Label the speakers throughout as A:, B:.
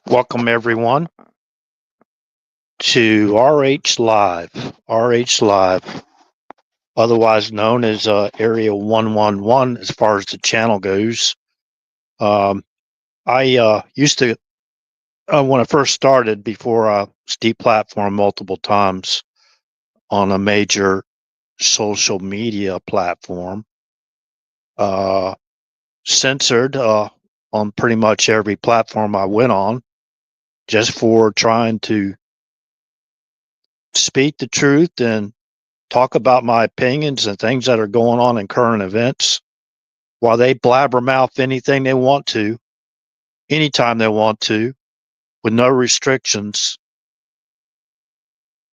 A: Welcome everyone to RH Live. RH Live, otherwise known as Area 111 as far as the channel goes. I used to, when I first started, before I deplatformed multiple times on a major social media platform, uh, censored on pretty much every platform I went on, just for trying to speak the truth and talk about my opinions and things that are going on in current events while they blabbermouth anything they want to, anytime they want to, with no restrictions,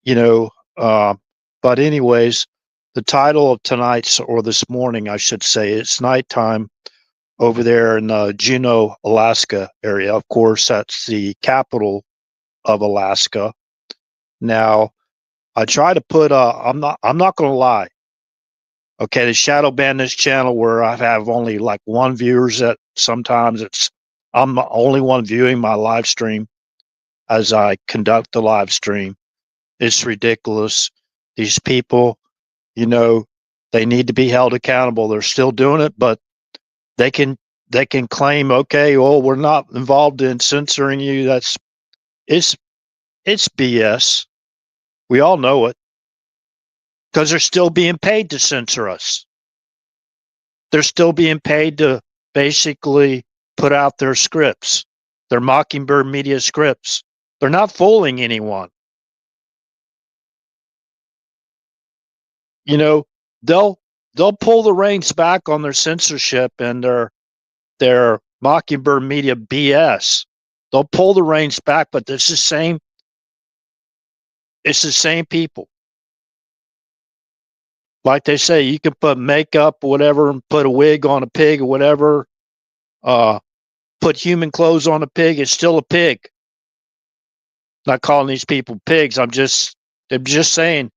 A: you know. Uh, but, anyways, the title of tonight's, or this morning, I should say, it's nighttime over there in Juneau, Alaska area. Of course, that's the capital of Alaska. Now, I try to put, I'm not going to lie. Okay, to shadow ban this channel where I have only like one viewers, that sometimes I'm the only one viewing my live stream as I conduct the live stream. It's ridiculous. These people, you know, they need to be held accountable. They're still doing it, but they can they can claim, okay, well, we're not involved in censoring you. It's it's BS. We all know it, because they're still being paid to censor us. They're still being paid to basically put out their scripts, their Mockingbird media scripts. They're not fooling anyone. You know, they'll they'll pull the reins back on their censorship and their Mockingbird media BS. They'll pull the reins back, but it's the same people. Like they say, you can put makeup, whatever, and put a wig on a pig or whatever. Put human clothes on a pig, it's still a pig. Not calling these people pigs. I'm just saying.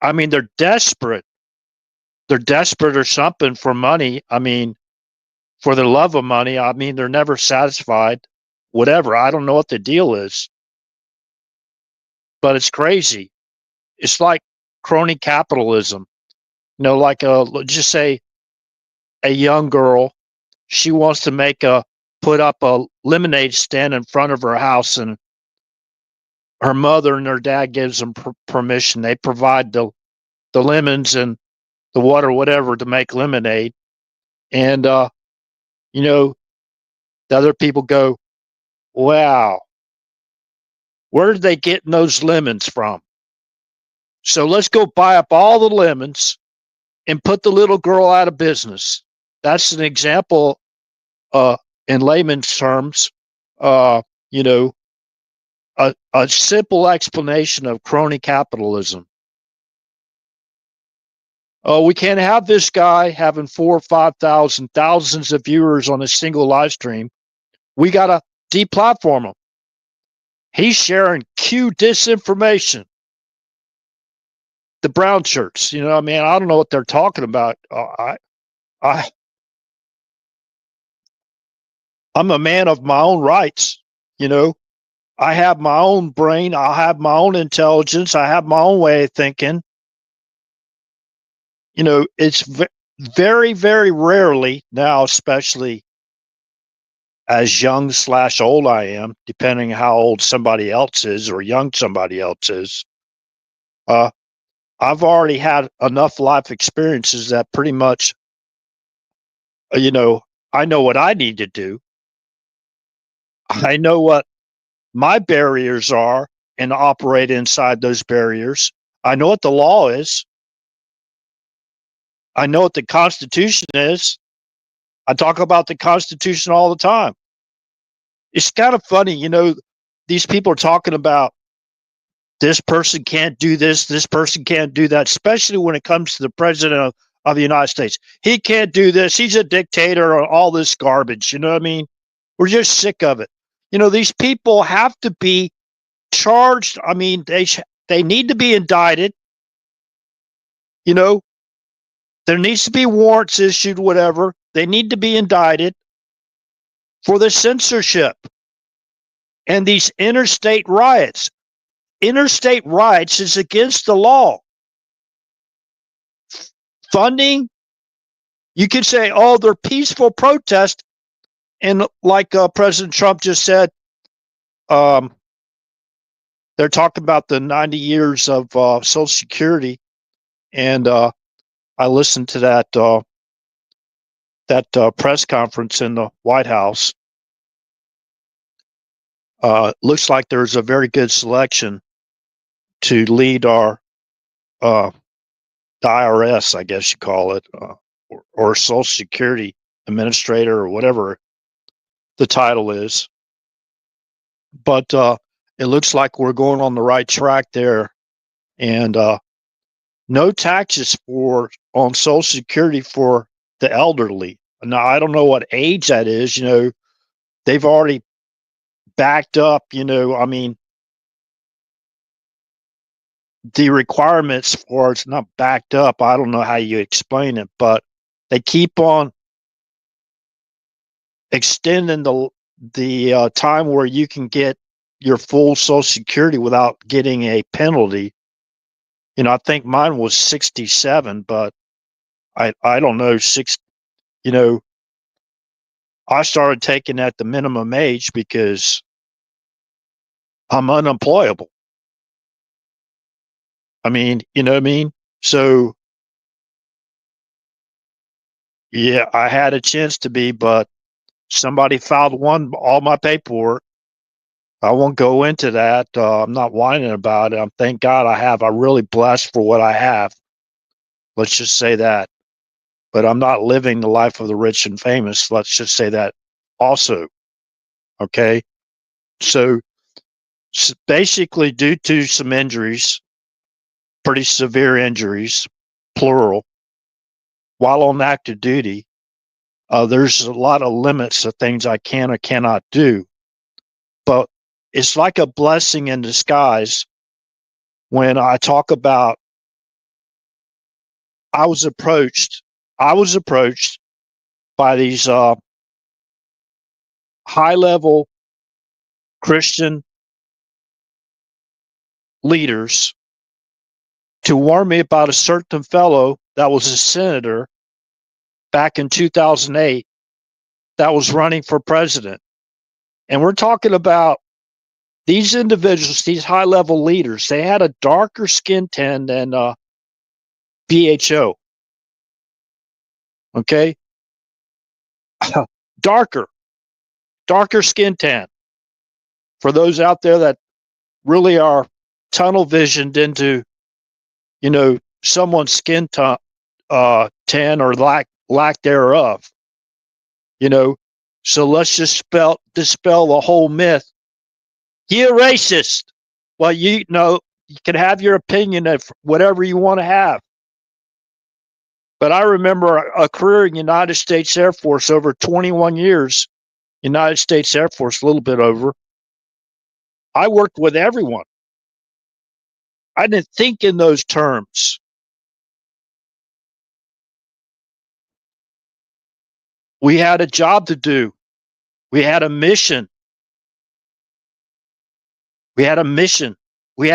A: I mean, they're desperate. They're desperate or something for money. I mean, for the love of money. I mean, they're never satisfied. Whatever. I don't know what the deal is, but it's crazy. It's like crony capitalism. Like just say a young girl. She wants to put up a lemonade stand in front of her house, and her mother and her dad gives them permission. They provide the lemons and the water, whatever, to make lemonade. And, the other people go, wow, where did they get those lemons from? So let's go buy up all the lemons and put the little girl out of business. That's an example, in layman's terms, uh, you know, a simple explanation of crony capitalism. Oh, we can't have this guy having 4 or 5,000, thousands of viewers on a single live stream. We got to deplatform him. He's sharing Q disinformation. The brown shirts, I don't know what they're talking about. I, I'm a man of my own rights. You know, I have my own brain. I have my own intelligence. I have my own way of thinking. It's very, very rarely now, especially as young/old I am, depending how old somebody else is or young somebody else is. I've already had enough life experiences that pretty much, I know what I need to do. I know what my barriers are and operate inside those barriers. I know what the law is. I know what the Constitution is. I talk about the Constitution all the time. It's kind of funny, these people are talking about this person can't do this person can't do that, especially when it comes to the president of the United States. He can't do this. He's a dictator, or all this garbage. You know what I mean? We're just sick of it. These people have to be charged. I mean, they need to be indicted. There needs to be warrants issued, whatever. They need to be indicted for the censorship. And these interstate riots is against the law. Funding, you could say, oh, they're peaceful protests. And like President Trump just said, they're talking about the 90 years of Social Security. And I listened to that press conference in the White House. Looks like there's a very good selection to lead our the IRS, I guess you call it, or Social Security Administrator, or whatever the title is. But it looks like we're going on the right track there, and no taxes on Social Security for the elderly. Now, I don't know what age that is. They've already backed up. I mean, the requirements for it's not backed up. I don't know how you explain it, but they keep on extending the time where you can get your full Social Security without getting a penalty. I think mine was 67, but I don't know, I started taking at the minimum age because I'm unemployable. I mean, you know what I mean? So, yeah, I had a chance to be, but somebody filed all my paperwork. I won't go into that. I'm not whining about it. Thank God I'm really blessed for what I have. Let's just say that. But I'm not living the life of the rich and famous. Let's just say that also. Okay. So basically, due to some injuries, pretty severe injuries, plural, while on active duty, there's a lot of limits of things I can or cannot do. But it's like a blessing in disguise when I talk about I was approached by these high level Christian leaders to warn me about a certain fellow that was a senator back in 2008 that was running for president. And we're talking about these individuals, these high level leaders. They had a darker skin tone than BHO. Okay. darker skin tan. For those out there that really are tunnel visioned into, someone's skin tan or lack thereof. So let's just dispel the whole myth. You're racist. Well, you can have your opinion of whatever you want to have. But I remember a career in United States Air Force over 21 years, United States Air Force, a little bit over. I worked with everyone. I didn't think in those terms. We had a job to do. We had a mission. We had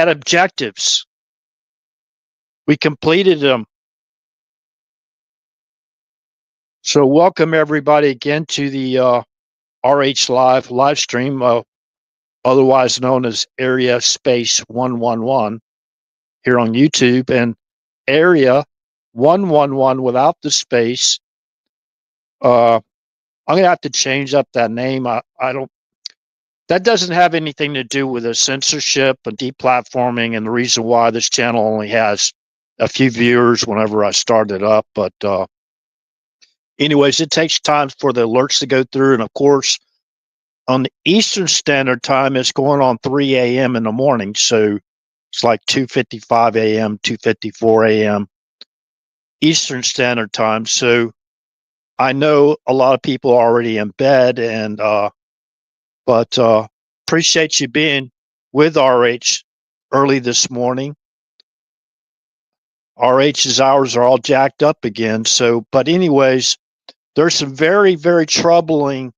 A: objectives. We completed them. So welcome everybody again to the RH live stream, otherwise known as Area Space 111 here on YouTube, and Area 111 without the space. I'm gonna have to change up that name. I don't. That doesn't have anything to do with the censorship and deplatforming, and the reason why this channel only has a few viewers whenever I started up. But anyways, it takes time for the alerts to go through, and of course, on the Eastern Standard Time, it's going on 3 a.m. in the morning, so it's like 2:55 a.m., 2:54 a.m. Eastern Standard Time. So I know a lot of people are already in bed, and but appreciate you being with RH early this morning. RH's hours are all jacked up again. So, but anyways, there's some very, very troubling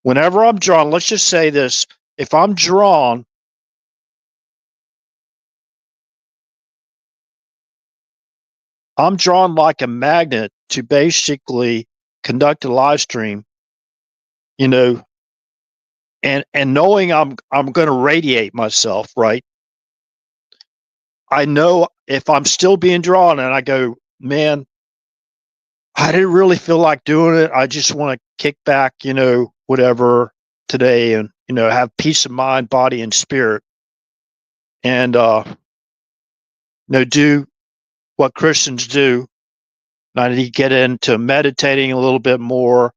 A: Whenever I'm drawn, let's just say this, if I'm drawn, I'm drawn like a magnet to basically conduct a live stream, you know, and knowing I'm going to radiate myself, right? I know if I'm still being drawn and I go, man, I didn't really feel like doing it. I just want to kick back, whatever today and, have peace of mind, body, and spirit. And, do what Christians do. I need to get into meditating a little bit more.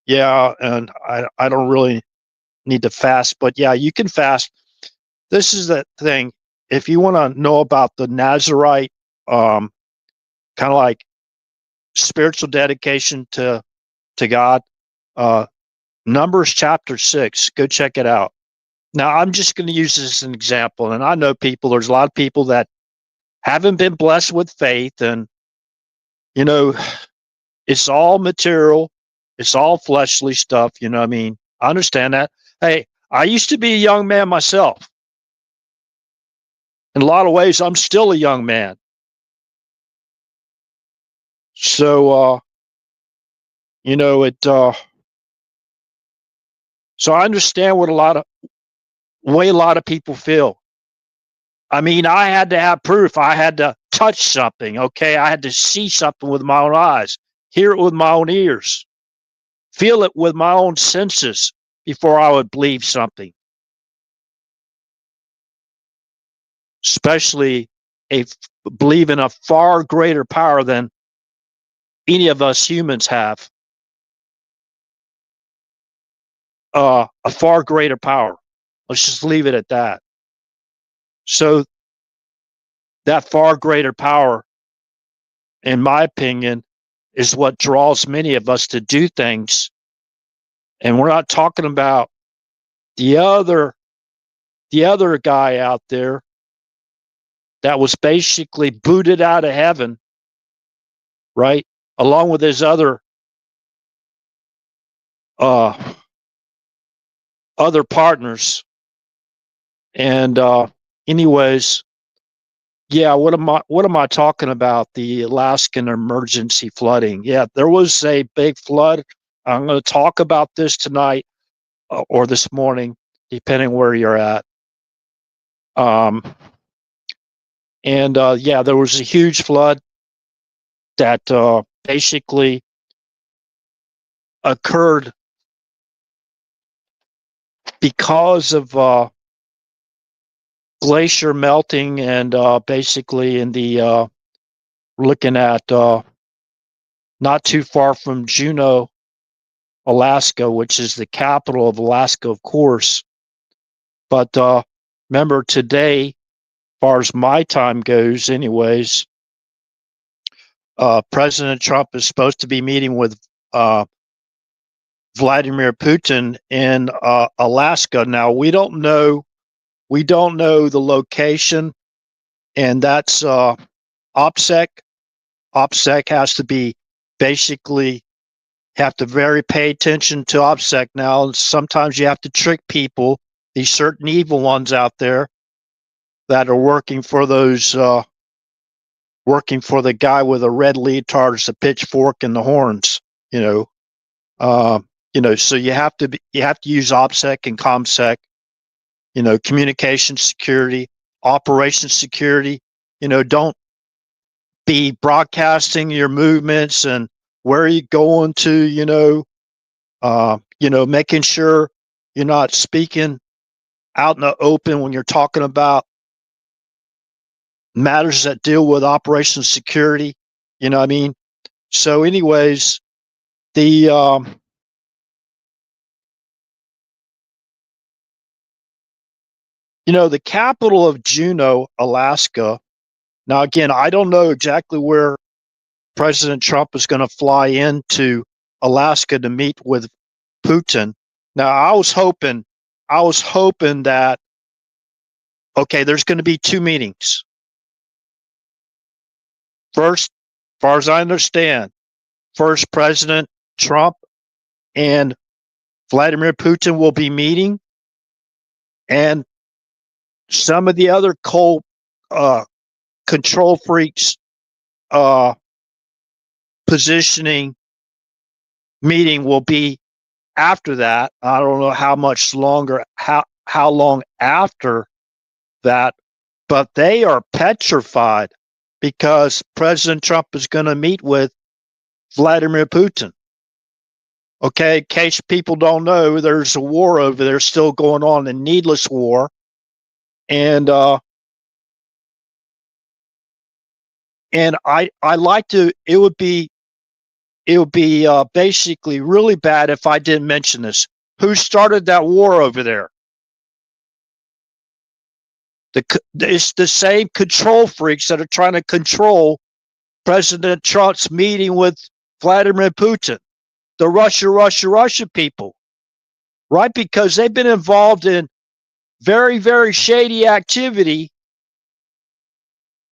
A: Yeah. And I don't really need to fast, but yeah, you can fast. This is the thing. If you want to know about the Nazarite, kind of like spiritual dedication to God, Numbers chapter 6, go check it out. Now, I'm just going to use this as an example, and I know there's a lot of people that haven't been blessed with faith, and, it's all material, it's all fleshly stuff, what I mean? I understand that. Hey, I used to be a young man myself. In a lot of ways, I'm still a young man. So, so I understand what way a lot of people feel. I mean, I had to have proof. I had to touch something. Okay. I had to see something with my own eyes, hear it with my own ears, feel it with my own senses before I would believe something, especially believe in a far greater power than any of us humans have, a far greater power. Let's just leave it at that. So that far greater power, in my opinion, is what draws many of us to do things. And we're not talking about the other guy out there that was basically booted out of heaven, right? Along with his uh other partners. And anyways, yeah, what am I talking about? The Alaskan emergency flooding. Yeah, there was a big flood. I'm going to talk about this tonight or this morning, depending where you're at. Um, and yeah, there was a huge flood that basically occurred because of glacier melting and basically in the looking at not too far from Juneau, Alaska, which is the capital of Alaska, of course. But remember today, as far as my time goes, anyways, President Trump is supposed to be meeting with Vladimir Putin in Alaska. Now we don't know the location, and that's OPSEC. OPSEC has to be basically have to very pay attention to OPSEC now. Sometimes you have to trick people, these certain evil ones out there that are working for working for the guy with a red leotard, the pitchfork, and the horns. You know, uh, so you have to use OPSEC and ComSec. Communication security, operation security. Don't be broadcasting your movements and where are you going to. Making sure you're not speaking out in the open when you're talking about matters that deal with operation security. You know what I mean? So, anyways, the the capital of Juneau, Alaska. Now, again, I don't know exactly where President Trump is going to fly into Alaska to meet with Putin. Now, I was hoping that okay, there's going to be two meetings. First, as far as I understand, first President Trump and Vladimir Putin will be meeting, and some of the other cold control freaks uh, positioning meeting will be after that. I don't know how much longer, how long after that, but they are petrified because President Trump is going to meet with Vladimir Putin. Okay, in case people don't know, there's a war over there still going on, a needless war, and I like to. It would be basically really bad if I didn't mention this. Who started that war over there? It's the same control freaks that are trying to control President Trump's meeting with Vladimir Putin, the Russia people, right? Because they've been involved in very, very shady activity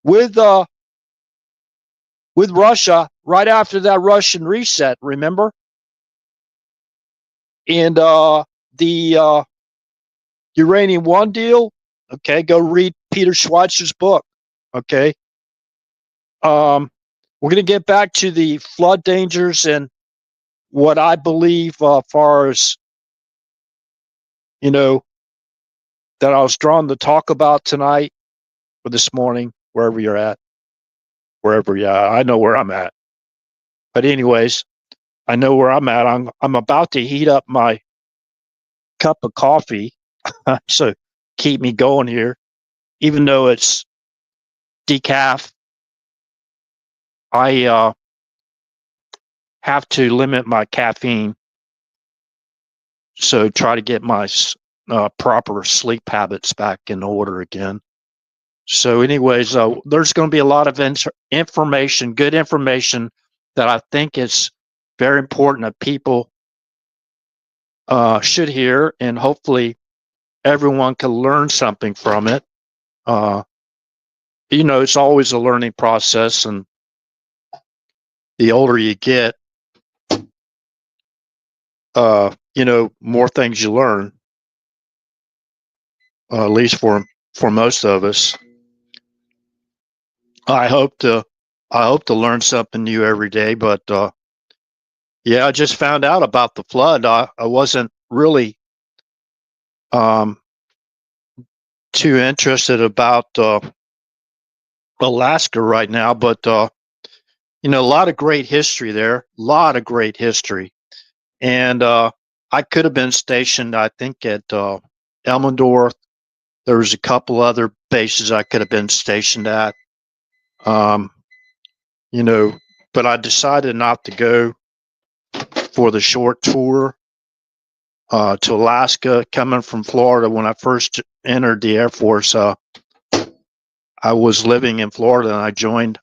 A: with Russia right after that Russian reset, remember? And the Uranium One deal, okay, go read Peter Schweizer's book, okay? We're going to get back to the flood dangers and what I believe, far as you know, that I was drawn to talk about tonight or this morning, wherever you're at, wherever you are. I know where I'm at. But anyways, I know where I'm at. I'm about to heat up my cup of coffee, so keep me going here. Even though it's decaf, I have to limit my caffeine. So try to get my proper sleep habits back in order again. So, anyways, there's going to be a lot of information, good information that I think is very important that people should hear, and hopefully everyone can learn something from it. It's always a learning process, and the older you get, more things you learn. At least for most of us. I hope to learn something new every day. But yeah, I just found out about the flood. I wasn't really um, too interested about Alaska right now, but a lot of great history there. A lot of great history, and I could have been stationed, I think, at Elmendorf. There was a couple other bases I could have been stationed at. Um, but I decided not to go for the short tour to Alaska. Coming from Florida, when I first entered the Air Force, I was living in Florida, and I joined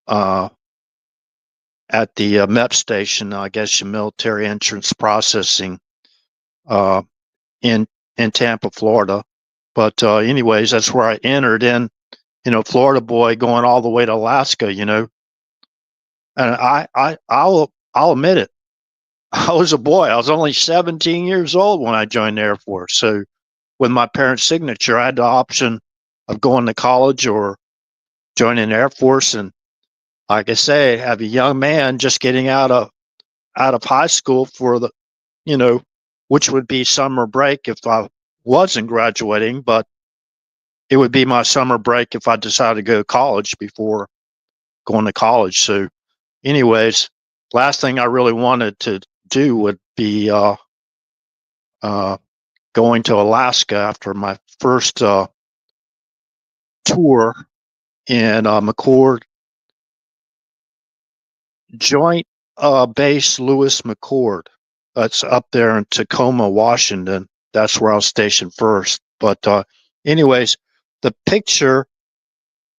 A: at the MEP station, I guess, your military entrance processing uh, in Tampa, Florida. But anyways, that's where I entered in. Florida boy going all the way to Alaska. And I'll admit it. I was a boy. I was only 17 years old when I joined the Air Force. So with my parents' signature, I had the option of going to college or joining the Air Force. And like I say, have a young man just getting out of high school for the, which would be summer break if I wasn't graduating, but it would be my summer break if I decided to go to college before going to college. So anyways, last thing I really wanted to do would be going to Alaska after my first tour in McChord Joint Base Lewis McChord. That's up there in Tacoma, Washington. That's where I was stationed first. But anyways, the picture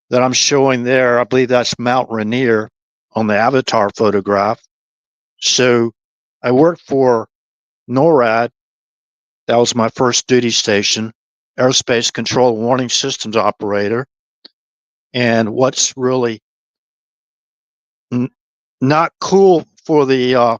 A: that I'm showing there, I believe that's Mount Rainier on the avatar photograph. So I worked for NORAD. That was my first duty station, Aerospace Control and Warning Systems Operator. And what's really not cool for the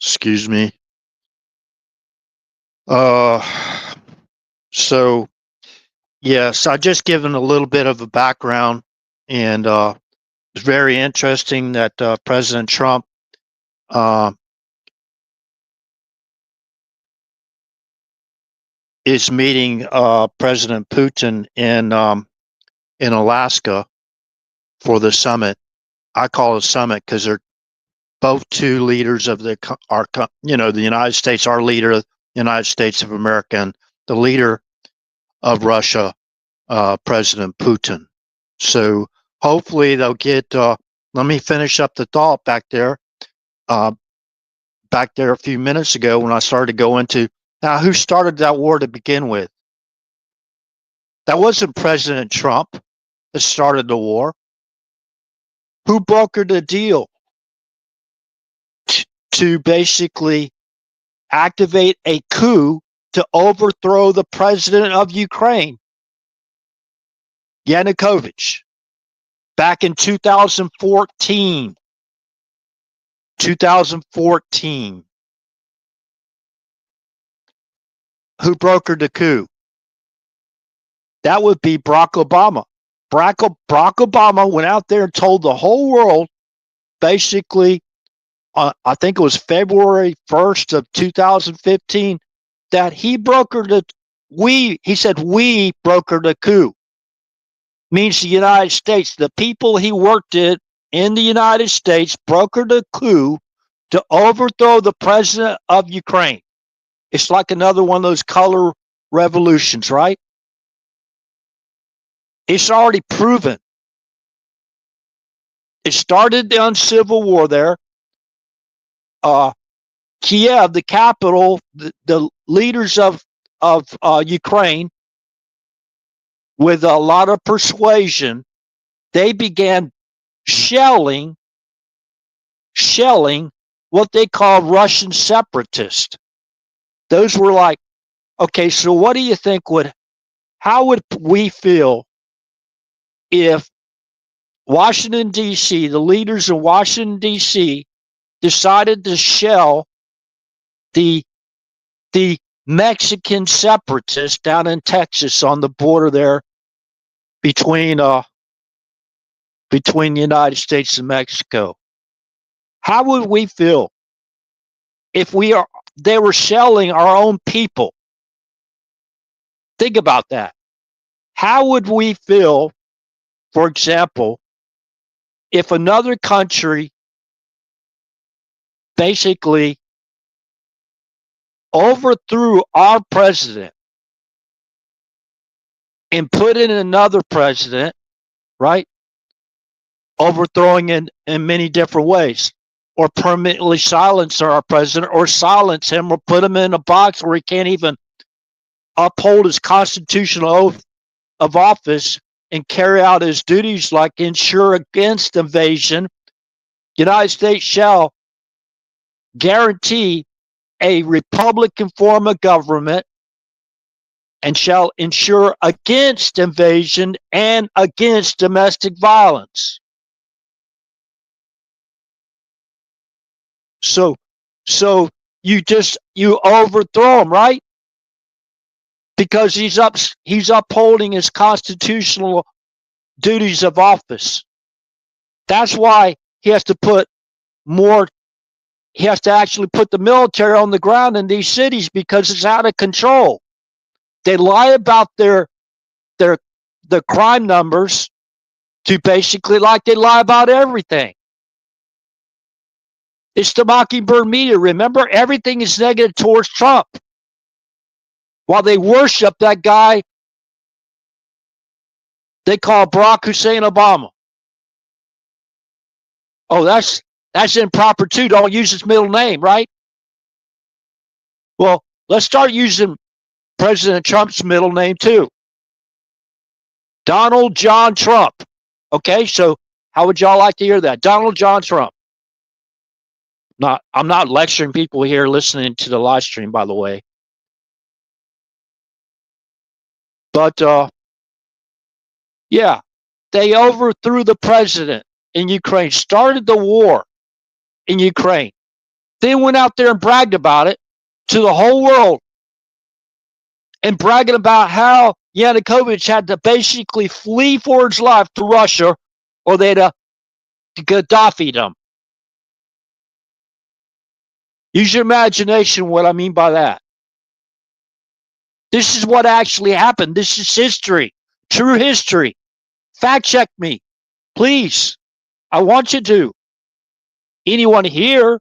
A: Excuse me. So yes, I just given a little bit of a background, and it's very interesting that President Trump is meeting President Putin in Alaska for the summit. I call it a summit because they're both two leaders of the United States, our leader, the United States of America, and the leader of Russia, President Putin. So hopefully they'll get. Let me finish up the thought back there. Back there a few minutes ago when I started to go into now who started that war to begin with. That wasn't President Trump that started the war. Who brokered the deal to basically activate a coup to overthrow the president of Ukraine, Yanukovych, back in 2014. 2014. Who brokered the coup? That would be Barack Obama. Barack Obama went out there and told the whole world, basically, I think it was February 1st of 2015, that he brokered it. He said, we brokered a coup. Means the United States. The people he worked in the United States brokered a coup to overthrow the president of Ukraine. It's like another one of those color revolutions, right? It's already proven. It started the civil war there. Kiev, the capital, the leaders of Ukraine, with a lot of persuasion, they began shelling what they call Russian separatists. Those were like, okay, so what do you think how would we feel if Washington, D.C., the leaders in Washington, D.C., decided to shell the Mexican separatists down in Texas on the border there between the United States and Mexico? How would we feel if they were shelling our own people? Think about that. How would we feel, for example, if another country basically overthrew our president and put in another president, right? Overthrowing in many different ways, or permanently silence our president, or silence him, or put him in a box where he can't even uphold his constitutional oath of office and carry out his duties like ensure against invasion. United States shall guarantee a Republican form of government and shall ensure against invasion and against domestic violence. So you overthrow him, right? Because he's upholding his constitutional duties of office. That's why he has to actually put the military on the ground in these cities, because it's out of control. They lie about the crime numbers to basically, like they lie about everything. It's the Mockingbird media. Remember, everything is negative towards Trump, while they worship that guy they call Barack Hussein Obama. Oh, that's improper too. Don't use his middle name, right? Well, let's start using President Trump's middle name too. Donald John Trump. Okay, so how would y'all like to hear that? Donald John Trump. I'm not lecturing people here listening to the live stream, by the way. But yeah, they overthrew the president in Ukraine, started the war in Ukraine. They went out there and bragged about it to the whole world, and bragging about how Yanukovych had to basically flee for his life to Russia, or they'd Gaddafi'd him. Use your imagination what I mean by that. This is what actually happened. This is history, true history. Fact check me, please. I want you to. Anyone here,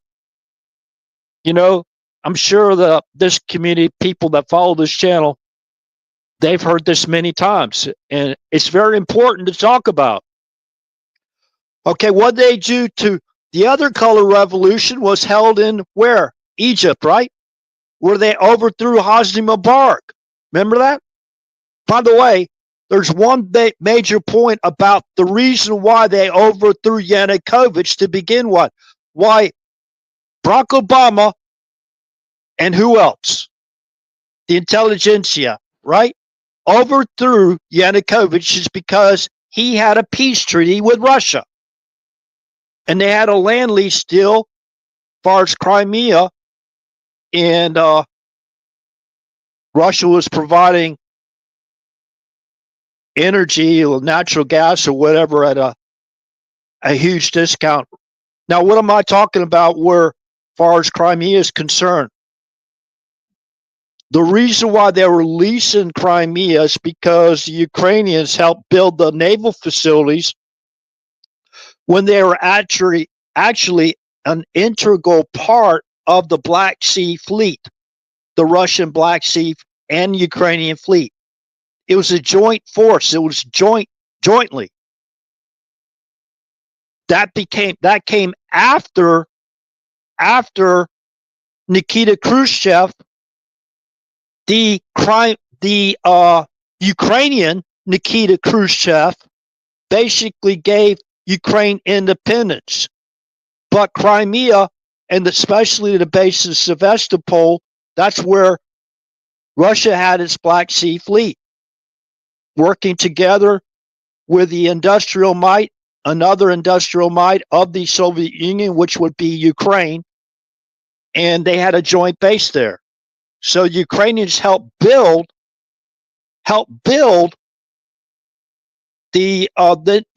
A: I'm sure this community, people that follow this channel, they've heard this many times, and it's very important to talk about. Okay, what they do to the other color revolution was held in where? Egypt, right? Where they overthrew Hosni Mubarak. Remember that? By the way, there's one major point about the reason why they overthrew Yanukovych to begin with. Why Barack Obama and who else? The intelligentsia, right? Overthrew Yanukovych is because he had a peace treaty with Russia. And they had a land lease deal as far as Crimea, and Russia was providing energy or natural gas or whatever at a huge discount. Now, what am I talking about where, as far as Crimea is concerned? The reason why they were leasing Crimea is because the Ukrainians helped build the naval facilities when they were actually an integral part of the Black Sea Fleet, the Russian Black Sea and Ukrainian fleet. It was a joint force. It was jointly. That came after Nikita Khrushchev, the Ukrainian Nikita Khrushchev basically gave Ukraine independence. But Crimea, and especially the base of Sevastopol, that's where Russia had its Black Sea Fleet, working together with the industrial might, another industrial might of the Soviet Union, which would be Ukraine, and they had a joint base there. So Ukrainians helped build the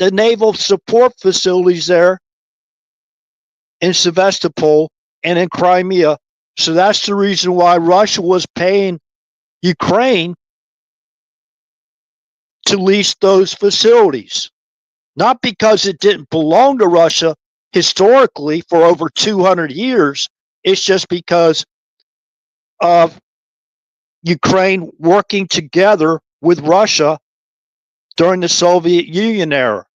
A: naval support facilities there in Sevastopol and in Crimea. So that's the reason why Russia was paying Ukraine to lease those facilities. Not because it didn't belong to Russia historically for over 200 years. It's just because of Ukraine working together with Russia during the Soviet Union era.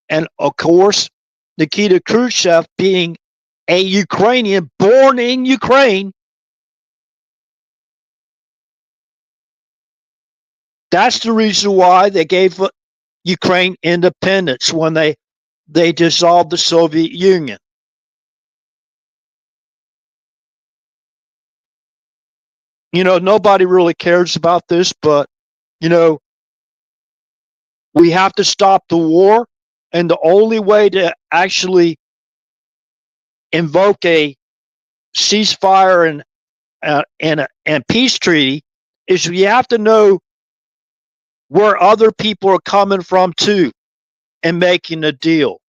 A: And of course, Nikita Khrushchev, being a Ukrainian born in Ukraine, that's the reason why they gave Ukraine independence when they dissolved the Soviet Union. Nobody really cares about this, but we have to stop the war, and the only way to actually invoke a ceasefire and peace treaty is we have to know where other people are coming from too and making a deal.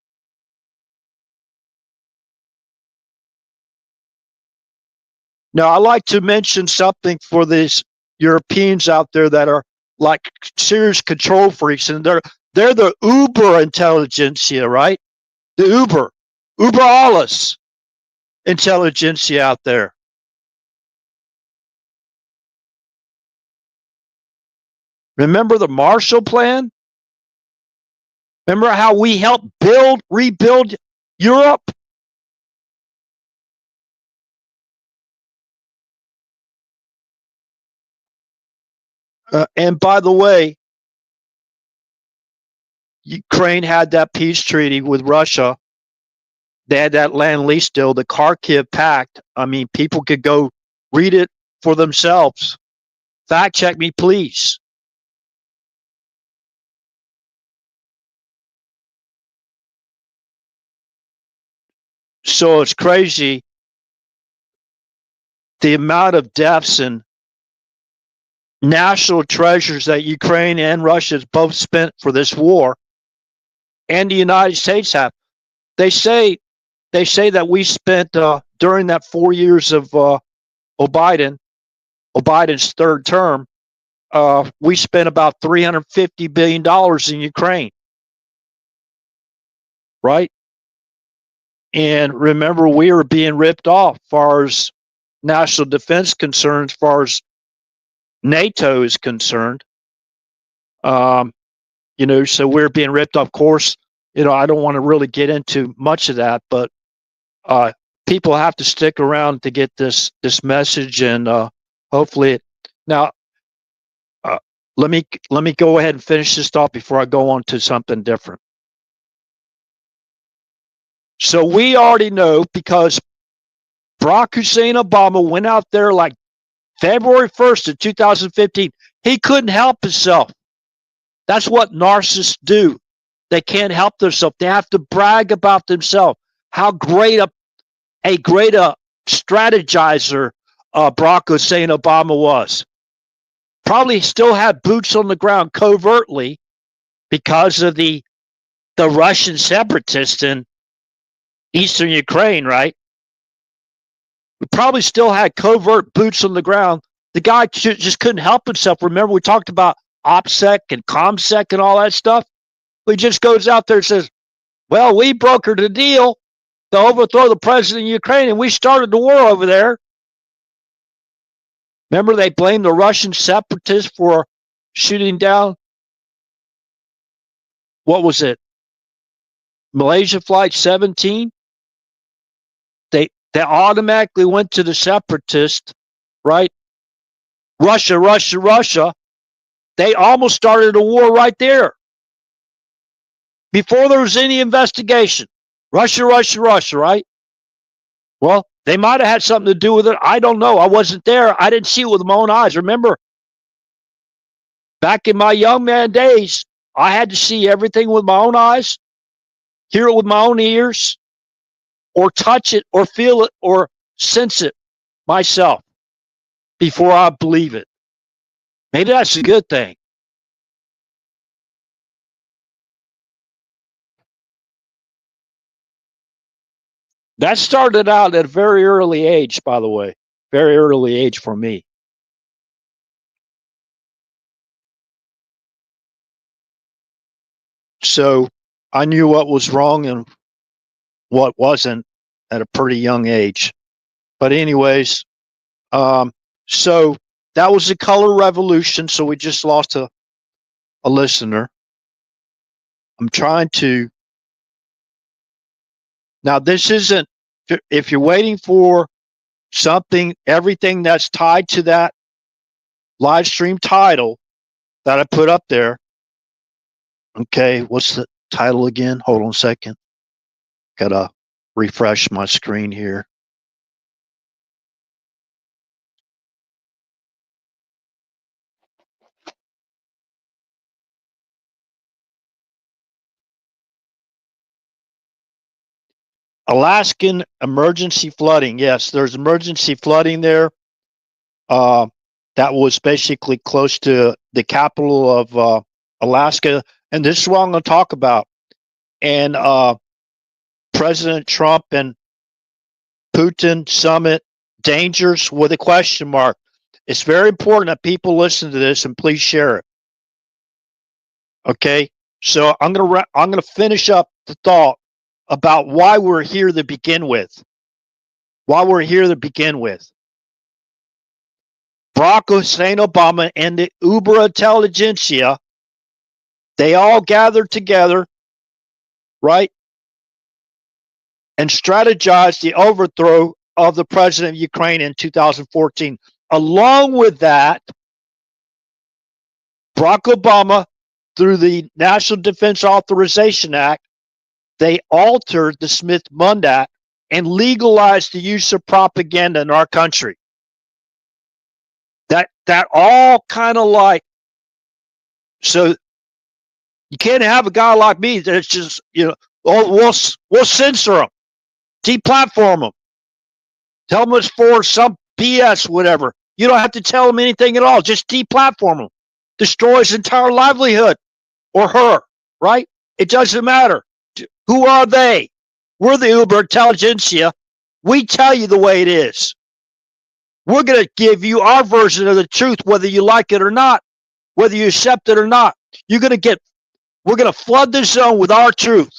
A: Now, I like to mention something for these Europeans out there that are like serious control freaks, and they're the uber intelligentsia, right? The uber alles intelligentsia out there. Remember the Marshall Plan? Remember how we helped rebuild Europe? And by the way, Ukraine had that peace treaty with Russia. They had that land lease deal, the Kharkiv Pact. I mean, people could go read it for themselves. Fact check me, please. So it's crazy the amount of deaths and national treasures that Ukraine and Russia has both spent for this war, and the United States have. They say that we spent during that 4 years of Biden's third term, we spent about $350 billion in Ukraine, right? And remember, we were being ripped off as far as national defense concerns, as far as NATO is concerned. So we're being ripped off. Of course, I don't want to really get into much of that, but people have to stick around to get this message, and hopefully now let me go ahead and finish this thought before I go on to something different. So we already know, because Barack Hussein Obama went out there like February 1st of 2015. He couldn't help himself. That's what narcissists do. They can't help themselves. They have to brag about themselves. How great a strategizer Barack Hussein Obama was. Probably still had boots on the ground covertly because of the Russian separatists in eastern Ukraine, right? We probably still had covert boots on the ground. The guy just couldn't help himself. Remember, we talked about OPSEC and COMSEC and all that stuff? He just goes out there and says, well, we brokered a deal to overthrow the president of Ukraine, and we started the war over there. Remember, they blamed the Russian separatists for shooting down, what was it, Malaysia Flight 17? They automatically went to the separatists, right? Russia. They almost started a war right there before there was any investigation. Russia, right? Well, they might have had something to do with it. I don't know. I wasn't there. I didn't see it with my own eyes. Remember, back in my young man days, I had to see everything with my own eyes, hear it with my own ears, or touch it, or feel it, or sense it myself before I believe it. Maybe that's a good thing. That started out at a very early age, by the way. Very early age for me. So I knew what was wrong and what wasn't at a pretty young age. But anyways, so that was the color revolution. So we just lost a listener. I'm trying to. Now, this isn't, if you're waiting for something, everything that's tied to that live stream title that I put up there. Okay, what's the title again? Hold on a second. Gotta refresh my screen here. Alaskan emergency flooding. Yes, there's emergency flooding there. That was basically close to the capital of Alaska. And this is what I'm going to talk about. And President Trump and Putin summit, dangers with a question mark. It's very important that people listen to this, and please share it. Okay, so I'm gonna finish up the thought about why we're here to begin with. Barack Hussein Obama and the Uber intelligentsia, they all gathered together, right, and strategized the overthrow of the president of Ukraine in 2014. Along with that, Barack Obama, through the National Defense Authorization Act, they altered the Smith-Mundt Act and legalized the use of propaganda in our country. That all kind of like, so you can't have a guy like me that's just, we'll censor him, deplatform him, tell him it's for some BS, whatever. You don't have to tell him anything at all. Just deplatform him. Destroy his entire livelihood, or her, right? It doesn't matter. Who are they? We're the uber intelligentsia. We tell you the way it is. We're going to give you our version of the truth, whether you like it or not, whether you accept it or not. We're going to flood the zone with our truth.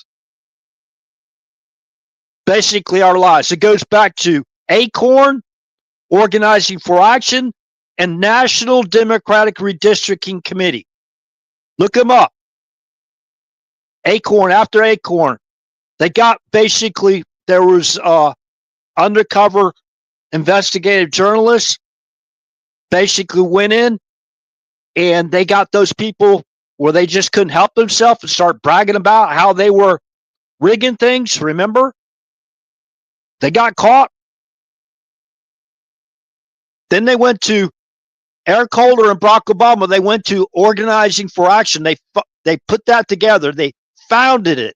A: Basically, our lies. It goes back to ACORN, Organizing for Action, and National Democratic Redistricting Committee. Look them up. ACORN after ACORN. They got basically, there was undercover investigative journalists basically went in and they got those people where they just couldn't help themselves and start bragging about how they were rigging things. Remember? They got caught. Then they went to Eric Holder and Barack Obama. They went to Organizing for Action. They put that together. They founded it,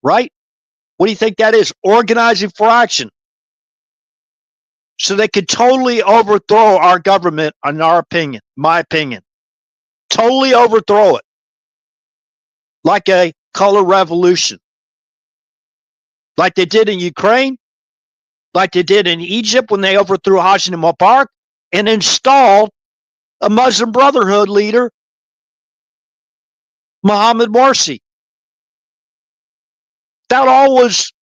A: right? What do you think that is? Organizing for Action. So they could totally overthrow our government, in our opinion, my opinion. Totally overthrow it. Like a color revolution. Like they did in Ukraine. Like they did in Egypt when they overthrew Hosni Mubarak and installed a Muslim Brotherhood leader, Mohammed Morsi. That was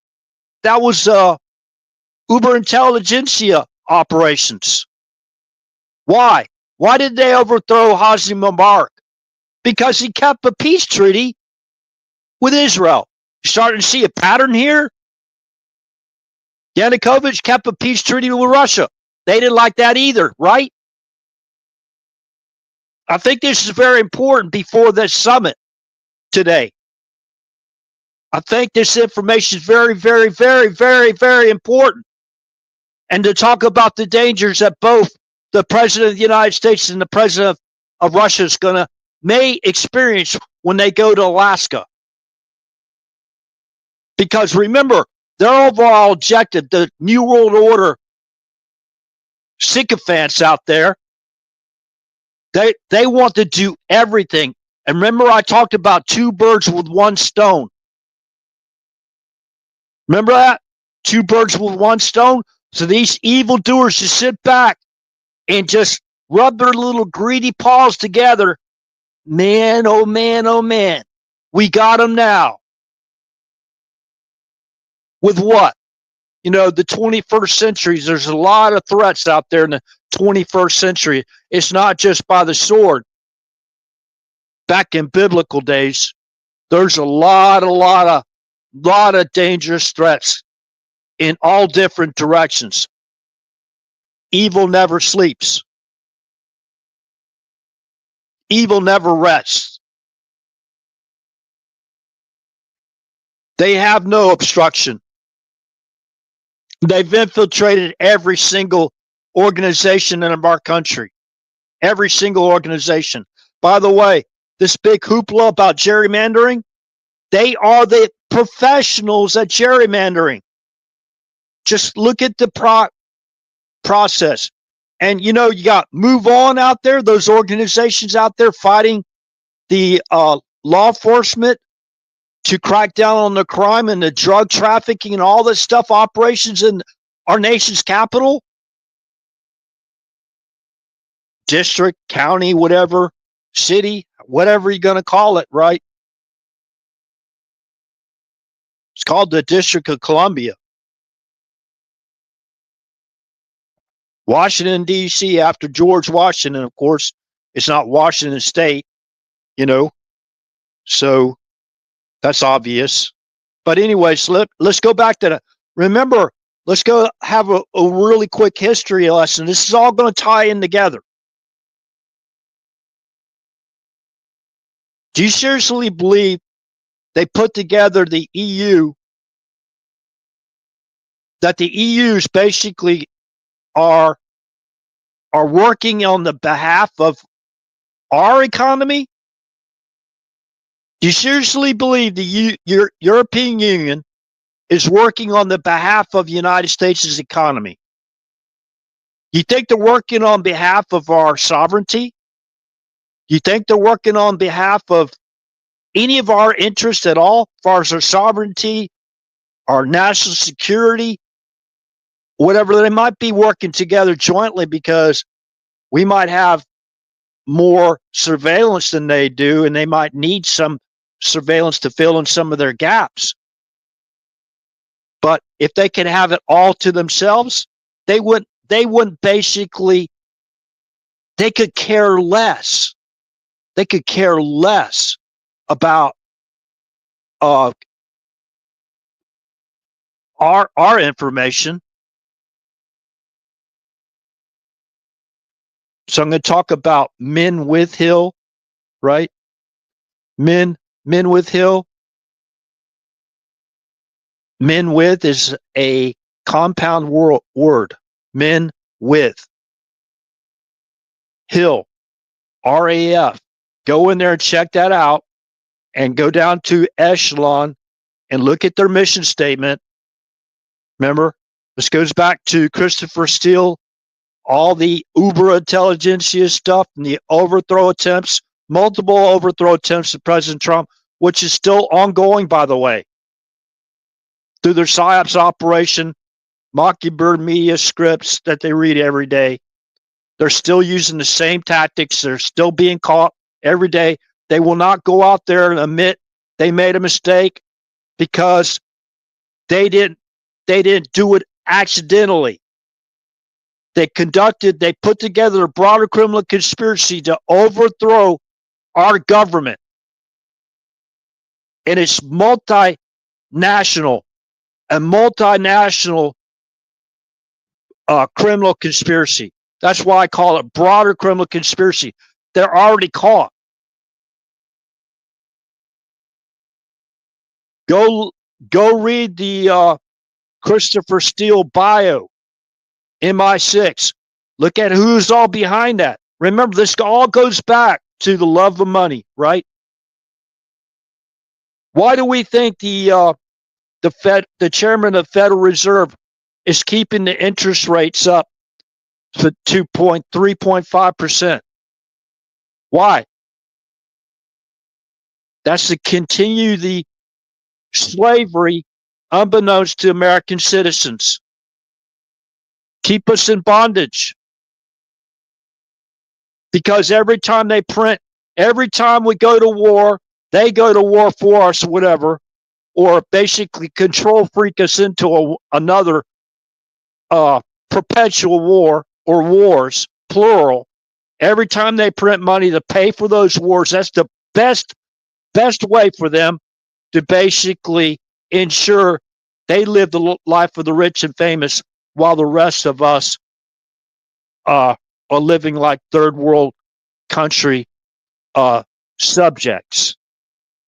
A: uber intelligentsia operations. Why? Why did they overthrow Hosni Mubarak? Because he kept a peace treaty with Israel. You're starting to see a pattern here. Yanukovych kept a peace treaty with Russia. They didn't like that either, right? I think this is very important before this summit today. I think this information is very, very, very, very, very important. And to talk about the dangers that both the President of the United States and the President of Russia may experience when they go to Alaska. Because remember, their overall objective, the New World Order sycophants out there, they want to do everything. And remember, I talked about two birds with one stone. Remember that? Two birds with one stone? So these evildoers just sit back and just rub their little greedy paws together. Man, oh man, oh man. We got them now. With what? You know, the 21st century, there's a lot of threats out there in the 21st century. It's not just by the sword. Back in biblical days, there's a lot of dangerous threats in all different directions. Evil never sleeps. Evil never rests. They have no obstruction. They've infiltrated every single organization in our country. Every single organization. By the way, this big hoopla about gerrymandering, they are the professionals at gerrymandering. Just look at the process. And, you know, you got Move On out there, those organizations out there fighting the law enforcement to crack down on the crime and the drug trafficking and all this stuff, operations in our nation's capital, district, county, whatever, city, whatever you're going to call it, right? It's called the District of Columbia. Washington, D.C., after George Washington, of course, it's not Washington State, you know, so that's obvious. But anyways, let's go back to remember, let's go have a really quick history lesson. This is all going to tie in together. Do you seriously believe they put together the EU, that the EUs basically are working on the behalf of our economy? Do you seriously believe the European Union is working on the behalf of the United States' economy? You think they're working on behalf of our sovereignty? You think they're working on behalf of any of our interests at all, as far as our sovereignty, our national security, whatever? They might be working together jointly because we might have more surveillance than they do, and they might need some surveillance to fill in some of their gaps. But if they could have it all to themselves, they wouldn't basically, they could care less. They could care less about our information. So I'm going to talk about Men with Hill, right? Men with Hill. Men with is a compound word. Men with Hill, RAF. Go in there and check that out, and go down to Echelon and look at their mission statement. Remember, this goes back to Christopher Steele, all the uber intelligentsia stuff and the overthrow attempts, multiple overthrow attempts of President Trump, which is still ongoing, by the way, through their PSYOPs operation, Mockingbird media scripts that they read every day. They're still using the same tactics. They're still being caught every day. They will not go out there and admit they made a mistake because they didn't do it accidentally. They put together a broader criminal conspiracy to overthrow our government. And it's multinational, criminal conspiracy. That's why I call it broader criminal conspiracy. They're already caught. Go read the Christopher Steele bio, MI6. Look at who's all behind that. Remember, this all goes back to the love of money, right? Why do we think the chairman of the Federal Reserve is keeping the interest rates up to 3.5%? Why? That's to continue the slavery unbeknownst to American citizens. Keep us in bondage. Because every time we go to war, they go to war for us, whatever, or basically control freak us into another perpetual war, or wars, plural. Every time they print money to pay for those wars, that's the best way for them to basically ensure they live the life of the rich and famous, while the rest of us are living like third world country subjects.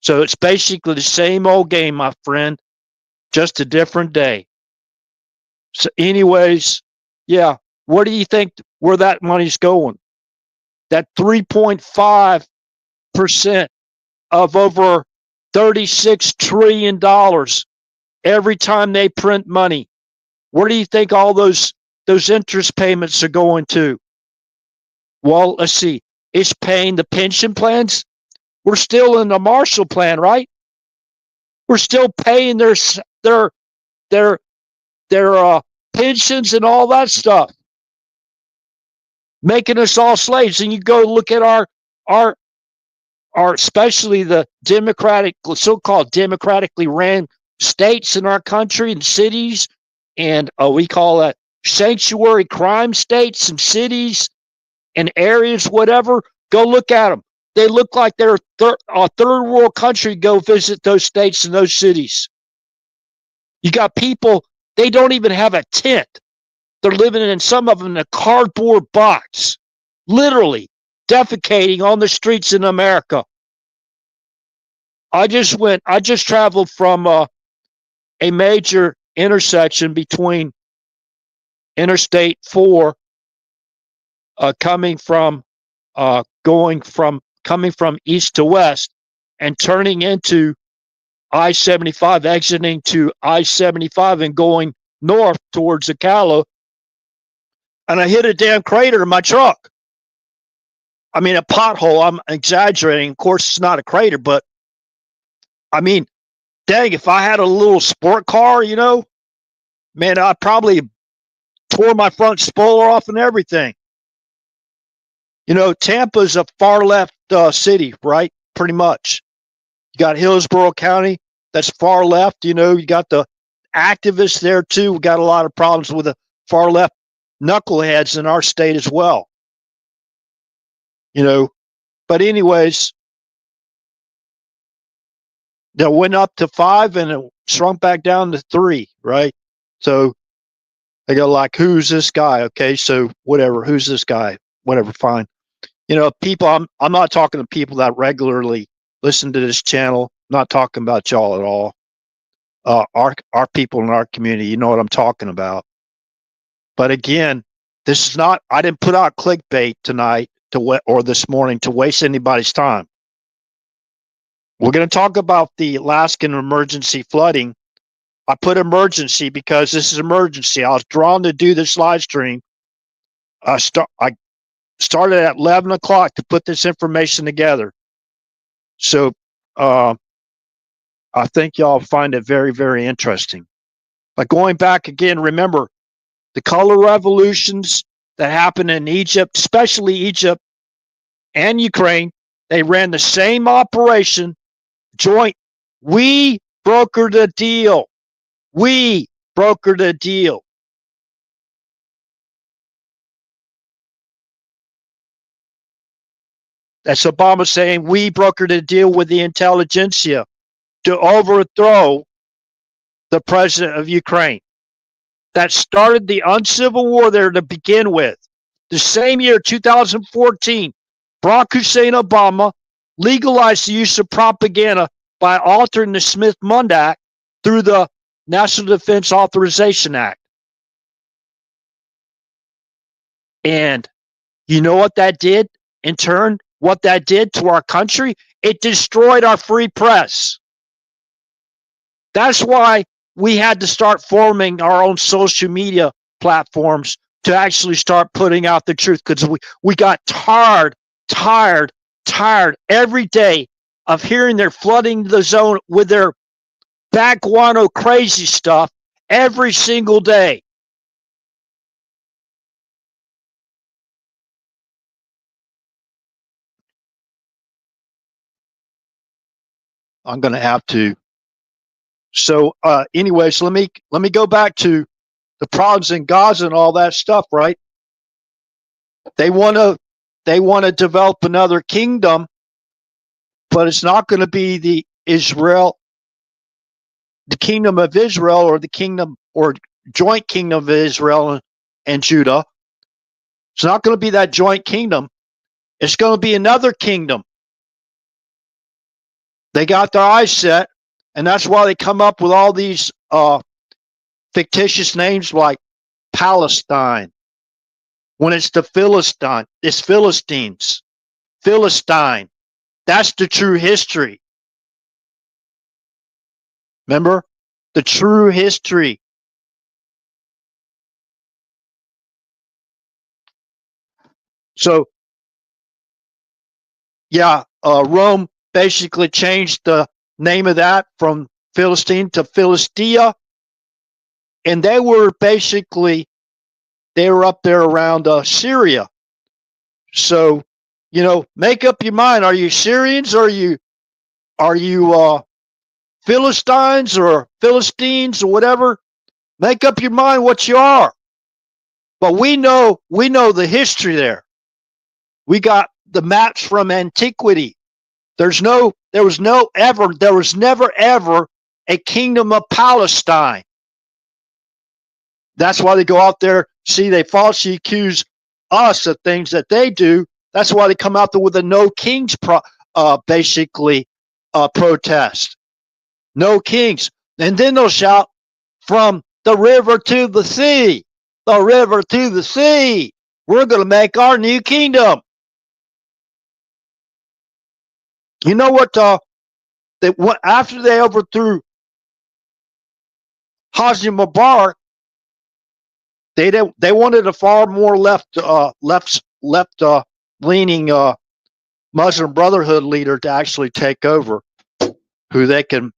A: So it's basically the same old game, my friend, just a different day. So anyways, yeah, where do you think where that money's going? That 3.5% of over $36 trillion every time they print money. Where do you think all those interest payments are going to? Well, let's see. It's paying the pension plans. We're still in the Marshall Plan, right? We're still paying their pensions and all that stuff, making us all slaves. And you go look at our especially the so-called democratically ran states in our country and cities, and we call that sanctuary crime states and cities and areas, whatever. Go look at them. They look like they're a third world country. Go visit those states and those cities. You got people, they don't even have a tent. They're living in, some of them, in a cardboard box, literally defecating on the streets in America. I just traveled from a major intersection between Interstate 4, coming from east to west and turning into I-75, exiting to I-75 and going north towards Ocala. and I hit a damn crater in my truck. I mean, a pothole. I'm exaggerating. Of course, it's not a crater, but I mean, dang, if I had a little sport car, man, I probably tore my front spoiler off and everything. Tampa's a far left city, right? Pretty much. You got Hillsborough County, that's far left. You got the activists there too. We got a lot of problems with the far left knuckleheads in our state as well. But anyways, that went up to 5 and it shrunk back down to 3, right? So they go like, who's this guy? Okay, so whatever, who's this guy? Whatever, fine. People, I'm not talking to people that regularly listen to this channel. I'm not talking about y'all at all. Our people in our community, you know what I'm talking about. But again, this is not, I didn't put out clickbait tonight or this morning to waste anybody's time. We're going to talk about the Alaskan emergency flooding. I put emergency because this is emergency. I was drawn to do this live stream. I started at 11 o'clock to put this information together. So I think y'all find it very, very interesting. But going back again, remember the color revolutions that happened in Egypt, especially Egypt and Ukraine, they ran the same operation, joint. We brokered a deal. We brokered a deal. That's Obama saying we brokered a deal with the intelligentsia to overthrow the president of Ukraine. That started the uncivil war there to begin with. The same year, 2014, Barack Hussein Obama legalized the use of propaganda by altering the Smith-Mundt Act through the National Defense Authorization Act. And you know what that did in turn? What that did to our country? It destroyed our free press. That's why we had to start forming our own social media platforms to actually start putting out the truth, because we got tired every day of hearing they're flooding the zone with their backguano crazy stuff every single day. I'm going to have to. So anyways, let me go back to the problems in Gaza and all that stuff, right? They want to develop another kingdom, but it's not going to be the kingdom of Israel, or the kingdom or joint kingdom of Israel and Judah. It's not going to be that joint kingdom. It's going to be another kingdom. They got their eyes set, and that's why they come up with all these fictitious names like Palestine. When it's the Philistine, it's Philistines. Philistine. That's the true history. Remember? The true history. So, yeah, Rome basically changed the name of that from Philistine to Philistia. And they were up there around Syria. So, make up your mind. Are you Syrians, or are you Philistines or Philistines or whatever? Make up your mind what you are. But we know the history there. We got the maps from antiquity. There was never ever a kingdom of Palestine. That's why they go out there. See, they falsely accuse us of things that they do. That's why they come out there with a no kings protest. No kings. And then they'll shout, from the river to the sea, the river to the sea. We're going to make our new kingdom. You know what? After they overthrew Hosni Mubarak, They wanted a far more left leaning Muslim Brotherhood leader to actually take over, who they can.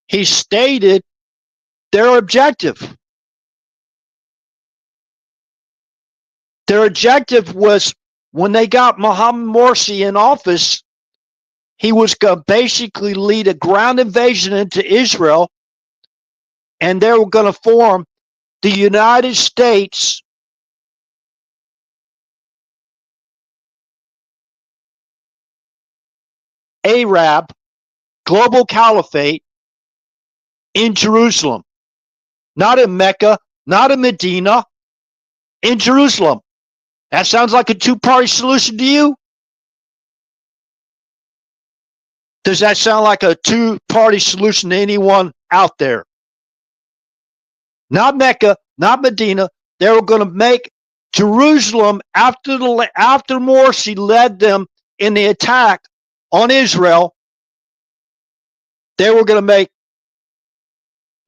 A: He stated their objective. Their objective was, when they got Mohammed Morsi in office, he was going to basically lead a ground invasion into Israel, and they were going to form the United States Arab global caliphate in Jerusalem, not in Mecca, not in Medina, in Jerusalem. That sounds like a two-party solution to you? Does that sound like a two-party solution to anyone out there? Not Mecca, not Medina. They were going to make Jerusalem, after Morsi led them in the attack on Israel, they were going to make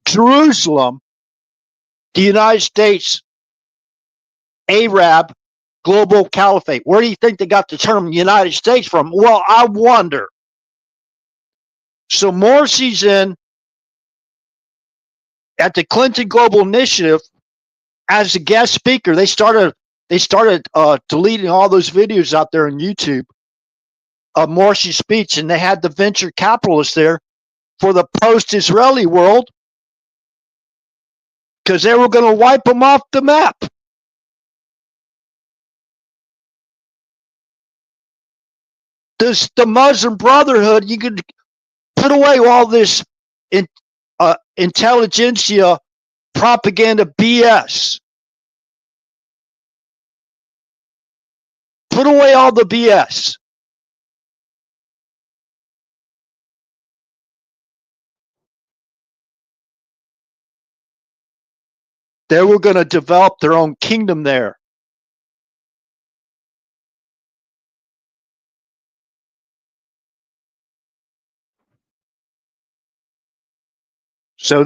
A: Jerusalem the United States Arab global caliphate. Where do you think they got the term United States from? Well, I wonder. So Morsi's in at the Clinton Global Initiative as a guest speaker. They started deleting all those videos out there on YouTube of Morsi's speech, and they had the venture capitalists there for the post-Israeli world because they were going to wipe them off the map. The Muslim Brotherhood, you could put away all this intelligentsia propaganda BS. Put away all the BS. They were going to develop their own kingdom there. So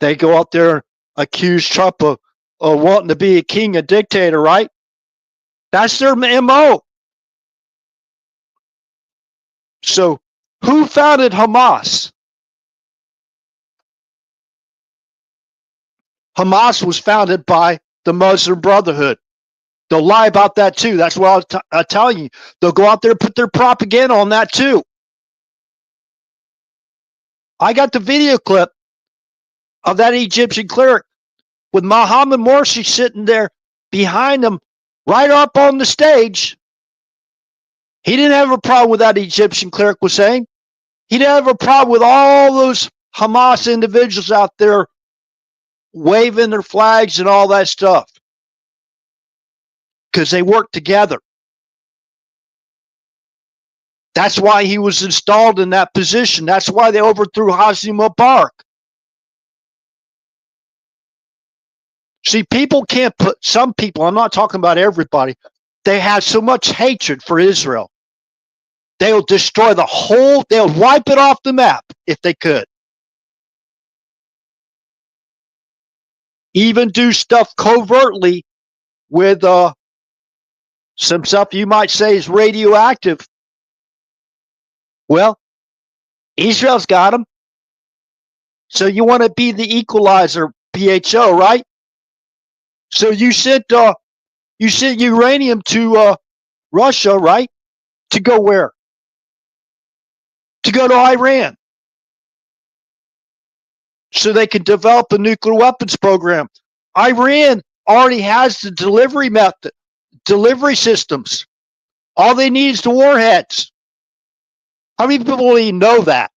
A: they go out there and accuse Trump of wanting to be a king, a dictator, right? That's their MO. So who founded Hamas? Hamas was founded by the Muslim Brotherhood. They'll lie about that too. That's what I'll tell you. They'll go out there and put their propaganda on that too. I got the video clip of that Egyptian cleric with Mohammed Morsi sitting there behind him, right up on the stage. He didn't have a problem with that Egyptian cleric was saying. He didn't have a problem with all those Hamas individuals out there waving their flags and all that stuff because they worked together. That's why he was installed in that position. That's why they overthrew Hosni Mubarak. See, people can't put, some people, I'm not talking about everybody, they have so much hatred for Israel. They'll destroy the whole, they'll wipe it off the map if they could. Even do stuff covertly with some stuff you might say is radioactive. Well, Israel's got them. So you want to be the equalizer, BHO, right? So you sent uranium to Russia, right? To go where? To go to Iran. So they can develop a nuclear weapons program. Iran already has the delivery method, delivery systems. All they need is the warheads. How many people even know that?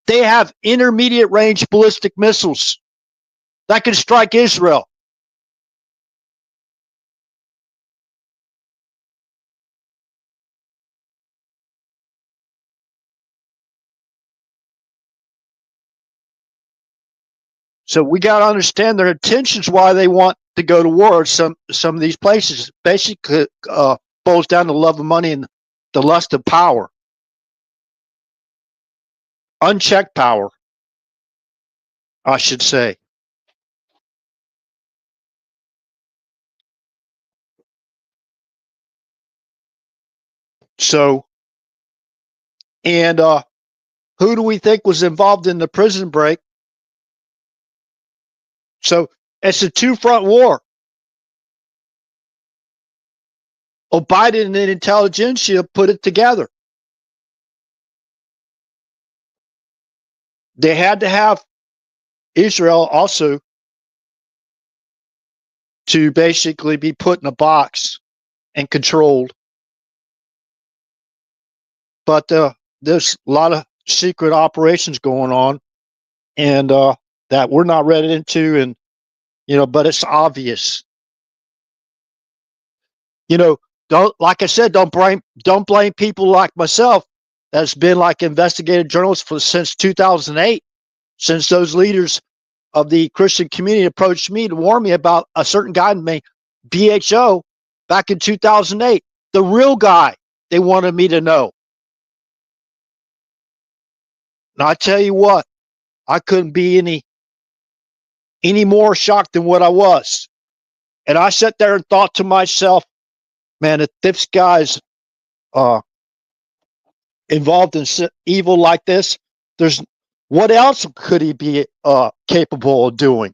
A: They have intermediate range ballistic missiles that can strike Israel. So we got to understand their intentions, why they want to go to war. Some of these places basically boils down to love of money and the lust of power, unchecked power, I should say. So, and who do we think was involved in the prison break? So it's a two-front war. Biden and intelligentsia put it together. They had to have Israel also to basically be put in a box and controlled. But there's a lot of secret operations going on, and that we're not read into, and but it's obvious. Don't, like I said, don't blame people like myself that's been like investigative journalists since 2008, since those leaders of the Christian community approached me to warn me about a certain guy named BHO back in 2008, the real guy they wanted me to know. And I tell you what, I couldn't be any more shocked than what I was. And I sat there and thought to myself, man, if this guy's involved in evil like this, what else could he be capable of doing?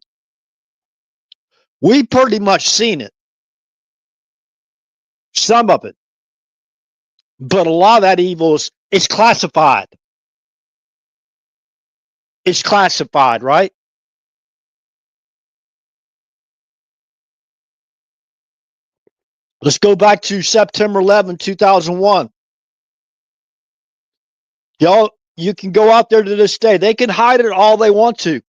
A: We pretty much seen it, some of it, but a lot of that evil is classified. It's classified, right? Let's go back to September 11, 2001. Y'all, you can go out there to this day. They can hide it all they want to,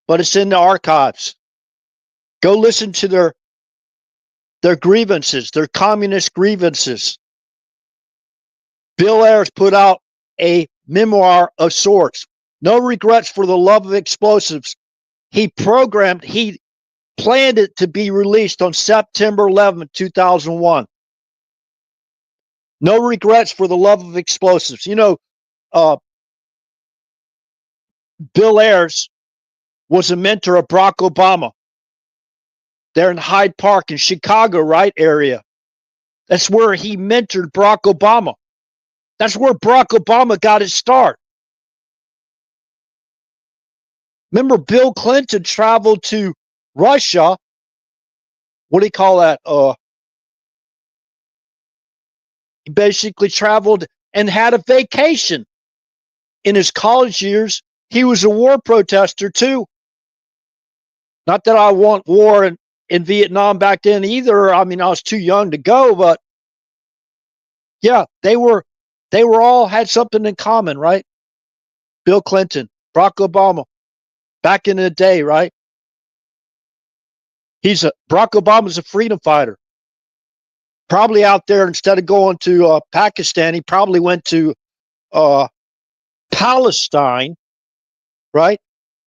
A: but it's in the archives. Go listen to their grievances, their communist grievances. Bill Ayers put out a memoir of sorts. No regrets for the love of explosives. He planned it to be released on September 11, 2001. No regrets for the love of explosives. Bill Ayers was a mentor of Barack Obama. They're in Hyde Park in Chicago, right area. That's where he mentored Barack Obama. That's where Barack Obama got his start. Remember, Bill Clinton traveled to Russia. What do you call that? He basically traveled and had a vacation. In his college years, he was a war protester too. Not that I want war in Vietnam back then either. I mean, I was too young to go, but yeah, they were They were all had something in common, right? Bill Clinton, Barack Obama, back in the day, right? Barack Obama's a freedom fighter. Probably out there, instead of going to Pakistan, he probably went to uh, Palestine, right?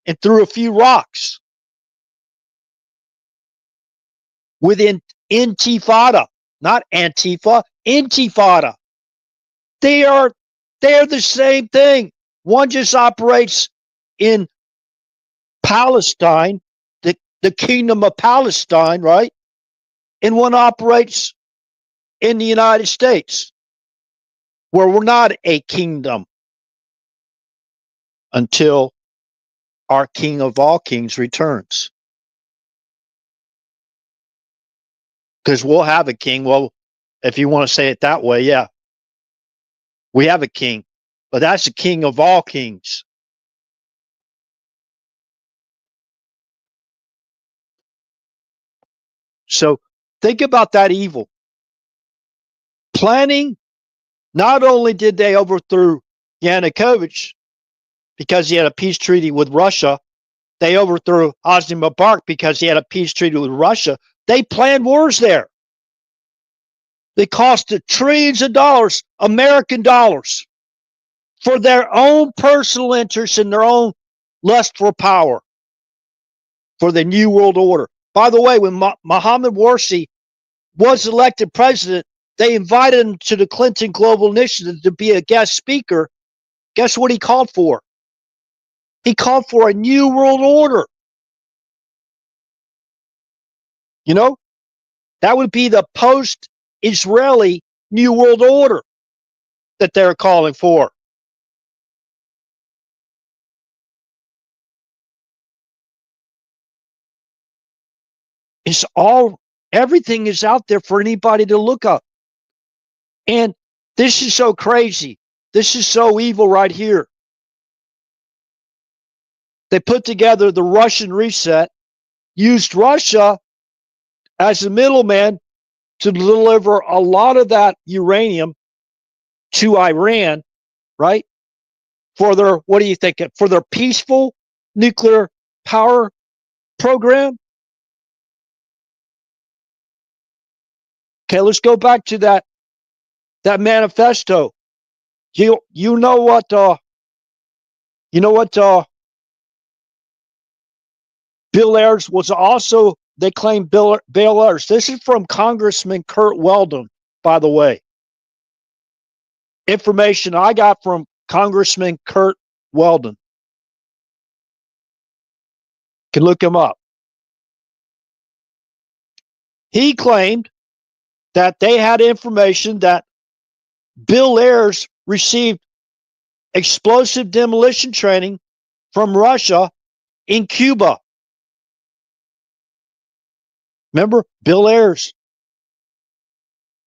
A: And threw a few rocks within Intifada, not Antifa, Intifada. They're the same thing. One just operates in Palestine, the kingdom of Palestine, right? And one operates in the United States, where we're not a kingdom until our King of all kings returns. Because we'll have a king. Well, if you want to say it that way, yeah. We have a king, but that's the King of all kings. So think about that evil. Planning, not only did they overthrow Yanukovych because he had a peace treaty with Russia, they overthrew Hosni Mubarak because he had a peace treaty with Russia. They planned wars there. They costed trillions of dollars, American dollars, for their own personal interests and their own lust for power, for the New World Order. By the way, when Mohammed Morsi was elected president, they invited him to the Clinton Global Initiative to be a guest speaker. Guess what he called for? He called for a New World Order. You know, that would be the post-Israeli New World Order that they're calling for. It's all, everything is out there for anybody to look up. And this is so crazy. This is so evil right here. They put together the Russian reset, used Russia as a middleman to deliver a lot of that uranium to Iran, right? For their, what do you think? For their peaceful nuclear power program? Okay, let's go back to that manifesto. You know what Bill Ayers was also, they claim Bill Ayers. This is from Congressman Kurt Weldon, by the way. Information I got from Congressman Kurt Weldon. You can look him up. He claimed that they had information that Bill Ayers received explosive demolition training from Russia in Cuba. Remember, Bill Ayers,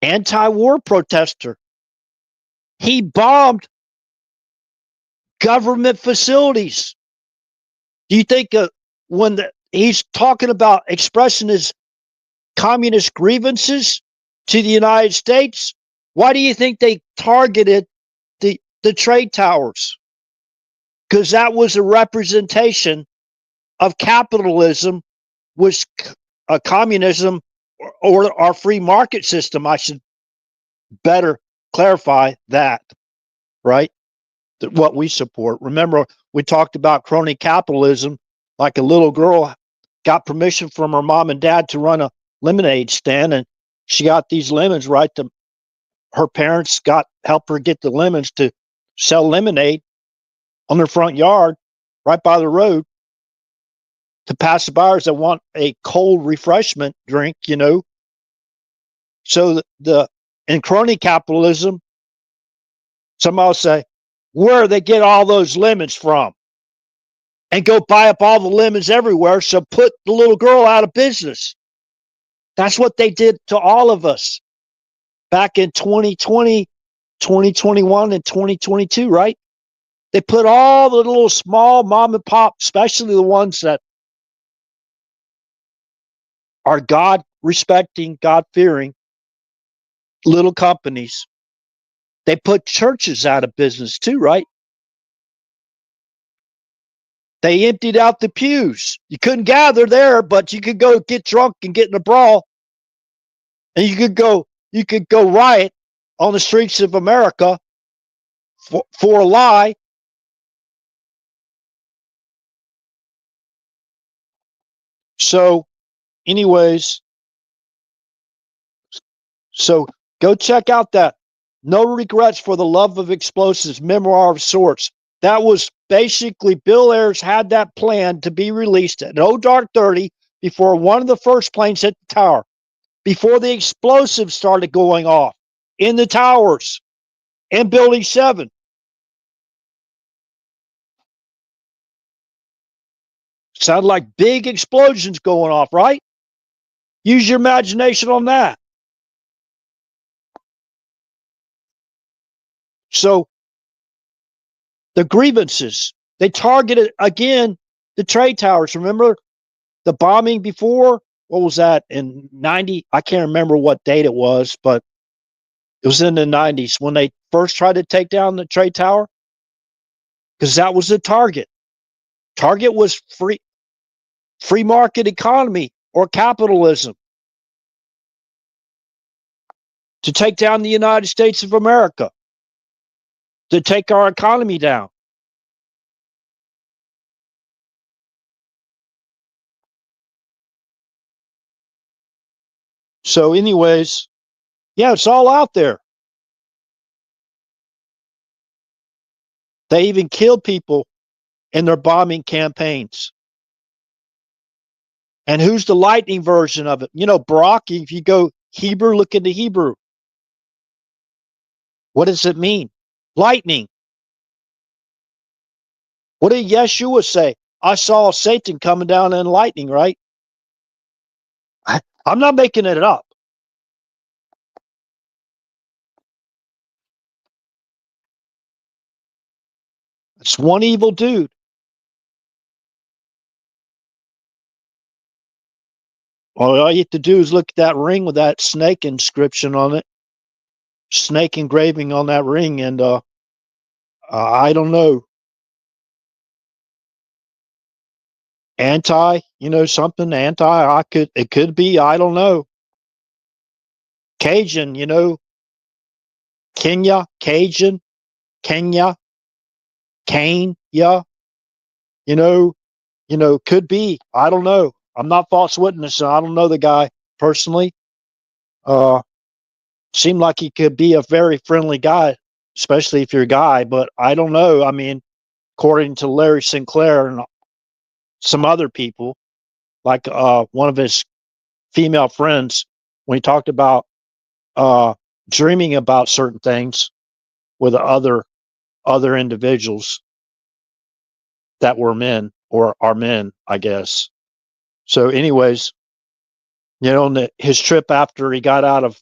A: anti-war protester. He bombed government facilities. Do you think when he's talking about expressing his communist grievances to the United States, why do you think they targeted the trade towers? Because that was a representation of capitalism, was a communism or our free market system. I should better clarify that, right? What we support. Remember, we talked about crony capitalism, like a little girl got permission from her mom and dad to run a lemonade stand, and she got these lemons, right? Her parents helped her get the lemons to sell lemonade on their front yard, right by the road, to passerbyers that want a cold refreshment drink, you know. So in crony capitalism, somebody will say, where they get all those lemons from? And go buy up all the lemons everywhere, so put the little girl out of business. That's what they did to all of us back in 2020, 2021, and 2022, right? They put all the little small mom and pop, especially the ones that are God respecting, God fearing little companies. They put churches out of business too, right? They emptied out the pews. You couldn't gather there, but you could go get drunk and get in a brawl, and you could go riot on the streets of America for a lie. So, anyways, so go check out that No Regrets for the Love of Explosives memoir of sorts. That was basically Bill Ayers had that plan to be released at no dark 30 before one of the first planes hit the tower, before the explosives started going off in the towers and Building 7. Sounded like big explosions going off, right? Use your imagination on that. So the grievances, they targeted again the trade towers. Remember the bombing before? What was that in 90? I can't remember what date it was, but it was in the 90s when they first tried to take down the trade tower, because that was the target. Target was free market economy or capitalism, to take down the United States of America, to take our economy down. So, anyways, yeah, it's all out there. They even kill people in their bombing campaigns. And who's the lightning version of it? You know, Brock, if you go Hebrew, look into Hebrew. What does it mean? Lightning. What did Yeshua say? I saw Satan coming down in lightning, right? I'm not making it up. It's one evil dude. All you have to do is look at that ring with that snake inscription on it, snake engraving on that ring, and I don't know, anti, something anti. It could be, I don't know. Cajun, Kenya, Cajun, Kenya, Kane, yeah, you know, could be. I don't know. I'm not false witnessing. I don't know the guy personally. Uh, Seemed like he could be a very friendly guy, especially if you're a guy. But I don't know. I mean, according to Larry Sinclair and some other people, like one of his female friends, when he talked about uh, dreaming about certain things with other individuals that were men or are men, I guess. So, anyways, his trip after he got out of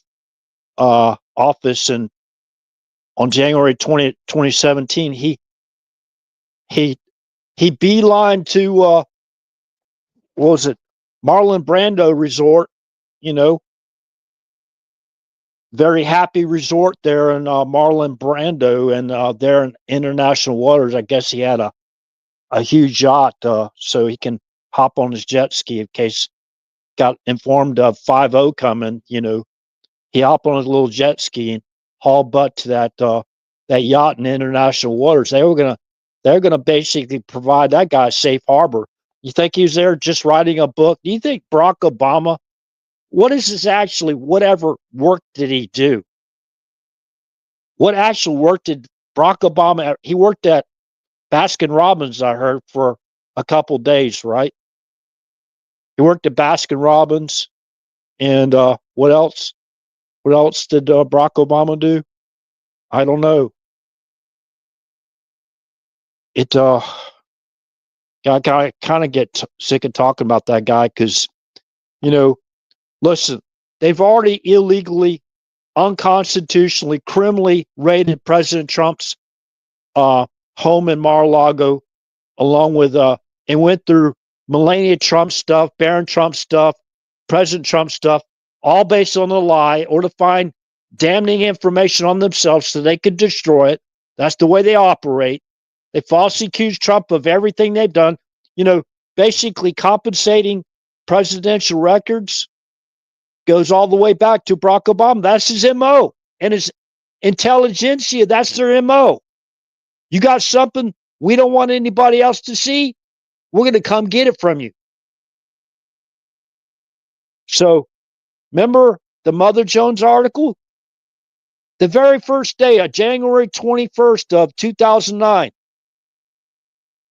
A: office and on January 20th, 2017, he he beelined to what was it, Marlon Brando Resort, you know, very happy resort there in Marlon Brando, and there in international waters. I guess he had a huge yacht, so he can hop on his jet ski in case got informed of 5-0 coming. He hopped on his little jet ski and haul butt to that yacht in international waters. They're gonna basically provide that guy safe harbor. You think he was there just writing a book? Do you think Barack Obama? What is this actually? Whatever work did he do? What actual work did Barack Obama? He worked at Baskin Robbins, I heard, for a couple days, right? He worked at Baskin Robbins, and what else? What else did Barack Obama do? I don't know. It I kind of get sick of talking about that guy because you know, listen, they've already illegally, unconstitutionally, criminally raided President Trump's home in Mar-a-Lago, along with and went through Melania Trump stuff, Barron Trump stuff, President Trump stuff, all based on a lie or to find damning information on themselves so they could destroy it. That's the way they operate. They falsely accuse Trump of everything they've done, basically compensating presidential records goes all the way back to Barack Obama. That's his MO. And his intelligentsia, that's their MO. You got something we don't want anybody else to see? We're going to come get it from you. So, remember the Mother Jones article? The very first day, January 21st of 2009,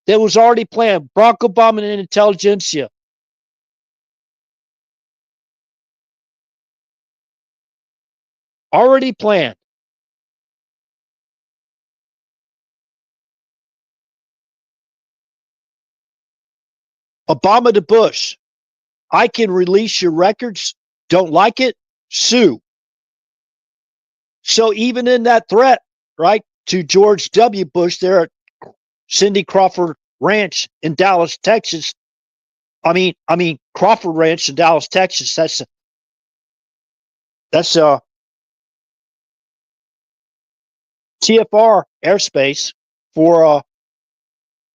A: that was already planned. Barack Obama and intelligentsia. Already planned. Obama to Bush. I can release your records. Don't like it? Sue. So even in that threat, right, to George W. Bush there at Cindy Crawford Ranch in Dallas, Texas. I mean Crawford Ranch in Dallas, Texas. That's TFR airspace for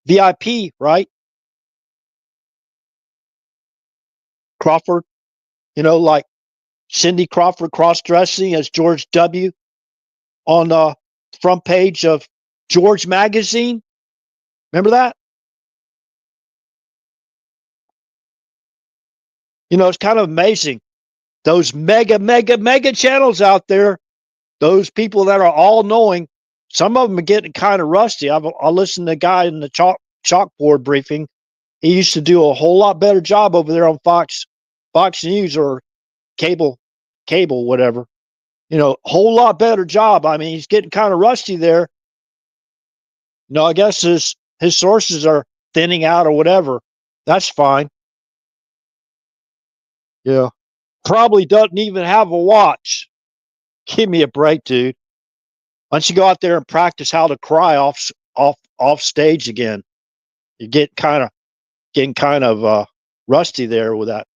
A: VIP, right? Crawford, like Cindy Crawford cross-dressing as George W. on the front page of George magazine. Remember that? It's kind of amazing. Those mega channels out there, those people that are all knowing, some of them are getting kind of rusty. I listened to a guy in the chalkboard briefing. He used to do a whole lot better job over there on Fox News or cable, whatever. Whole lot better job. I mean, he's getting kind of rusty there. I guess his sources are thinning out or whatever. That's fine. Yeah. Probably doesn't even have a watch. Give me a break, dude. Why don't you go out there and practice how to cry off stage again? You getting kind of rusty there with that,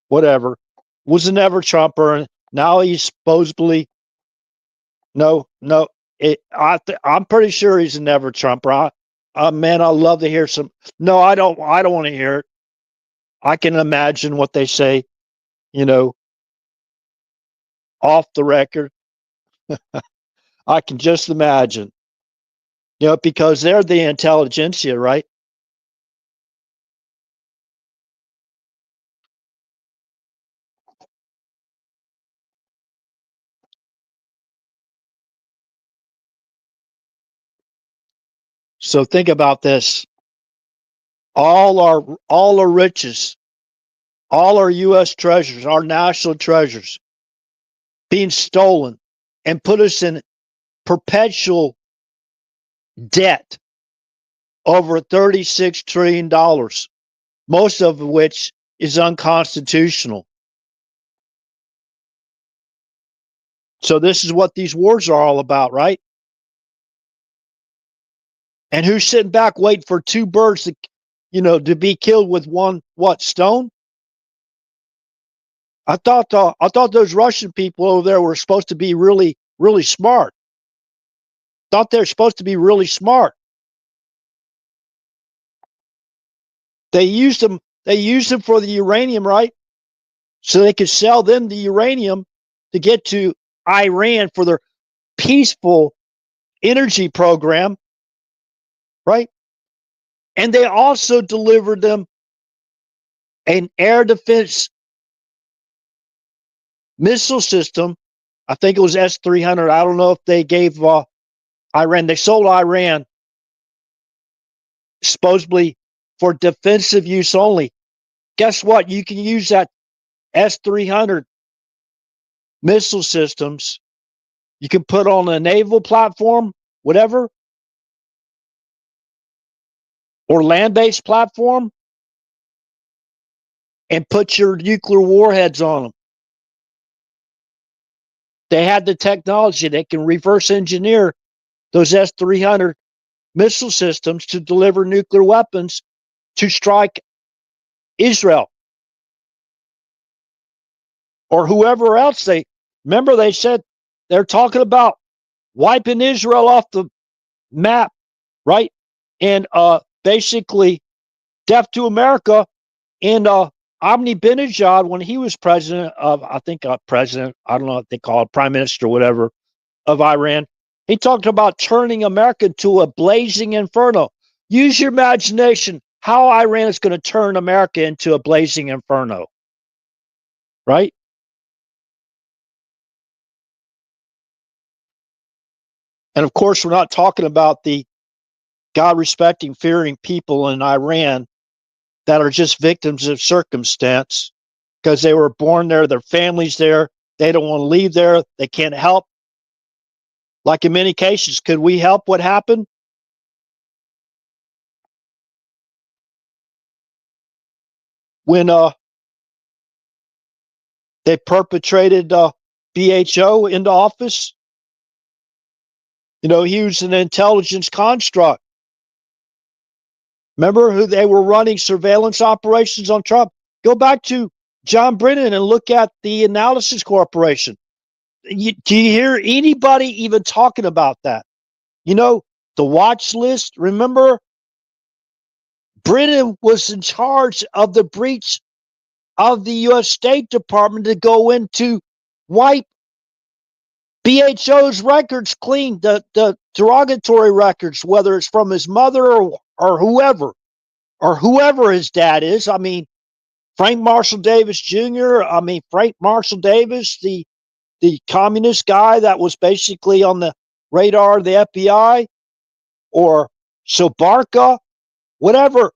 A: whatever. Was a never Trumper, and now he's supposedly no. I'm pretty sure he's a never Trumper. Man, I love to hear some. No, I don't. I don't want to hear it. I can imagine what they say, off the record. I can just imagine, because they're the intelligentsia, right? So think about this. All our riches, all our US treasures, our national treasures being stolen and put us in perpetual debt over $36 trillion, most of which is unconstitutional. So this is what these wars are all about, right? And who's sitting back waiting for two birds to be killed with one stone? I thought those Russian people over there were supposed to be really, really smart. Thought they're supposed to be really smart. They used them for the uranium, right? So they could sell them the uranium to get to Iran for their peaceful energy program, right? And they also delivered them an air defense missile system. I think it was S-300. I don't know if they gave Iran. They sold Iran supposedly for defensive use only. Guess what? You can use that S-300 missile systems. You can put on a naval platform, whatever, or land-based platform, and put your nuclear warheads on them. They had the technology. They can reverse engineer those S-300 missile systems to deliver nuclear weapons to strike Israel or whoever else Remember, they said they're talking about wiping Israel off the map, right? And basically, death to America. And Omni Benajad, when he was president of, I think, president, I don't know what they call it, prime minister, whatever, of Iran, he talked about turning America into a blazing inferno. Use your imagination how Iran is going to turn America into a blazing inferno, right? And of course, we're not talking about the God respecting, fearing people in Iran that are just victims of circumstance because they were born there, their families there, they don't want to leave there, they can't help. Like in many cases, could we help what happened? When they perpetrated BHO into office, he was an intelligence construct. Remember who they were running surveillance operations on Trump? Go back to John Brennan and look at the Analysis Corporation. Do you hear anybody even talking about that? The watch list. Remember, Brennan was in charge of the breach of the U.S. State Department to go into wipe BHO's records clean, the derogatory records, whether it's from his mother or whoever his dad is. I mean, Frank Marshall Davis Jr., Frank Marshall Davis, the communist guy that was basically on the radar of the FBI, or Sobarka, whatever.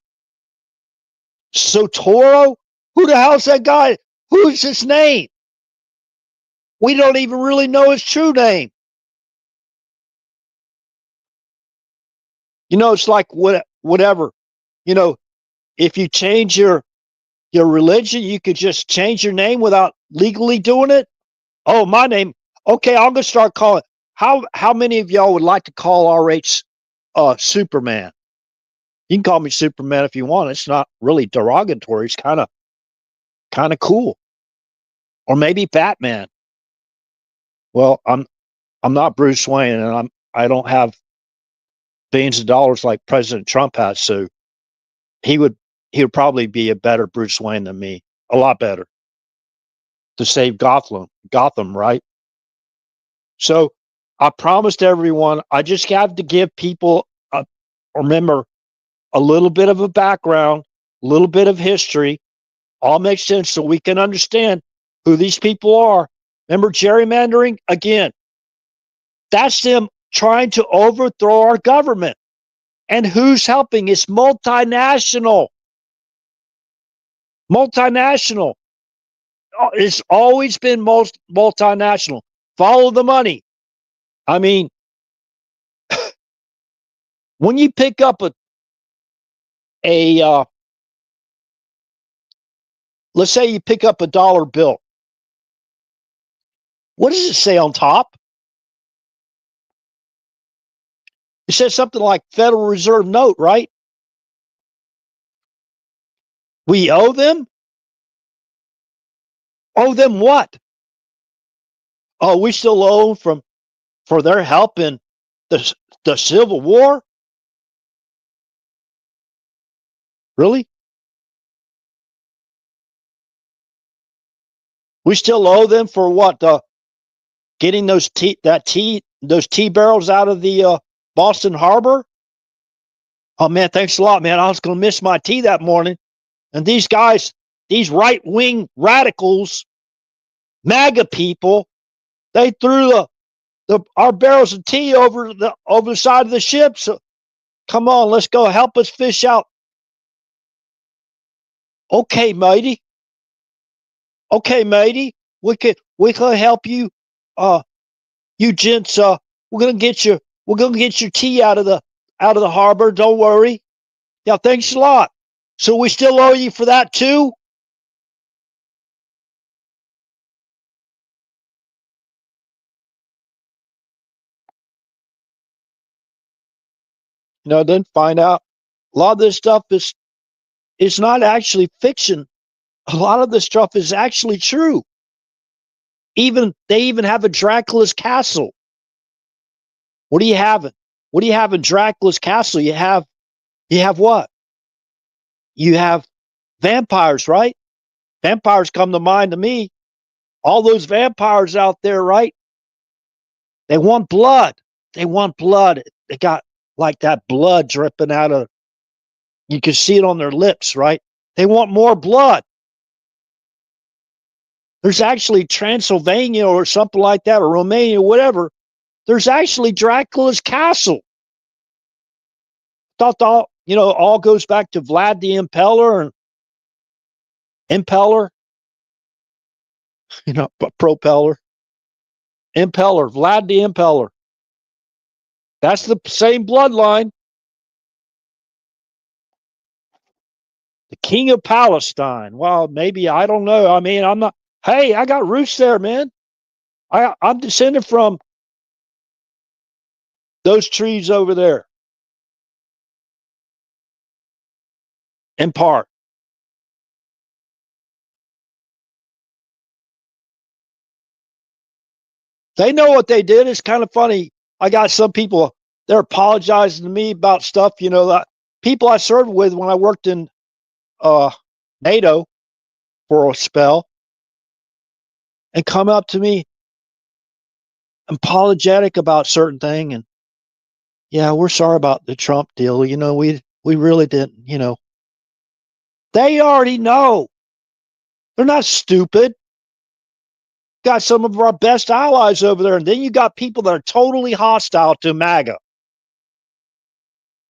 A: Sotoro, who the hell's that guy? Who's his name? We don't even really know his true name. It's like whatever. If you change your religion, you could just change your name without legally doing it. Oh, my name. Okay, I'm gonna start calling. How many of y'all would like to call RH Superman? You can call me Superman if you want. It's not really derogatory. It's kind of cool. Or maybe Batman. Well, I'm not Bruce Wayne, and I don't have billions of dollars like President Trump has. So he would probably be a better Bruce Wayne than me, a lot better, to save Gotham, right? So I promised everyone I just have to give people remember a little bit of a background, a little bit of history, all makes sense so we can understand who these people are. Remember gerrymandering? Again, that's them trying to overthrow our government. And who's helping? It's multinational. Multinational. It's always been multinational. Follow the money. I mean, when you pick up a let's say you pick up a dollar bill, what does it say on top? It says something like Federal Reserve note, right? We owe them? Owe them what? Oh, we still owe them for their help in the Civil War? Really? We still owe them for what? Getting those tea barrels out of the Boston Harbor? Oh man, thanks a lot, man. I was going to miss my tea that morning. And these guys, these right-wing radicals, MAGA people, they threw our barrels of tea over the side of the ship. So come on, let's go help us fish out. Okay, matey. Okay, matey. We could help you. You gents. We're gonna get your tea out of the harbor. Don't worry. Yeah, thanks a lot. So we still owe you for that too? Then find out a lot of this stuff is not actually fiction. A lot of this stuff is actually true. They even have a Dracula's castle. What do you have? What do you have in Dracula's castle? You have what? You have vampires, right? Vampires come to mind to me. All those vampires out there, right? They want blood. They want blood. They got like that blood dripping out of, you can see it on their lips, right? They want more blood. There's actually Transylvania or something like that, or Romania, whatever. There's actually Dracula's castle. Thought all goes back to Vlad the Impaler and Impeller, propeller, Impeller, Vlad the Impaler. That's the same bloodline. The King of Palestine. Well, maybe, I don't know. I mean, I'm not. Hey, I got roots there, man. I'm descended from those trees over there, in part. They know what they did. It's kind of funny. I got some people, they're apologizing to me about stuff, that people I served with when I worked in NATO for a spell, and come up to me apologetic about certain thing, and yeah, we're sorry about the Trump deal. We really didn't. They already know. They're not stupid. Got some of our best allies over there, and then you got people that are totally hostile to MAGA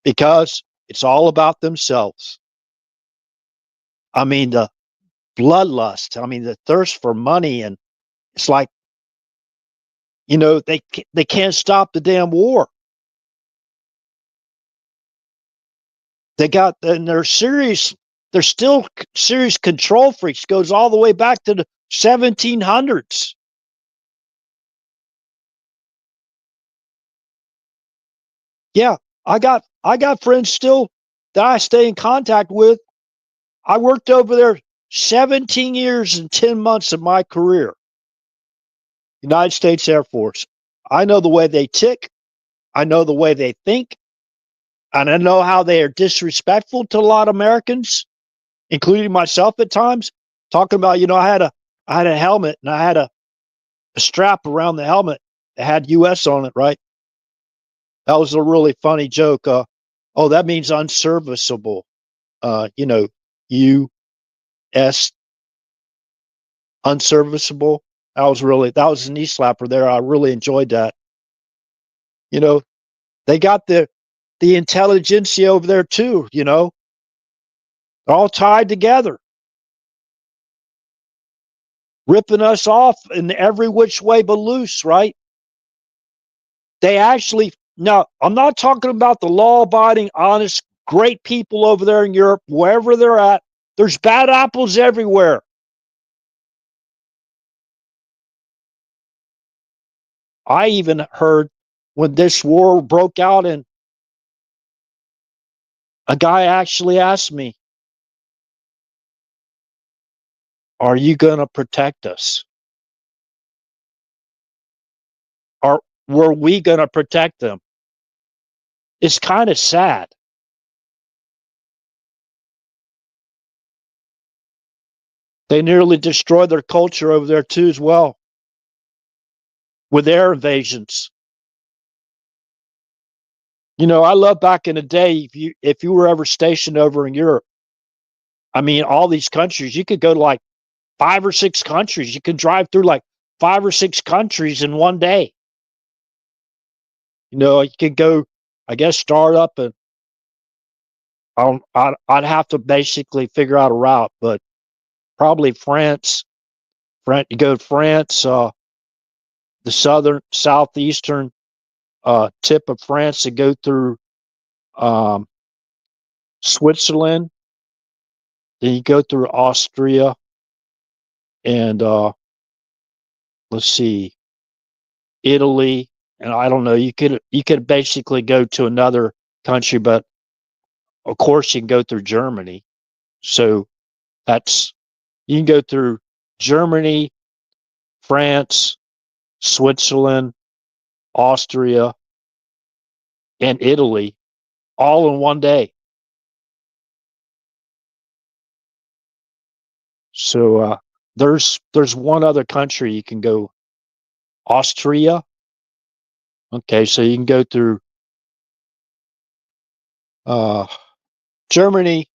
A: because it's all about themselves. I mean, the bloodlust. I mean, the thirst for money, and it's like, they can't stop the damn war. They're serious. They're still serious control freaks. Goes all the way back to the 1700s. Yeah, I got friends still that I stay in contact with. I worked over there 17 years and 10 months of my career. United States Air Force. I know the way they tick. I know the way they think. And I know how they are disrespectful to a lot of Americans, including myself at times. Talking about, I had a helmet, and I had a strap around the helmet that had US on it, right? That was a really funny joke. Oh, that means unserviceable. US unserviceable. That was a knee slapper there. I really enjoyed that. They got the intelligentsia over there too. All tied together, ripping us off in every which way but loose, right? They actually, now, I'm not talking about the law-abiding, honest, great people over there in Europe, wherever they're at. There's bad apples everywhere. I even heard when this war broke out, and a guy actually asked me, are you going to protect us? Or were we going to protect them? It's kind of sad. They nearly destroyed their culture over there too, as well, with their invasions. I love back in the day, if you were ever stationed over in Europe. I mean, all these countries, you could go to like 5 or 6 countries. You could drive through like 5 or 6 countries in one day. You could go, I guess, start up, and I'd have to basically figure out a route, but probably France. You go to France, the southeastern tip of France, to go through um, Switzerland. Then you go through Austria, and let's see, Italy, and I don't know. You could basically go to another country, but of course you can go through Germany. So you can go through Germany, France, Switzerland, Austria, and Italy all in one day. So there's one other country you can go. Austria. Okay, so you can go through uh, Germany,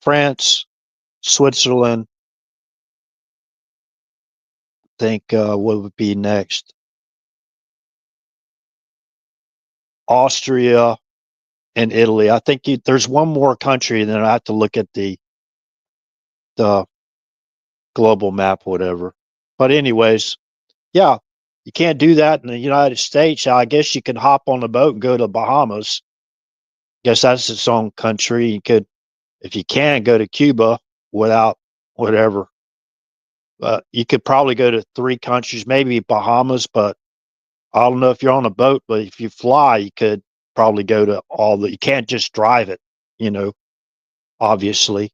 A: France, Switzerland. I think what would be next? Austria and Italy. I think there's one more country, and then I have to look at the global map, whatever. But anyways, yeah, you can't do that in the United States. I guess you can hop on the boat and go to Bahamas. Guess that's its own country. You could, if you can, go to Cuba without whatever. You could probably go to 3 countries, maybe Bahamas, but I don't know if you're on a boat. But if you fly, you could probably go to all the. You can't just drive it, you know, obviously.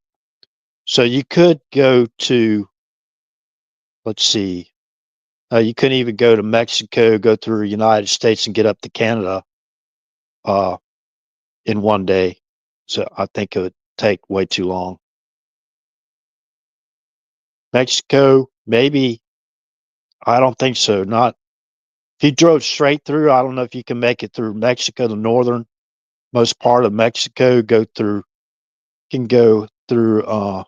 A: So you could go to. Let's see. You couldn't even go to Mexico, go through the United States, and get up to Canada uh, in one day. So I think it would take way too long. Mexico, maybe. I don't think so. Not if you drove straight through. I don't know if you can make it through Mexico, the northern most part of Mexico. Can go through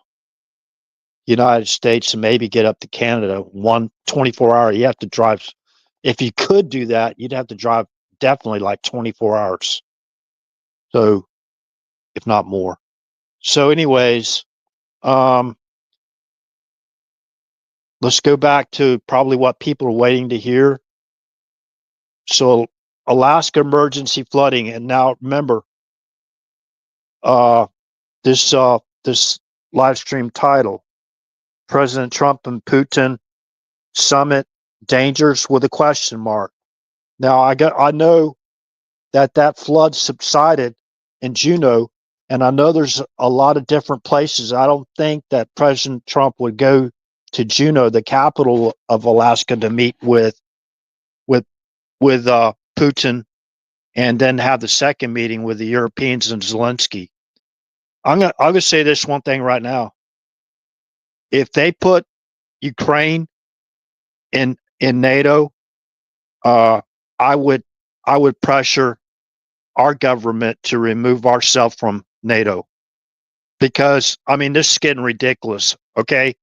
A: United States and maybe get up to Canada. 24 hour. You have to drive. If you could do that, you'd have to drive definitely like 24 hours. So, if not more. So, anyways, let's go back to probably what people are waiting to hear. So, Alaska emergency flooding, and now remember, this live stream title: President Trump and Putin summit dangers with a question mark. Now, I know that flood subsided in Juneau, and I know there's a lot of different places. I don't think that President Trump would go to Juneau, the capital of Alaska, to meet with with Putin, and then have the second meeting with the Europeans and Zelensky. I'm gonna say this one thing right now: if they put Ukraine in NATO, I would pressure our government to remove ourselves from NATO, because I mean this is getting ridiculous. Okay,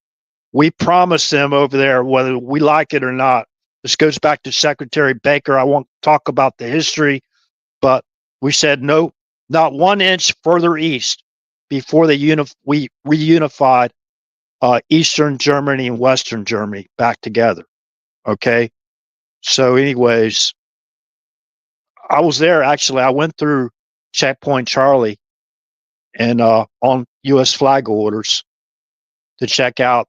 A: we promised them over there, whether we like it or not. This goes back to Secretary Baker. I won't talk about the history, but we said no, not 1 inch further east before we reunified Eastern Germany and Western Germany back together. Okay, so anyways, I was there actually. I went through Checkpoint Charlie and on U.S. flag orders to check out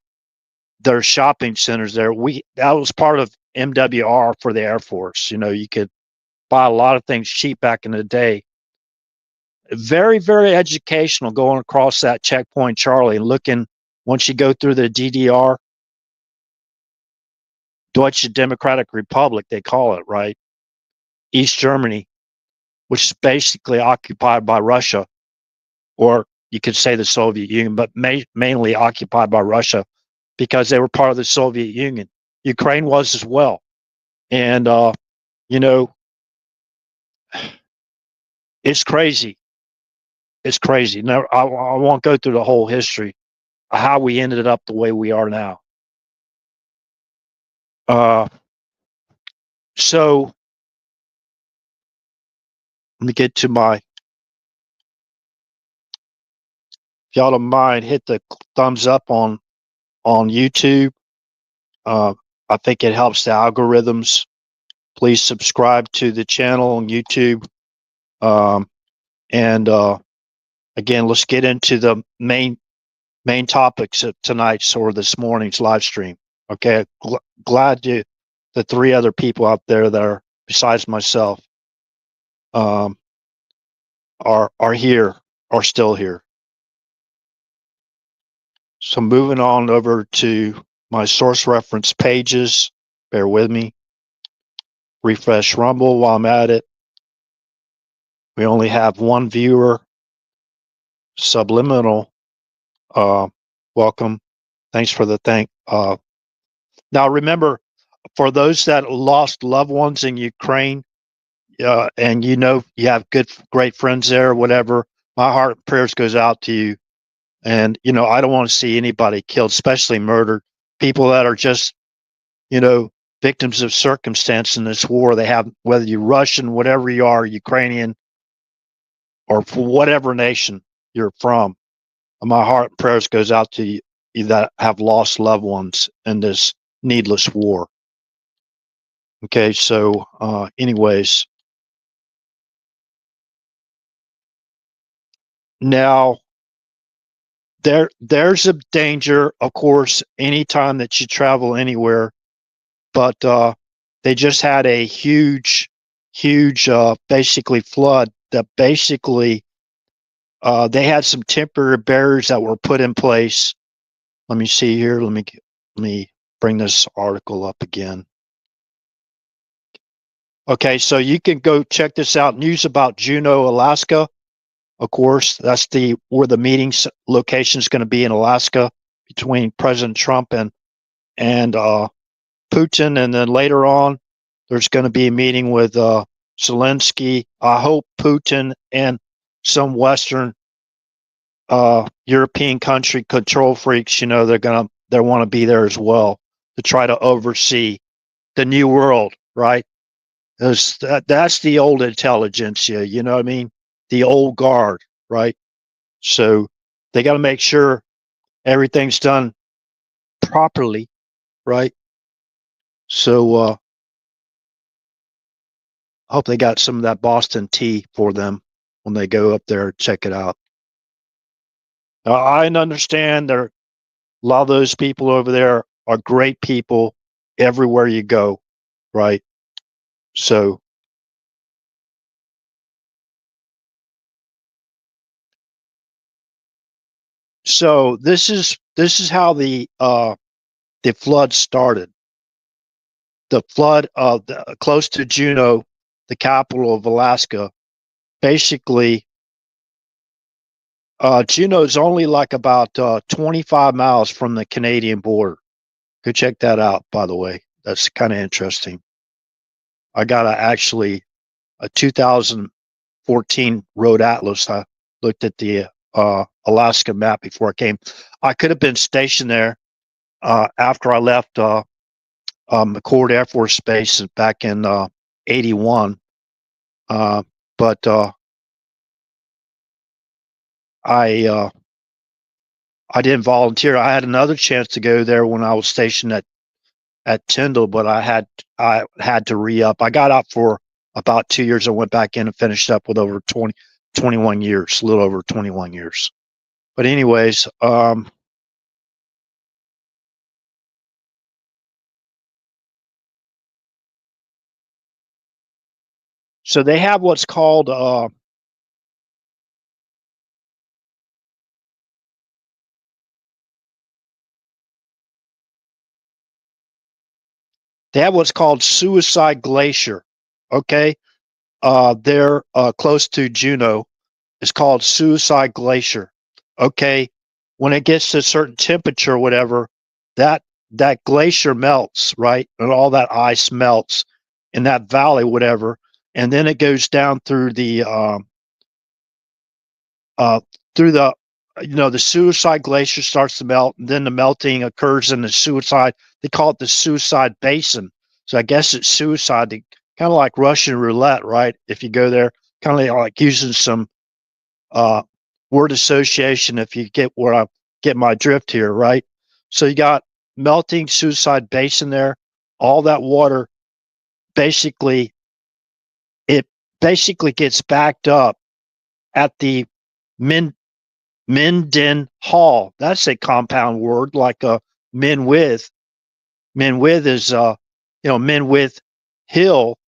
A: their shopping centers there. That was part of MWR for the Air Force. You know, you could buy a lot of things cheap back in the day. Very, very educational going across that Checkpoint Charlie and looking, once you go through the DDR, Deutsche Democratic Republic, they call it, right? East Germany, which is basically occupied by Russia, or you could say the Soviet Union, but mainly occupied by Russia because they were part of the Soviet Union. Ukraine was as well. And, you know, it's crazy. It's crazy. Now, I won't go through the whole history of how we ended up the way we are now. So let me get to if y'all don't mind, hit the thumbs up on YouTube. I think it helps the algorithms. Please subscribe to the channel on YouTube. And again, let's get into the main topics of tonight's or this morning's live stream. Okay, glad the 3 other people out there that are besides myself are still here. So moving on over to my source reference pages. Bear with me. Refresh Rumble while I'm at it. We only have one viewer. Subliminal. Welcome. Thanks for the thank. Now remember, for those that lost loved ones in Ukraine, and you have great friends there, whatever, my heart and prayers goes out to you. And I don't want to see anybody killed, especially murdered. People that are just victims of circumstance in this war. They have, whether you're Russian, whatever you are, Ukrainian, or whatever nation you're from. My heart and prayers goes out to you that have lost loved ones in this needless war. Okay, so anyways, now there's a danger, of course, anytime that you travel anywhere, but they just had a huge basically flood that basically they had some temporary barriers that were put in place. Let me see here. Let me bring this article up again. Okay, so you can go check this out. News about Juneau, Alaska. Of course, that's where the meeting location is going to be, in Alaska, between President Trump and Putin. And then later on, there's going to be a meeting with Zelensky. I hope Putin and some Western European country control freaks, they want to be there as well to try to oversee the new world, right? That's the old intelligentsia, you know what I mean? The old guard, right? So they got to make sure everything's done properly, right? So I hope they got some of that Boston tea for them when they go up there and check it out. I understand a lot of those people over there are great people everywhere you go, right? So this is how the flood started. The flood close to Juneau, the capital of Alaska. Basically, Juneau is only like about 25 miles from the Canadian border. Go check that out, by the way. That's kind of interesting. I got a 2014 road atlas. I looked at the Alaska map before I came. I could have been stationed there after I left McCord Air Force Base back in '81, but I didn't volunteer. I had another chance to go there when I was stationed at Tyndall, but I had to re-up. I got out for about 2 years. I went back in and finished up with over 21 years, a little over 21 years. But anyways, so they have what's called Suicide Glacier. Okay, they're close to Juneau. It's called Suicide Glacier. Okay, when it gets to a certain temperature, or whatever, that glacier melts, right, and all that ice melts in that valley, whatever, and then it goes down through the through the the Suicide Glacier starts to melt, and then the melting occurs in the Suicide. They call it the Suicide Basin. So I guess it's suicide, kind of like Russian roulette, right? If you go there, kind of like using some word association, if you get where I get my drift here, right? So you got melting Suicide Basin there. All that water basically gets backed up at the Minden Hall. That's a compound word, like a men with. Men with is men with hill.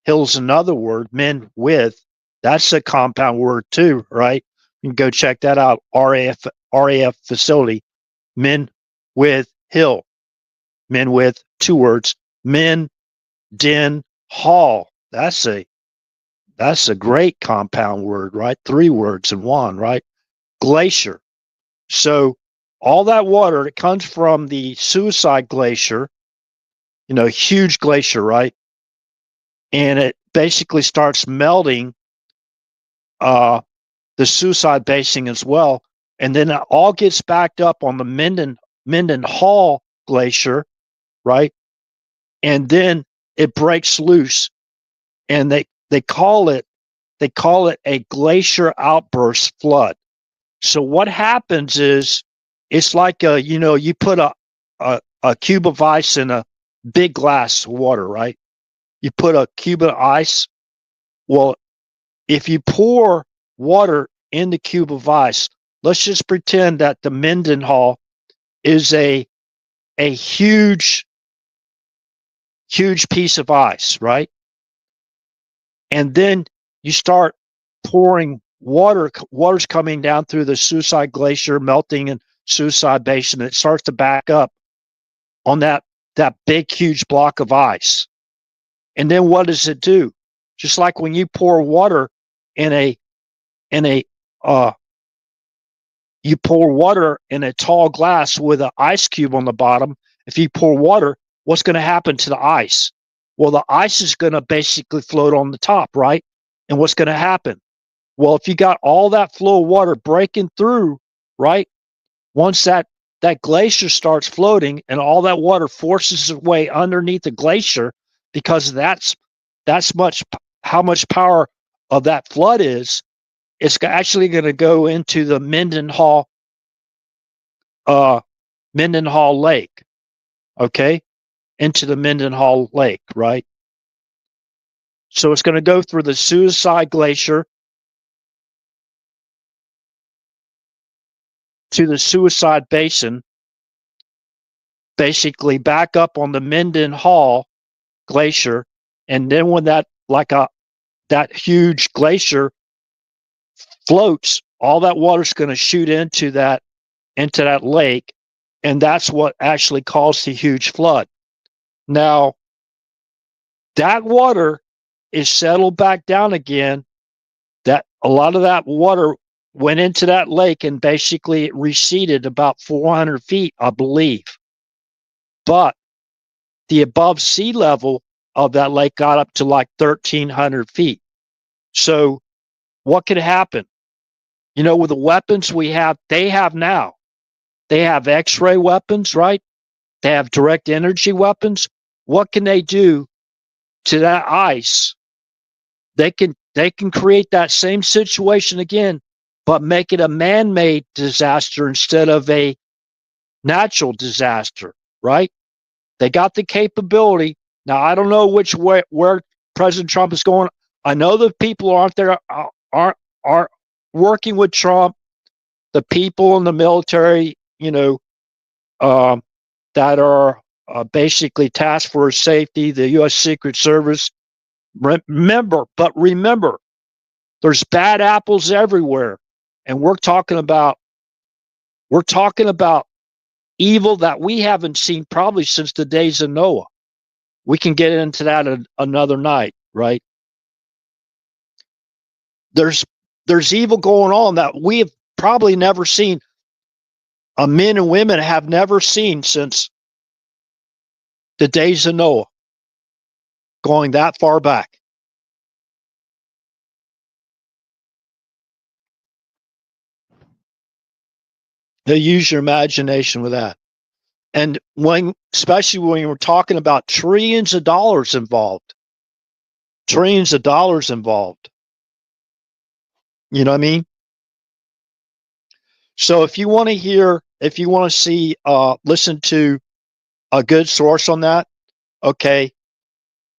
A: Hill's another word. Men with. That's a compound word too, right? You can go check that out. RAF facility. Men with hill. Men with, two words. Mendenhall. That's a great compound word, right? 3 words in one, right? Glacier. So all that water, it comes from the Suicide Glacier, huge glacier, right? And it basically starts melting the Suicide Basin as well. And then it all gets backed up on the Mendenhall Glacier, right? And then it breaks loose, and they call it a glacier outburst flood. So what happens is, it's like you put a cube of ice in a big glass of water, right? You put a cube of ice. Well, if you pour water in the cube of ice, let's just pretend that the Mendenhall is a huge piece of ice, right? And then you start pouring water's coming down through the Suicide Glacier, melting in Suicide Basin. It starts to back up on that big, huge block of ice. And then what does it do? Just like when you pour water in a you pour water in a tall glass with an ice cube on the bottom. If you pour water, what's going to happen to the ice? Well, the ice is going to basically float on the top, right? And what's going to happen? Well, if you got all that flow of water breaking through, right? Once that glacier starts floating and all that water forces its way underneath the glacier, because that's how much power of that flood is, it's actually going to go into the Mendenhall Lake, okay? Into the Mendenhall Lake, right? So it's going to go through the Suicide Glacier to the Suicide Basin, basically back up on the Mendenhall Glacier, and then when that huge glacier floats, all that water's going to shoot into that lake, and that's what actually caused the huge flood. Now, that water is settled back down again. That a lot of that water went into that lake, and basically it receded about 400 feet, I believe. But the above sea level of that lake got up to like 1,300 feet. So what could happen? With the weapons they have now, they have X-ray weapons, right? They have direct energy weapons. What can they do to that ice? They can create that same situation again, but make it a man-made disaster instead of a natural disaster, right? They got the capability. Now, I don't know where President Trump is going. I know the people aren't working with Trump. The people in the military, that are basically tasked for his safety, the U.S. Secret Service. Remember, there's bad apples everywhere, and we're talking about evil that we haven't seen probably since the days of Noah. We can get into that another night, right? There's evil going on that we have probably never seen. Men and women have never seen since the days of Noah, going that far back. They use your imagination with that. And especially when we're talking about trillions of dollars involved. Trillions of dollars involved. You know what I mean? So if you want to see, listen to a good source on that, okay,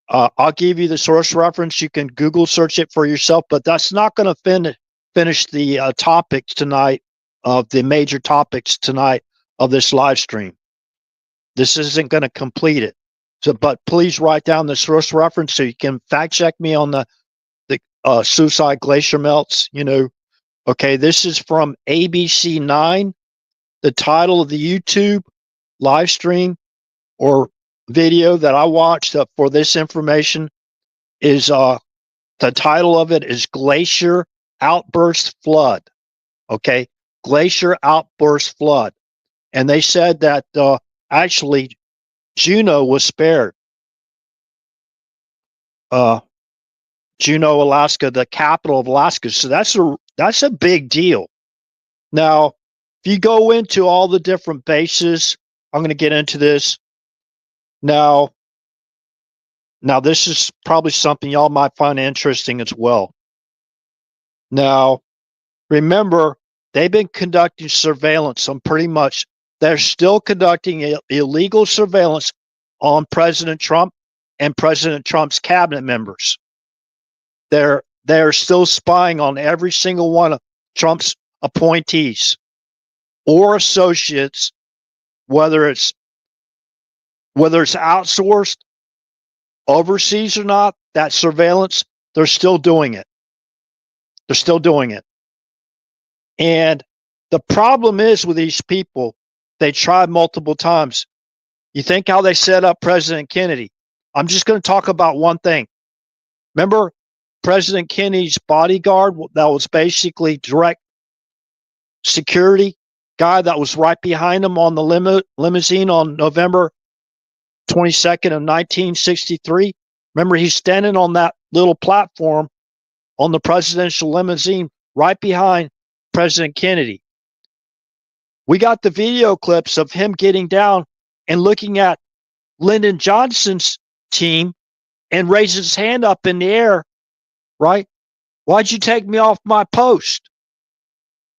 A: I'll give you the source reference. You can Google search it for yourself, but that's not going to finish the topics tonight, of the major topics tonight of this live stream. This isn't going to complete it. So, but please write down the source reference so you can fact check me on the Suicide Glacier melts. Okay, this is from ABC9. The title of the YouTube live stream, or video that I watched for this information is the title of it is Glacier Outburst Flood. Okay, Glacier Outburst Flood, and they said that actually Juneau was spared. Juneau, Alaska, the capital of Alaska. So that's a big deal. Now, if you go into all the different bases, I'm going to get into this. Now this is probably something y'all might find interesting as well. Now, remember, they've been conducting surveillance on they're still conducting illegal surveillance on President Trump and President Trump's cabinet members. They're still spying on every single one of Trump's appointees or associates, whether it's outsourced overseas or not, that surveillance, they're still doing it. They're still doing it. And the problem is with these people, they tried multiple times. You think how they set up President Kennedy. I'm just going to talk about one thing. Remember President Kennedy's bodyguard that was basically direct security guy that was right behind him on the limousine on November 22nd of 1963? Remember, he's standing on that little platform on the presidential limousine right behind President Kennedy. We got the video clips of him getting down and looking at Lyndon Johnson's team and raises his hand up in the air, right? Why'd you take me off my post?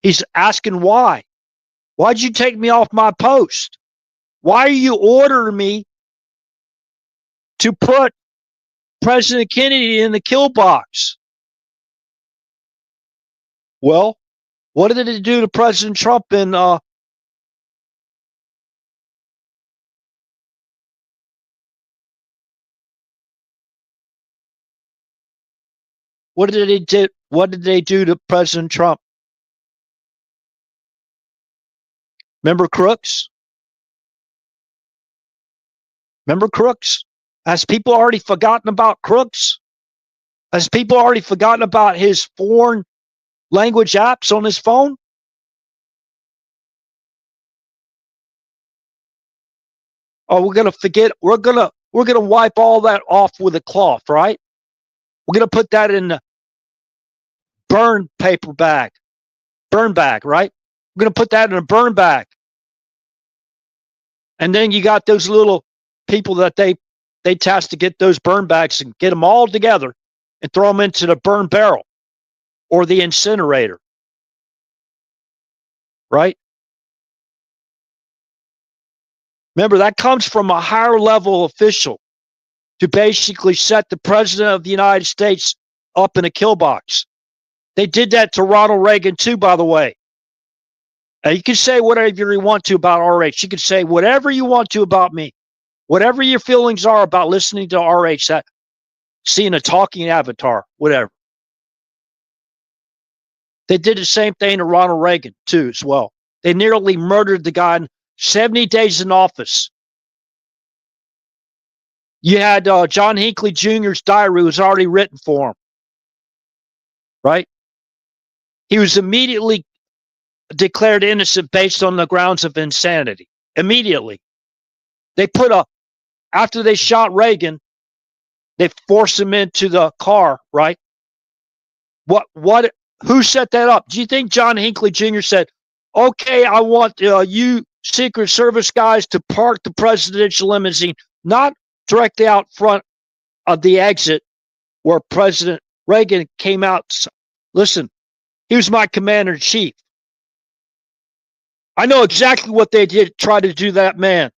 A: He's asking why. Why'd you take me off my post? Why are you ordering me to put President Kennedy in the kill box? Well, what did it do to President Trump in what did they do to President Trump? Remember Crooks? Remember Crooks? Has people already forgotten about Crooks? Has people already forgotten about his foreign language apps on his phone? Oh, we're gonna forget. We're gonna wipe all that off with a cloth, right? We're gonna put that in the burn bag, right? We're gonna put that in a burn bag, and then you got those little people that they task to get those burn bags and get them all together and throw them into the burn barrel or the incinerator, right? Remember, that comes from a higher level official to basically set the president of the United States up in a kill box. They did that to Ronald Reagan too, by the way. You can say whatever you want to about RH. You can say whatever you want to about me. Whatever your feelings are about listening to RH, that seeing a talking avatar, whatever. They did the same thing to Ronald Reagan too, as well. They nearly murdered the guy in 70 days in office. You had John Hinckley Jr.'s diary was already written for him, right? He was immediately declared innocent based on the grounds of insanity. Immediately. They after they shot Reagan, they forced him into the car, right? Who set that up? Do you think John Hinckley Jr. said, okay, I want you Secret Service guys to park the presidential limousine, not directly out front of the exit where President Reagan came out? Listen, he was my commander in chief. I know exactly what they did, try to do to that man.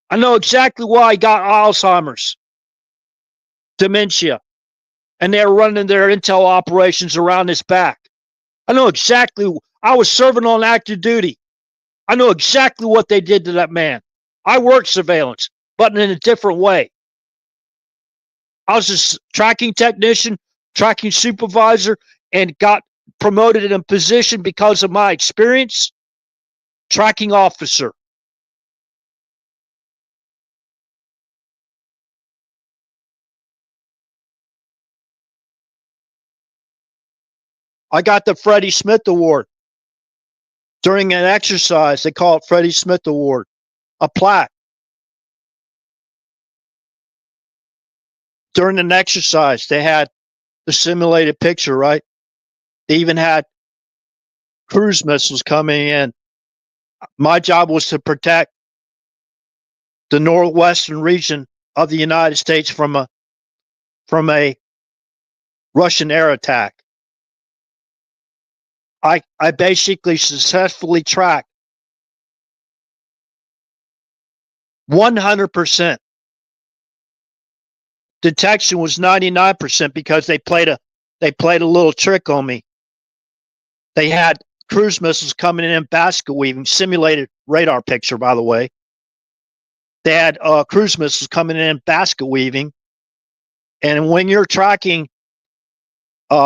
A: I know exactly why he got Alzheimer's, dementia, and they were running their intel operations around his back. I know exactly. I was serving on active duty. I know exactly what they did to that man. I worked surveillance, but in a different way. I was a tracking technician, tracking supervisor, and got promoted in a position because of my experience. Tracking officer. I got the Freddie Smith Award during an exercise. They call it Freddie Smith Award, a plaque. During an exercise, they had the simulated picture, right? They even had cruise missiles coming in. My job was to protect the northwestern region of the United States from a Russian air attack. I basically successfully tracked 100%. Detection was 99% because they played a little trick on me. They had cruise missiles coming in basket weaving, simulated radar picture, by the way. They had cruise missiles coming in basket weaving, and when you're tracking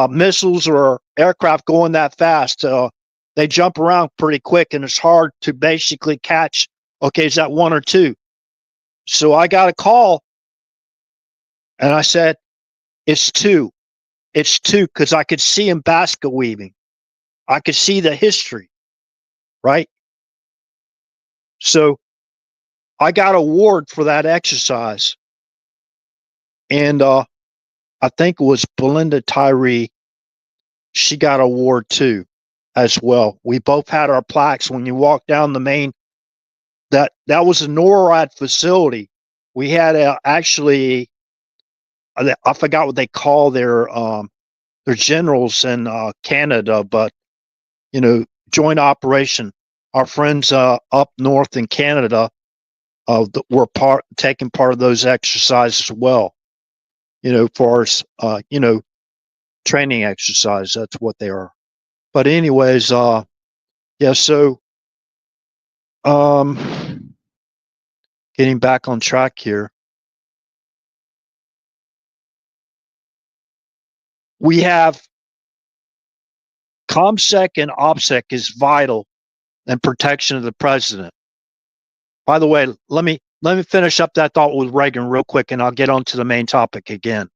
A: missiles or aircraft going that fast, they jump around pretty quick, and it's hard to basically catch. Okay, is that one or two? So I got a call, and I said, "It's two. It's two," because I could see them basket weaving. I could see the history, right? So I got an award for that exercise, and I think it was Belinda Tyree. She got an award too, as well. We both had our plaques when you walk down the main. That was a NORAD facility. We had actually, I forgot what they call their generals in Canada, but joint operation. Our friends up north in Canada were taking part of those exercises as well. For training exercise. That's what they are. But anyways, yeah. So, getting back on track here, we have ComSec and OPSEC is vital in protection of the president. By the way, let me finish up that thought with Reagan real quick, and I'll get on to the main topic again.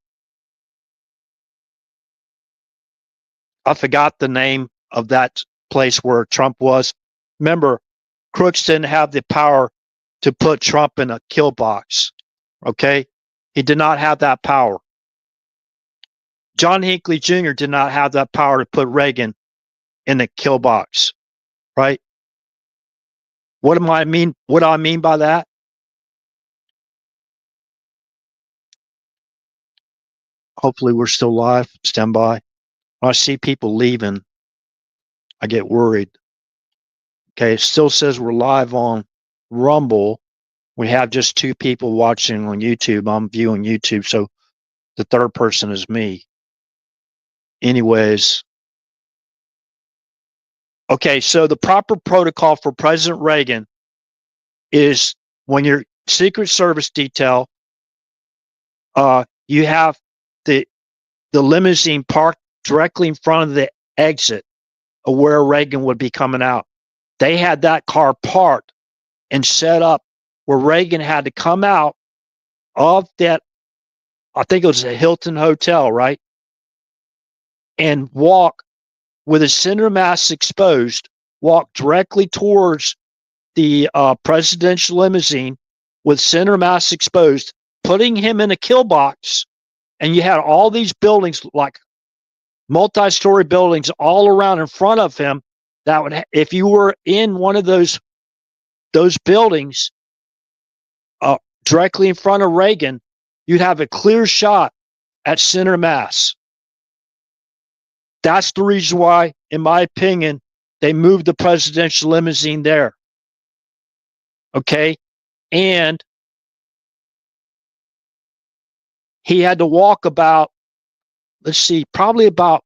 A: I forgot the name of that place where Trump was. Remember, crooks didn't have the power to put Trump in a kill box. Okay? He did not have that power. John Hinckley Jr. did not have that power to put Reagan in the kill box. Right? What do I mean by that? Hopefully we're still live. Stand by. When I see people leaving, I get worried. Okay, it still says we're live on Rumble. We have just 2 people watching on YouTube. I'm viewing YouTube, so the third person is me. Anyways. Okay, so the proper protocol for President Reagan is when your Secret Service detail, you have the limousine parked directly in front of the exit of where Reagan would be coming out. They had that car parked and set up where Reagan had to come out of that, I think it was a Hilton hotel, right? And walk with his center mass exposed, walk directly towards the presidential limousine with center mass exposed, putting him in a kill box. And you had all these buildings, like multi-story buildings all around in front of him. That would, if you were in one of those buildings directly in front of Reagan, you'd have a clear shot at center mass. That's the reason why, in my opinion, they moved the presidential limousine there. Okay? And he had to walk about, let's see, probably about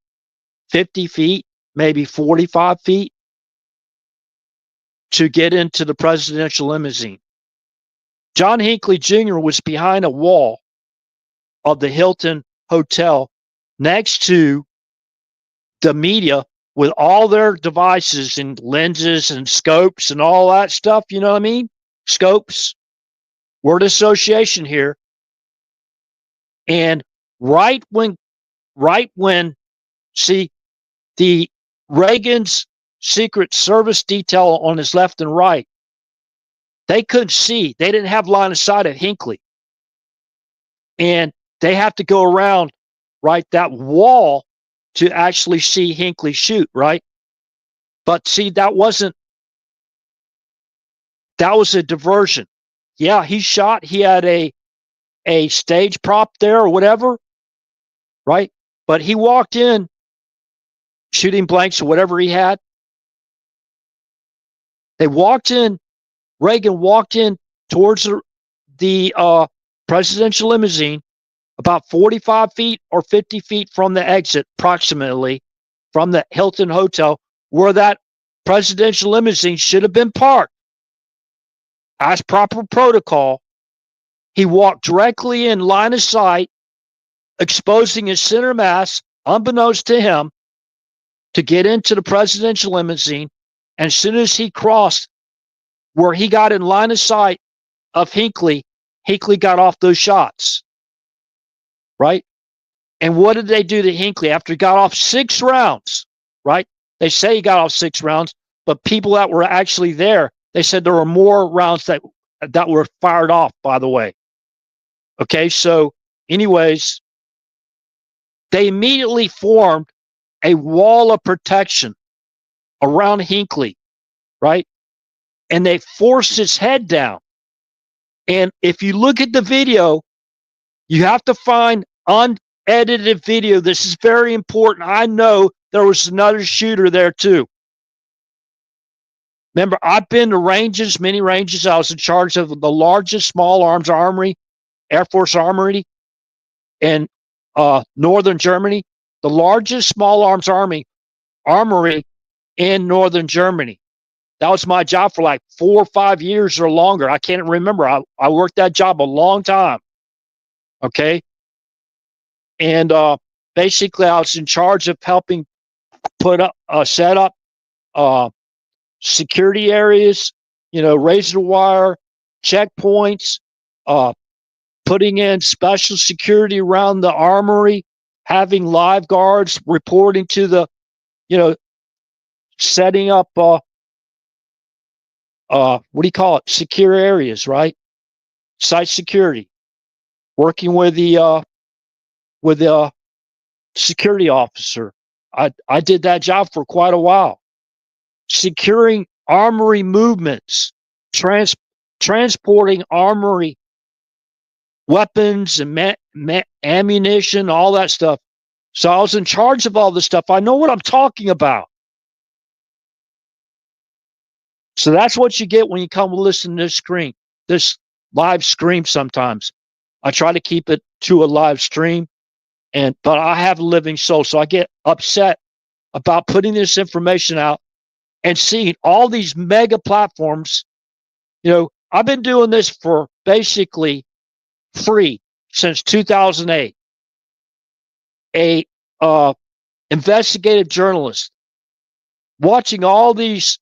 A: 50 feet, maybe 45 feet to get into the presidential limousine. John Hinckley Jr. was behind a wall of the Hilton Hotel next to the media with all their devices and lenses and scopes and all that stuff. You know what I mean? Scopes, word association here. And right when, see, the Reagan's Secret Service detail on his left and right, they couldn't see. They didn't have line of sight of Hinckley. And they have to go around, right, that wall to actually see Hinckley shoot, right? But see, that was a diversion. Yeah, he shot. He had a stage prop there or whatever, right? But he walked in shooting blanks or whatever he had. They walked in. Reagan walked in towards the presidential limousine about 45 feet or 50 feet from the exit, approximately, from the Hilton Hotel, where that presidential limousine should have been parked. As proper protocol, he walked directly in line of sight, exposing his center mass, unbeknownst to him, to get into the presidential limousine. And as soon as he crossed where he got in line of sight of Hinckley, Hinckley got off those shots, right? And what did they do to Hinckley after he got off 6 rounds, right? They say he got off 6 rounds, but people that were actually there, they said there were more rounds that were fired off, by the way. Okay, so anyways, they immediately formed a wall of protection around Hinckley, right? And they forced his head down. And if you look at the video, you have to find unedited video. This is very important. I know there was another shooter there too. Remember, I've been to ranges, many ranges. I was in charge of the largest small arms armory, Air Force Armory in northern Germany, the largest small arms armory in northern Germany. That was my job for like 4 or 5 years or longer. I can't remember. I worked that job a long time. Okay. And basically, I was in charge of helping set up security areas, razor wire, checkpoints, putting in special security around the armory, having live guards reporting to the, setting up, what do you call it? Secure areas, right? Site security, working with the security officer. I did that job for quite a while. Securing armory movements, transporting armory weapons and ammunition, all that stuff. So I was in charge of all this stuff. I know what I'm talking about. So that's what you get when you come listen to this live stream sometimes. I try to keep it to a live stream, but I have a living soul, so I get upset about putting this information out and seeing all these mega platforms. I've been doing this for basically free since 2008. A investigative journalist watching all these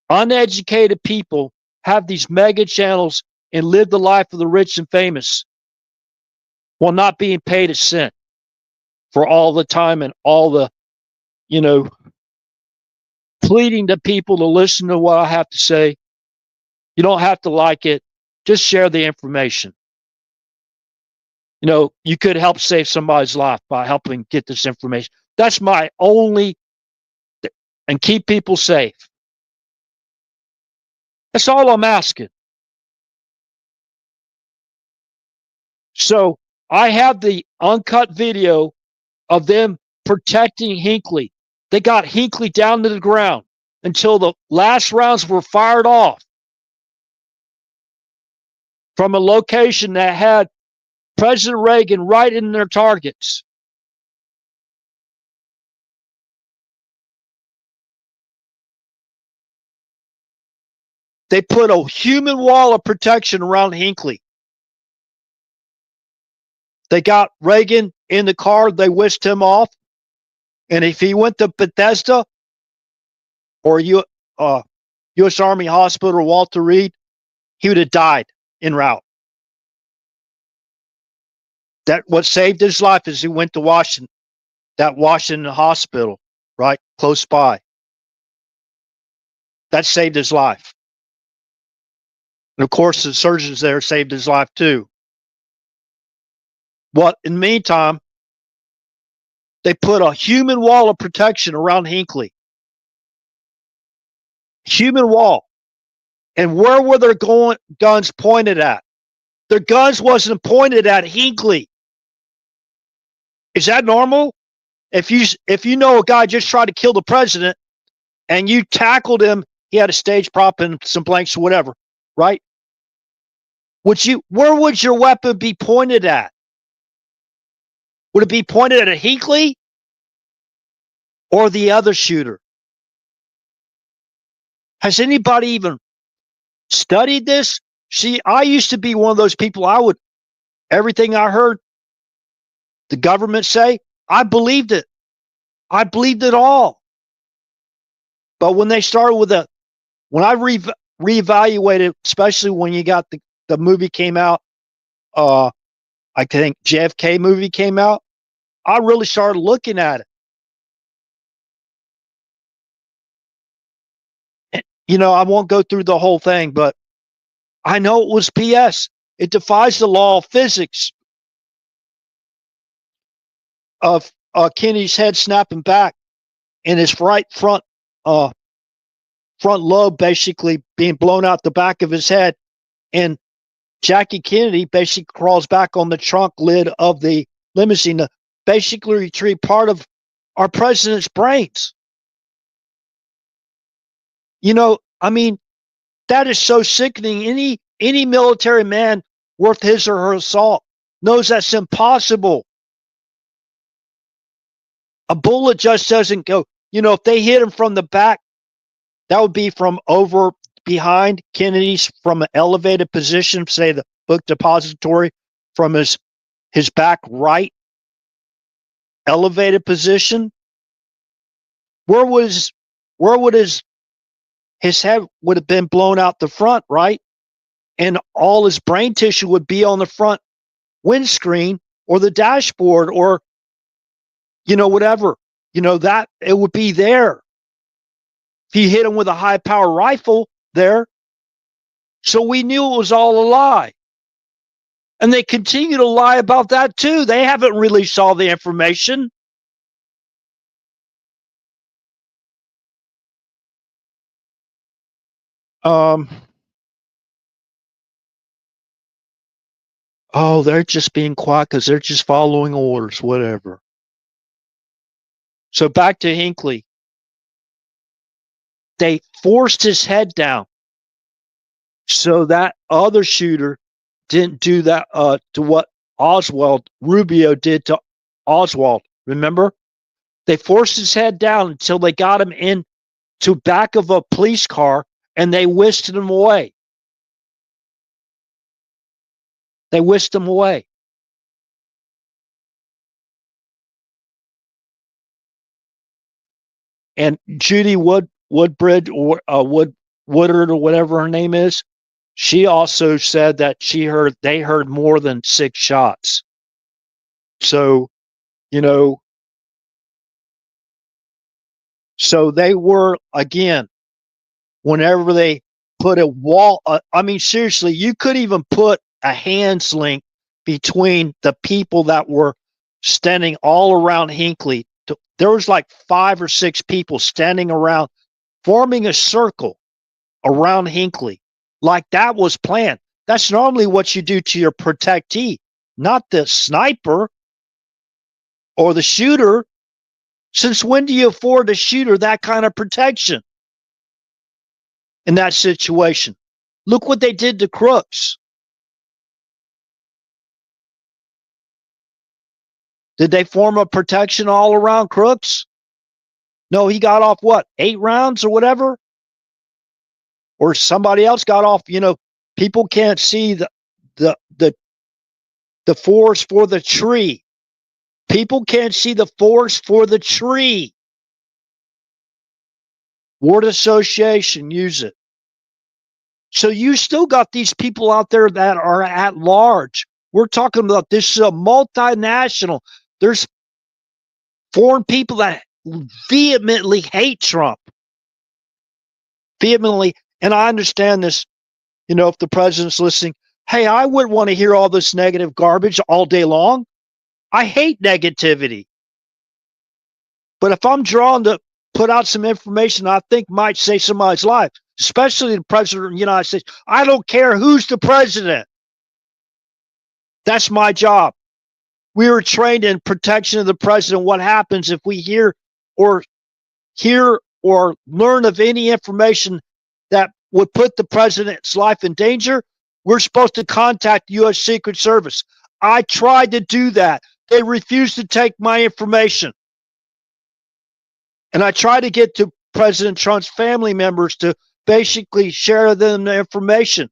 A: uneducated people have these mega channels and live the life of the rich and famous while not being paid a cent for all the time and all the, pleading to people to listen to what I have to say. You don't have to like it. Just share the information. You could help save somebody's life by helping get this information. That's my only, and keep people safe. That's all I'm asking. So I have the uncut video of them protecting Hinckley. They got Hinckley down to the ground until the last rounds were fired off from a location that had President Reagan right in their targets. They put a human wall of protection around Hinckley. They got Reagan in the car. They whisked him off. And if he went to Bethesda or U.S. Army Hospital or Walter Reed, he would have died en route. That what saved his life is he went to Washington hospital. right? Close by. That saved his life. And of course, the surgeons there saved his life too. Well, in the meantime, they put a human wall of protection around Hinckley. Human wall. And where were their guns pointed at? Their guns wasn't pointed at Hinckley. Is that normal? If you know a guy just tried to kill the president and you tackled him, he had a stage prop and some blanks or whatever, right? Where would your weapon be pointed at? Would it be pointed at a Hinckley or the other shooter? Has anybody even studied this? See, I used to be one of those people, everything I heard the government say, I believed it. I believed it all. But when they started when I reevaluated, especially when you got the movie came out, I think JFK movie came out, I really started looking at it. I won't go through the whole thing, but I know it was BS. It defies the law of physics of Kennedy's head snapping back and his right front lobe basically being blown out the back of his head, and Jackie Kennedy basically crawls back on the trunk lid of the limousine to basically retrieve part of our president's brains. That is so sickening. Any military man worth his or her salt knows that's impossible. A bullet just doesn't go. If they hit him from the back, that would be from over behind Kennedy's, from an elevated position, say the book depository, from his back right elevated position. Where would his head would have been blown out the front, right? And all his brain tissue would be on the front windscreen or the dashboard or, whatever. That it would be there. If you hit him with a high power rifle there. So we knew it was all a lie. And they continue to lie about that too. They haven't released all the information. They're just being quiet because they're just following orders, whatever. So back to Hinckley. They forced his head down so that other shooter didn't do that to what Rubio did to Oswald. Remember? They forced his head down until they got him into back of a police car and they whisked him away. They whisked him away. And Judy Woodbridge or Woodard or whatever her name is, she also said that they heard more than 6 shots. So, so they were, again, whenever they put a wall, seriously, you could even put a hand's length between the people that were standing all around Hinckley. There was like 5 or 6 people standing around, forming a circle around Hinckley. Like that was planned. That's normally what you do to your protectee, not the sniper or the shooter. Since when do you afford a shooter that kind of protection in that situation? Look what they did to Crooks. Did they form a protection all around Crooks? No, he got off what, 8 rounds or whatever? Or somebody else got off, people can't see the forest for the tree. People can't see the forest for the tree. Word association, use it. So you still got these people out there that are at large. We're talking about this is a multinational. There's foreign people that vehemently hate Trump. Vehemently. And I understand this, if the president's listening, hey, I wouldn't want to hear all this negative garbage all day long. I hate negativity. But if I'm drawn to put out some information I think might save somebody's life, especially the president of the United States, I don't care who's the president. That's my job. We were trained in protection of the president. What happens if we hear or learn of any information that would put the president's life in danger? We're supposed to contact the U.S. Secret Service. I tried to do that. They refused to take my information. And I tried to get to President Trump's family members to basically share them the information.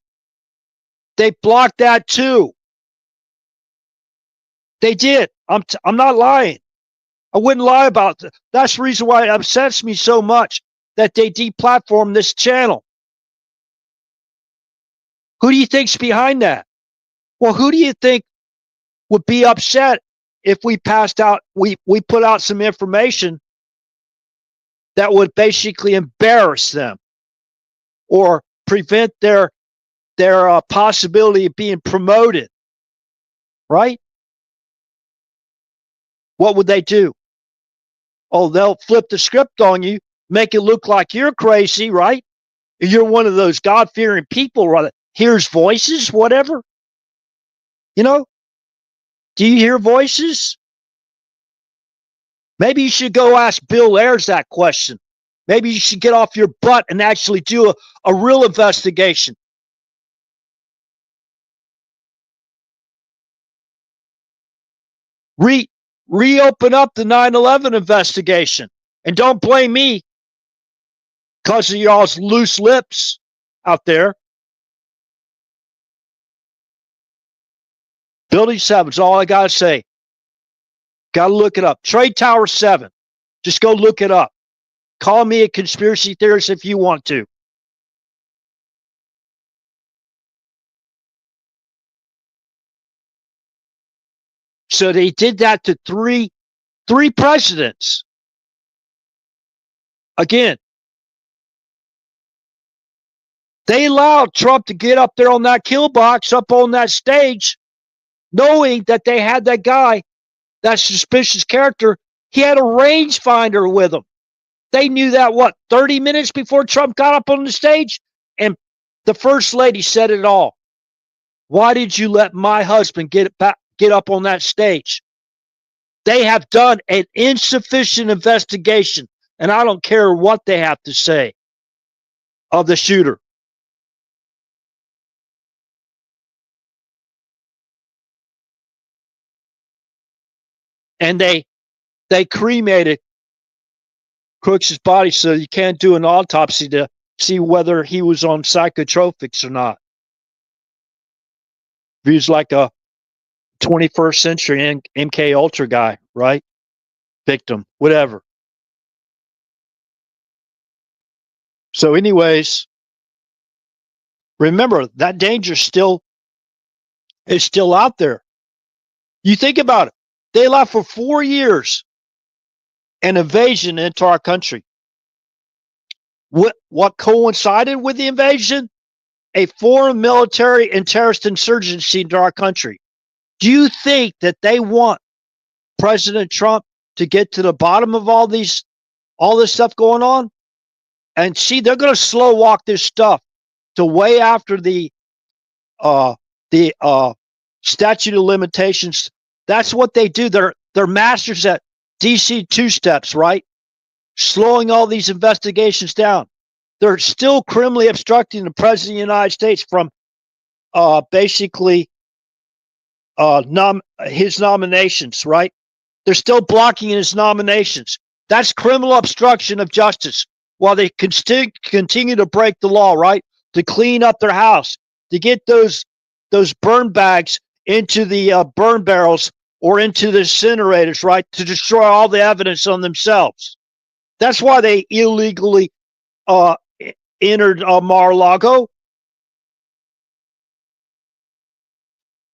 A: They blocked that too. They did. I'm not lying. I wouldn't lie about that. That's the reason why it upsets me so much that they deplatformed this channel. Who do you think's behind that? Well, who do you think would be upset if we put out some information that would basically embarrass them or prevent their possibility of being promoted, right? What would they do? Oh, they'll flip the script on you, make it look like you're crazy, right? You're one of those God-fearing people, right? Hears voices, whatever. Do you hear voices? Maybe you should go ask Bill Ayers that question. Maybe you should get off your butt and actually do a real investigation. Reopen up the 9/11 investigation. And don't blame me because of y'all's loose lips out there. Building 7 is all I got to say. Got to look it up. Trade Tower 7. Just go look it up. Call me a conspiracy theorist if you want to. So they did that to three presidents. Again, they allowed Trump to get up there on that kill box, up on that stage, knowing that they had that guy, that suspicious character. He had a rangefinder with him. They knew that, 30 minutes before Trump got up on the stage? And the first lady said it all. Why did you let my husband get up on that stage? They have done an insufficient investigation, and I don't care what they have to say of the shooter. And they cremated Crooks' body so you can't do an autopsy to see whether he was on psychotropics or not. He was like a 21st century MK Ultra guy, right? Victim, whatever. So anyways, remember that danger is still out there. You think about it. They allowed for 4 years an invasion into our country. What coincided with the invasion? A foreign military and terrorist insurgency into our country. Do you think that they want President Trump to get to the bottom of all this stuff going on? And see, they're going to slow walk this stuff to way after the statute of limitations. That's what they do. They're masters at DC two-steps, right? Slowing all these investigations down. They're still criminally obstructing the president of the United States from basically his nominations, right? They're still blocking his nominations. That's criminal obstruction of justice while they continue to break the law, right? To clean up their house, to get those burn bags into the burn barrels or into the incinerators, right? To destroy all the evidence on themselves. That's why they illegally entered Mar-a-Lago.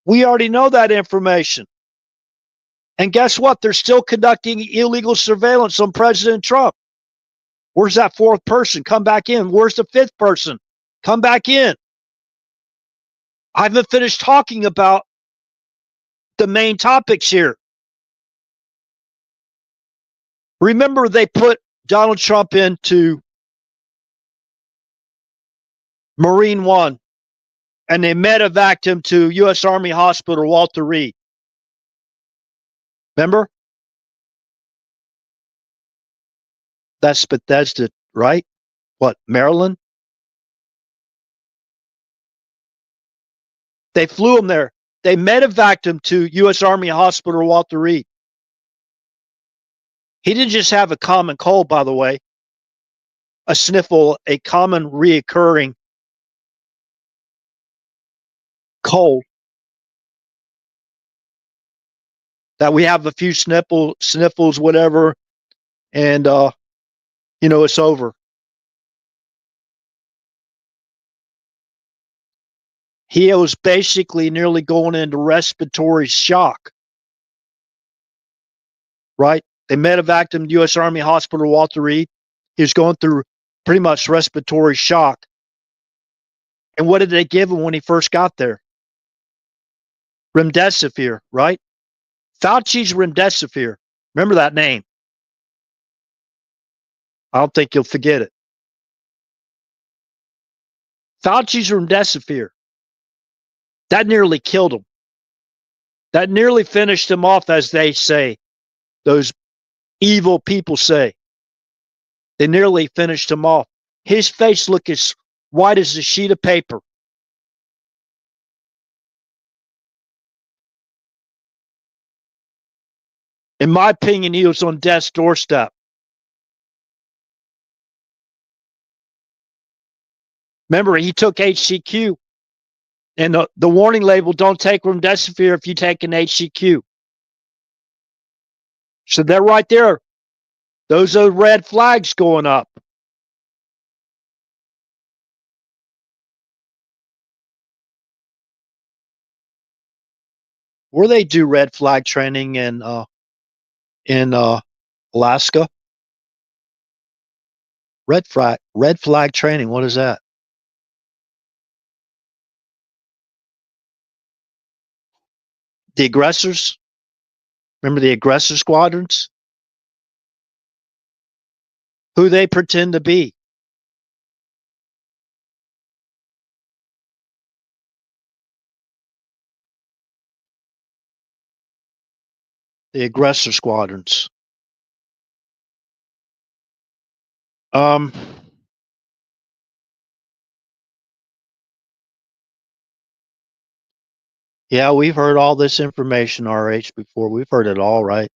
A: We already know that information. And guess what? They're still conducting illegal surveillance on President Trump. Where's that fourth person? Come back in. Where's the fifth person? Come back in. I haven't finished talking about the main topics here. Remember, they put Donald Trump into Marine One, and they medevaced him to U.S. Army Hospital Walter Reed. Remember? That's Bethesda, right? What, Maryland? They flew him there. They medevaced him to U.S. Army Hospital Walter Reed. He didn't just have a common cold, by the way, a sniffle, a common reoccurring cold that we have a few sniffles, whatever, and it's over. He was basically nearly going into respiratory shock, right? They medevaced him to U.S. Army Hospital Walter Reed. He was going through pretty much respiratory shock. And what did they give him when he first got there? Remdesivir, right? Fauci's Remdesivir. Remember that name. I don't think you'll forget it. Fauci's Remdesivir. That nearly killed him. That nearly finished him off, as they say. Those evil people say. They nearly finished him off. His face looked as white as a sheet of paper. In my opinion, he was on death's doorstep. Remember, he took HCQ. And the warning label, don't take remdesivir if you take an HCQ. So they're right there. Those are red flags going up. Where they do red flag training in Alaska. Red flag training. What is that? The aggressors. Remember the aggressor squadrons? Who they pretend to be. The aggressor squadrons. Yeah, we've heard all this information, RH, before. We've heard it all, right?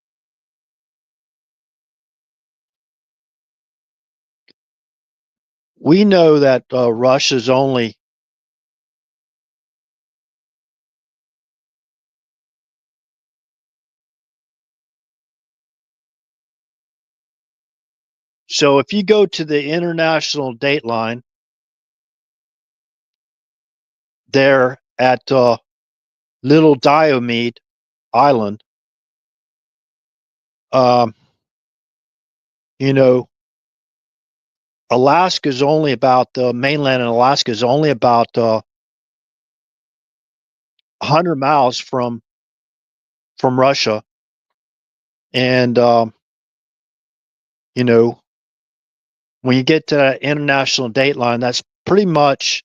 A: We know that Russia's only so if you go to the international dateline, there at Little Diomede Island, Alaska is only about the mainland in Alaska is only about 100 miles from Russia, and when you get to that international dateline, that's pretty much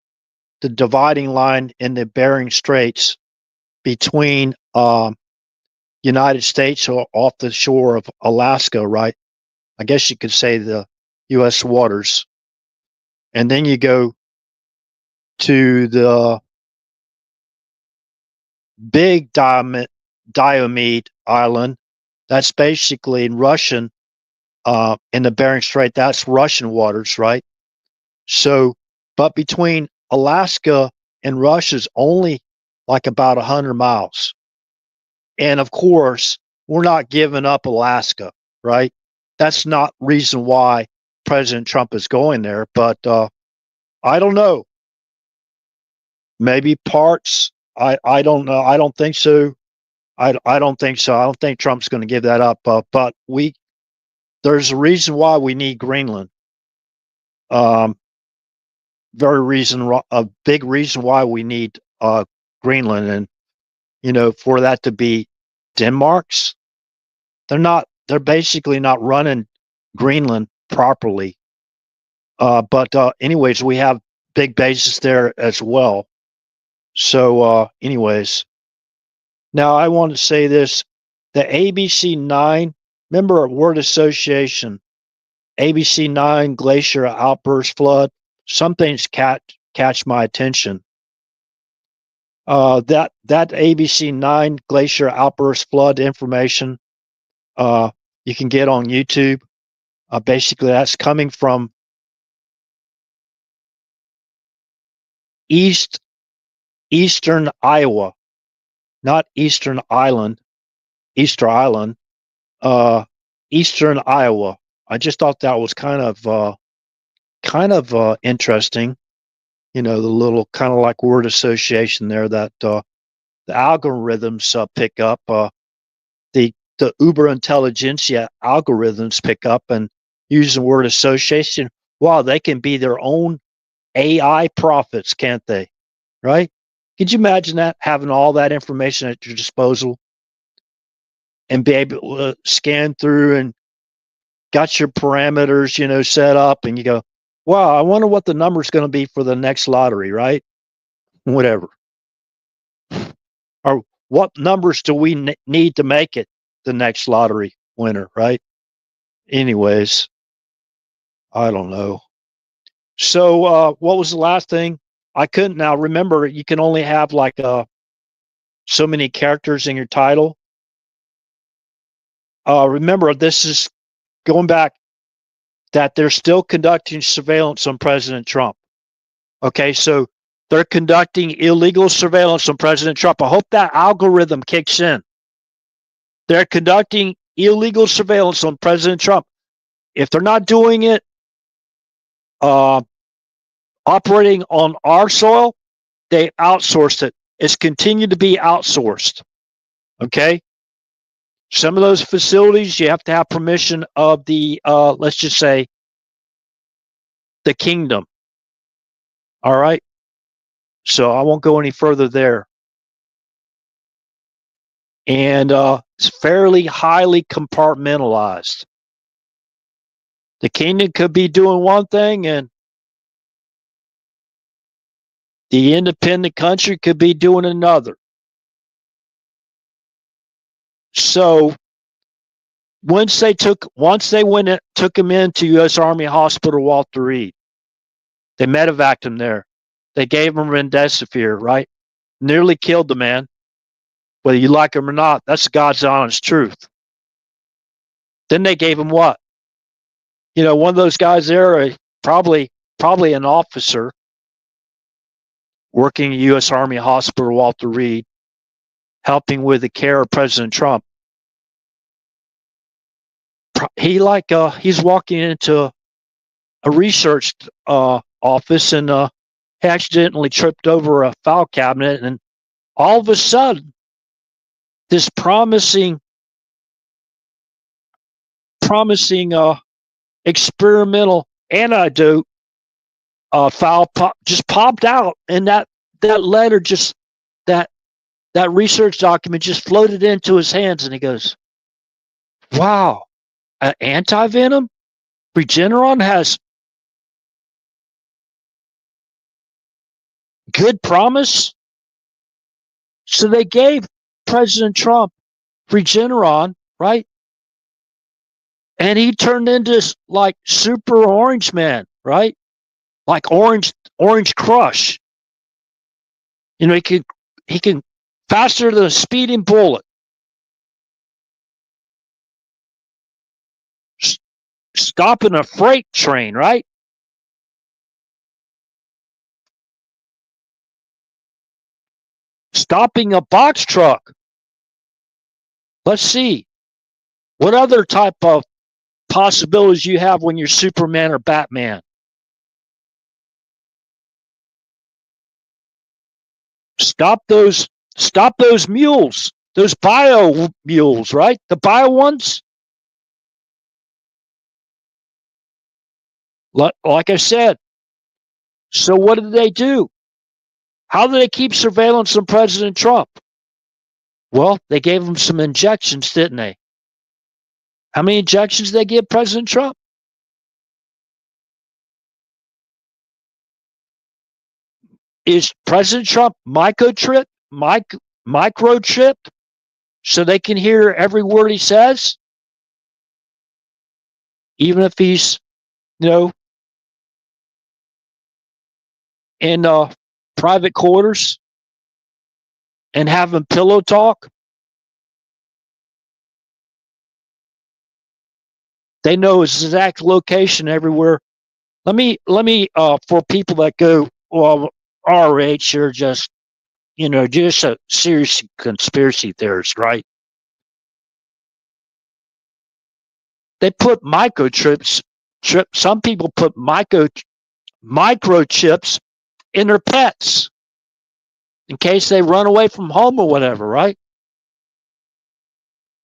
A: the dividing line in the Bering Straits between United States or off the shore of Alaska, right? I guess you could say the U.S. waters. And then you go to the big Diomede Island. That's basically in Russian, in the Bering Strait. That's Russian waters, right? So, but between Alaska and Russia is only like about 100 miles. And of course, we're not giving up Alaska, right? That's not reason why President Trump is going there. But I don't know. Maybe parts. I don't know. I don't think so. I don't think so. I don't think Trump's going to give that up. But there's a reason why we need Greenland. A big reason why we need Greenland, and for that to be Denmark's. They're basically not running Greenland properly. But anyways, we have big bases there as well. So anyways, now I want to say this: the ABC-9, remember word association, ABC-9 glacier outburst flood. Some things catch my attention. That ABC-9 glacier outburst flood information you can get on YouTube. Basically, that's coming from eastern Iowa, not Eastern Island, Easter Island, eastern Iowa. I just thought that was kind of interesting. The little kind of like word association there that the algorithms pick up. The Uber intelligentsia algorithms pick up and use the word association. Wow, they can be their own AI prophets, can't they? Right? Could you imagine that, having all that information at your disposal and be able to scan through and got your parameters, set up, and you go, wow, I wonder what the number's going to be for the next lottery, right? Whatever. Or what numbers do we need to make it the next lottery winner, right? Anyways, I don't know. So what was the last thing? I couldn't now remember. You can only have like so many characters in your title. Remember, this is going back that they're still conducting surveillance on President Trump. Okay, so they're conducting illegal surveillance on President Trump. I hope that algorithm kicks in. They're conducting illegal surveillance on President Trump. If they're not doing it operating on our soil, they outsourced it. It's continued to be outsourced. Okay? Some of those facilities, you have to have permission of the, let's just say, the kingdom. All right? So I won't go any further there. And it's fairly highly compartmentalized. The kingdom could be doing one thing, and the independent country could be doing another. So once they took him into U.S. Army Hospital Walter Reed, they medevaced him there. They gave him remdesivir, right? Nearly killed the man. Whether you like him or not, that's God's honest truth. Then they gave him what? One of those guys there, probably an officer working at U.S. Army Hospital Walter Reed, helping with the care of President Trump. He's walking into a research office and he accidentally tripped over a file cabinet, and all of a sudden, this promising experimental antidote file just popped out, and that letter that research document just floated into his hands, and he goes, wow, anti-venom? Regeneron has good promise? So they gave President Trump Regeneron, right? And he turned into like super orange man, right? Like orange crush. He can faster than a speeding bullet. Stopping a freight train, right? Stopping a box truck. Let's see. What other type of possibilities you have when you're Superman or Batman? Stop those mules. Those bio mules, right? The bio ones. Like I said. So what did they do? How did they keep surveillance on President Trump? Well, they gave him some injections, didn't they? How many injections did they give President Trump? Is President Trump microchipped so they can hear every word he says, even if he's, you know, in private quarters and having pillow talk? They know his exact location everywhere. Let me for people that go, well, our age, you're just, just a serious conspiracy theorist, right? They put microchips. Some people put microchips in their pets in case they run away from home or whatever, right?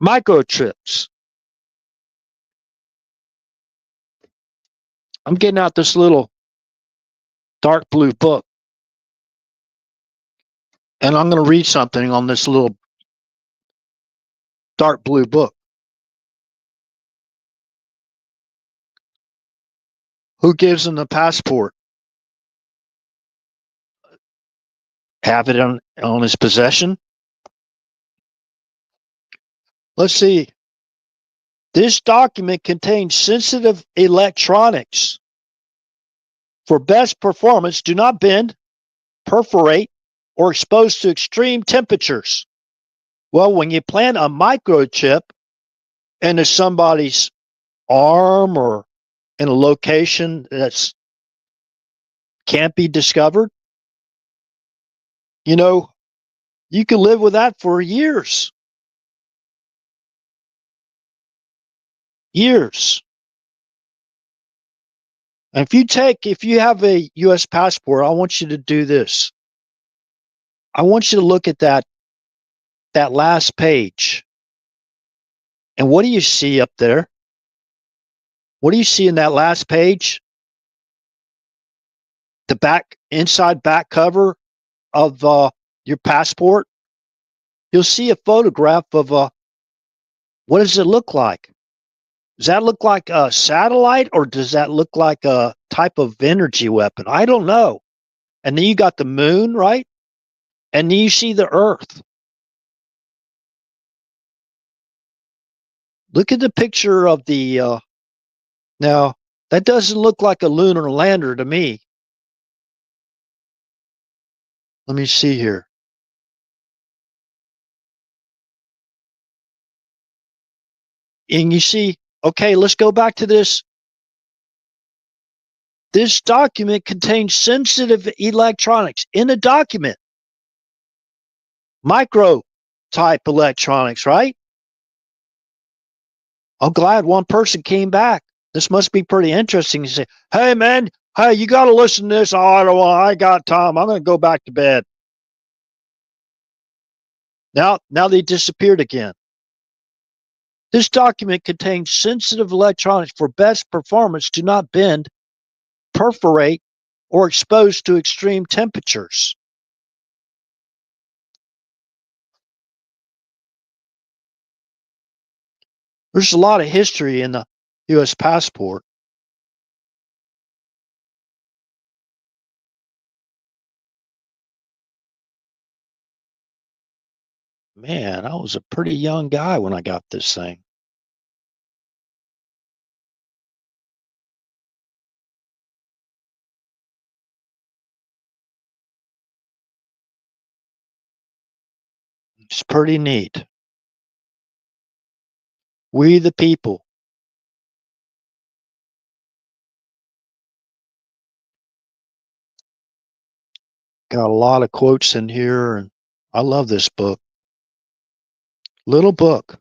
A: Microchips. I'm getting out this little dark blue book, and I'm going to read something on this little dark blue book. Who gives him the passport? Have it on his possession? Let's see. This document contains sensitive electronics. For best performance, do not bend, perforate, or expose to extreme temperatures. Well, when you plant a microchip into somebody's arm or in a location that can't be discovered, you can live with that for years. Years. And if you have a U.S. passport, I want you to do this. I want you to look at that last page. And what do you see up there? What do you see in that last page? The inside back cover of your passport. You'll see a photograph of what does it look like? Does that look like a satellite or does that look like a type of energy weapon? I don't know. And then you got the moon, right? And then you see the Earth. Look at the picture of the. Now, that doesn't look like a lunar lander to me. Let me see here. And you see, okay, let's go back to this. This document contains sensitive electronics in a document. Micro type electronics, right? I'm glad one person came back. This must be pretty interesting. You say, hey, man, hey, you got to listen to this. Oh, I got time. I'm going to go back to bed. Now they disappeared again. This document contains sensitive electronics for best performance. Do not bend, perforate, or expose to extreme temperatures. There's a lot of history in the U.S. passport. Man, I was a pretty young guy when I got this thing. It's pretty neat. We the people. Got a lot of quotes in here, and I love this book. Little book.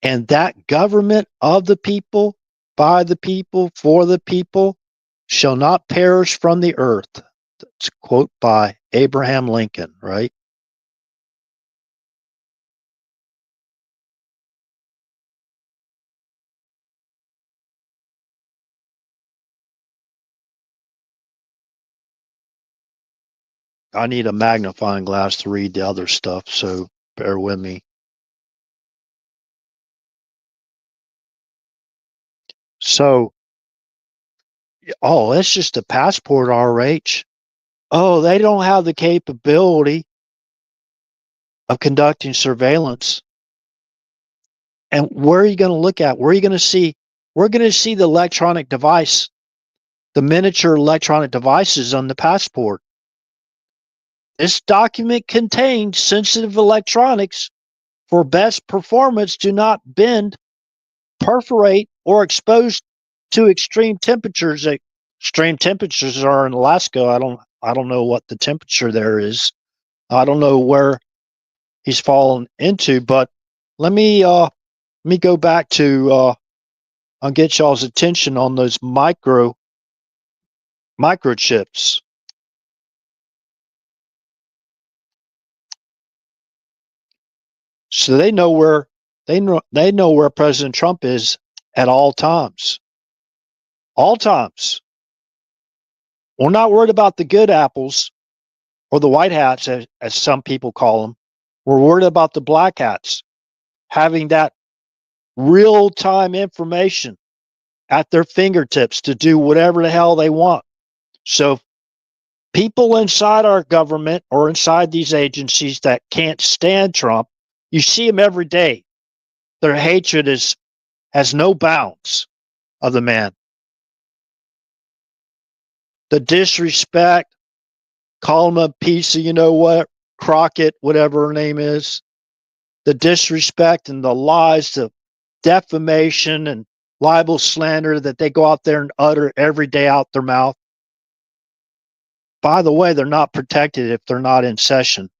A: And that government of the people, by the people, for the people, shall not perish from the earth. That's a quote by Abraham Lincoln, right? I need a magnifying glass to read the other stuff, so bear with me. So, oh, it's just a passport, RH. Oh, they don't have the capability of conducting surveillance. And where are you going to look at? Where are you going to see? We're going to see the electronic device, the miniature electronic devices on the passport. This document contains sensitive electronics for best performance. Do not bend, perforate, or expose to extreme temperatures. Extreme temperatures are in Alaska. I don't know what the temperature there is. I don't know where he's fallen into, but let me go back to I'll get y'all's attention on those microchips. So they know where President Trump is at all times. All times. We're not worried about the good apples or the white hats, as some people call them. We're worried about the black hats having that real time information at their fingertips to do whatever the hell they want. So people inside our government or inside these agencies that can't stand Trump, you see them every day. Their hatred has no bounds of the man. The disrespect, call him a piece of, you know what, Crockett, whatever her name is. The disrespect and the lies, the defamation and libel slander that they go out there and utter every day out their mouth. By the way, they're not protected if they're not in session,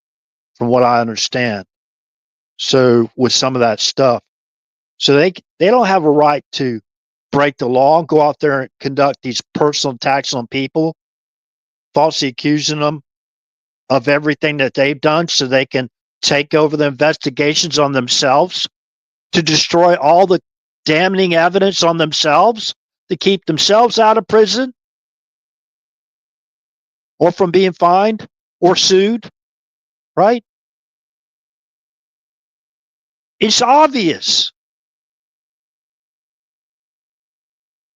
A: from what I understand. So with some of that stuff. So they don't have a right to break the law and go out there and conduct these personal attacks on people, falsely accusing them of everything that they've done so they can take over the investigations on themselves, to destroy all the damning evidence on themselves, to keep themselves out of prison or from being fined or sued, right? It's obvious.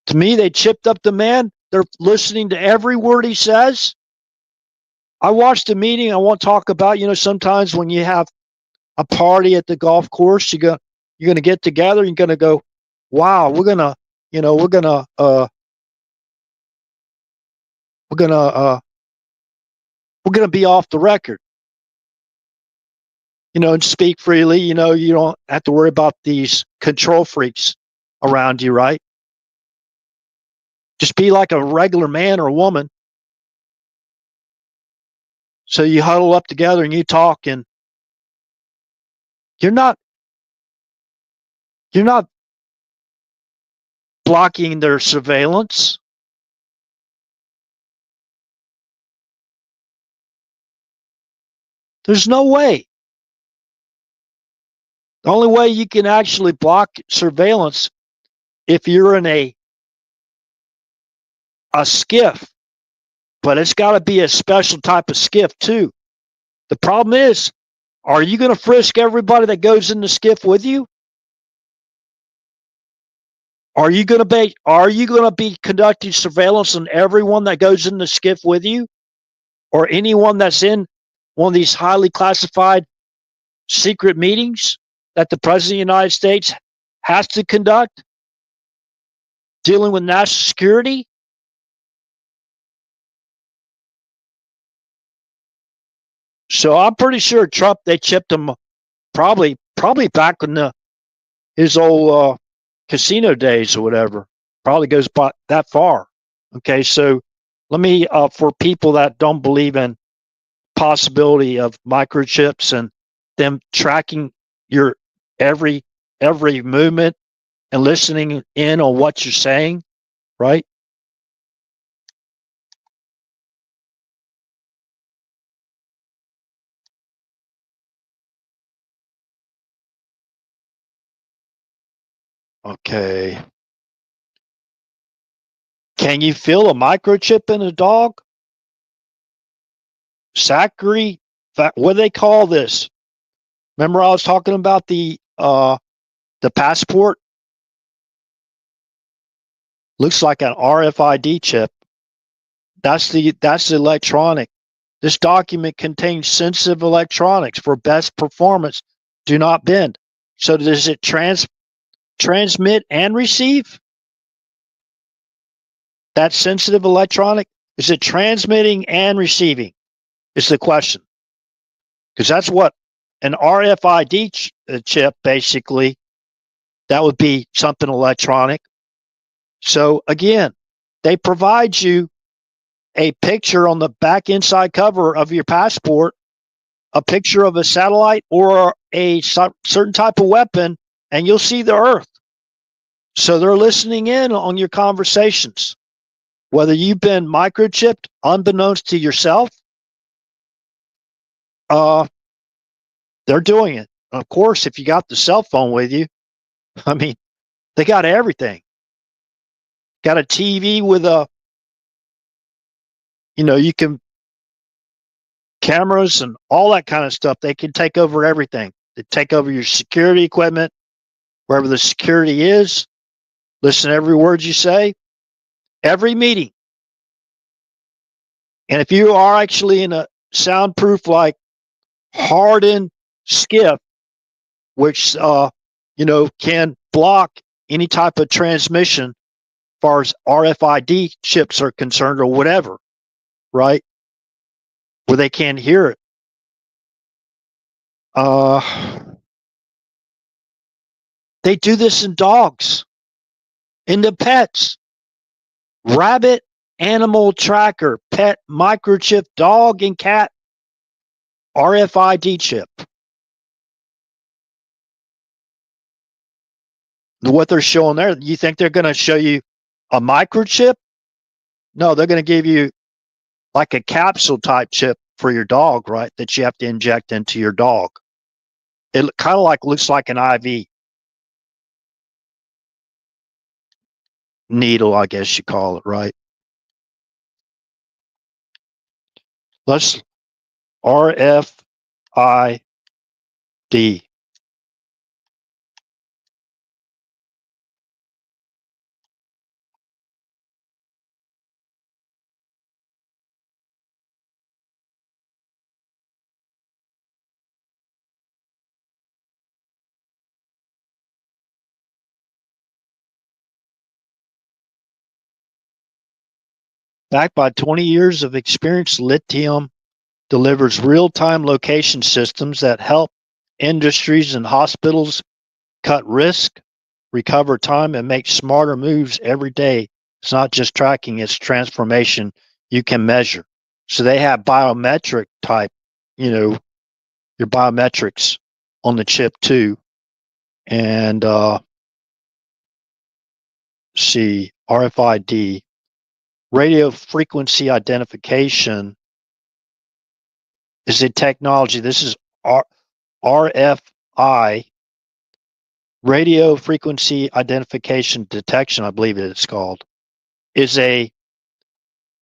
A: To me, they chipped up the man. They're listening to every word he says. I watched a meeting. I won't talk about, sometimes when you have a party at the golf course, you're going to get together. You're going to go, wow, we're going to be off the record, and speak freely. You don't have to worry about these control freaks around you, right? Just be like a regular man or woman. So you huddle up together and you talk, and you're not blocking their surveillance. There's no way. The only way you can actually block surveillance if you're in a skiff, but it's got to be a special type of skiff too. The problem is, are you going to frisk everybody that goes in the skiff with you? Are you going to be conducting surveillance on everyone that goes in the skiff with you, or anyone that's in one of these highly classified secret meetings that the President of the United States has to conduct, dealing with national security? So I'm pretty sure Trump, they chipped him probably back in his old casino days or whatever. Probably goes back that far. Okay, so let me for people that don't believe in possibility of microchips and them tracking your every movement and listening in on what you're saying, right? Okay. Can you feel a microchip in a dog? Zachary, what do they call this? Remember I was talking about the passport? Looks like an RFID chip. That's the electronic. This document contains sensitive electronics for best performance. Do not bend. So does it transmit and receive? That sensitive electronic? Is it transmitting and receiving? Is the question. Because that's what an RFID chip basically, that would be something electronic. So again, they provide you a picture on the back inside cover of your passport, a picture of a satellite or a certain type of weapon, and you'll see the Earth. So they're listening in on your conversations, whether you've been microchipped unbeknownst to yourself. They're doing it. Of course, if you got the cell phone with you, I mean, they got everything. Got a TV with you can cameras and all that kind of stuff. They can take over everything. They take over your security equipment, wherever the security is. Listen to every word you say, every meeting. And if you are actually in a soundproof, like hardened skiff, which can block any type of transmission, as far as RFID chips are concerned, or whatever, right? Where they can't hear it. They do this in dogs, in the pets. Rabbit animal tracker, pet microchip, dog and cat RFID chip. What they're showing there, you think they're going to show you a microchip? No, they're going to give you like a capsule type chip for your dog, right? That you have to inject into your dog. It kind of looks like an IV needle, I guess you call it, right? Let's RFID. Backed by 20 years of experience, Lithium delivers real-time location systems that help industries and hospitals cut risk, recover time, and make smarter moves every day. It's not just tracking, it's transformation you can measure. So they have biometric type, your biometrics on the chip too. And see, RFID, radio frequency identification, is a technology. This is RFI, radio frequency identification detection, I believe it's called, is a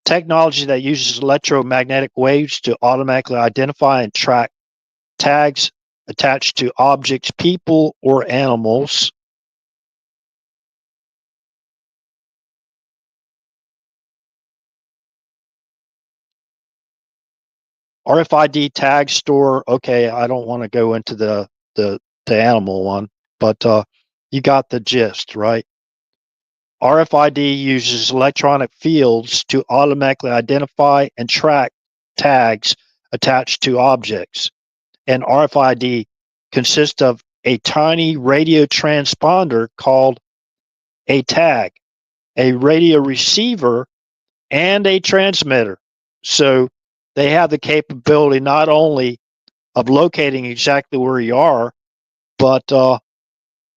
A: technology that uses electromagnetic waves to automatically identify and track tags attached to objects, people, or animals. RFID tag store. Okay, I don't want to go into the animal one, but you got the gist, right? RFID uses electronic fields to automatically identify and track tags attached to objects. And RFID consists of a tiny radio transponder called a tag, a radio receiver, and a transmitter. So they have the capability not only of locating exactly where you are, but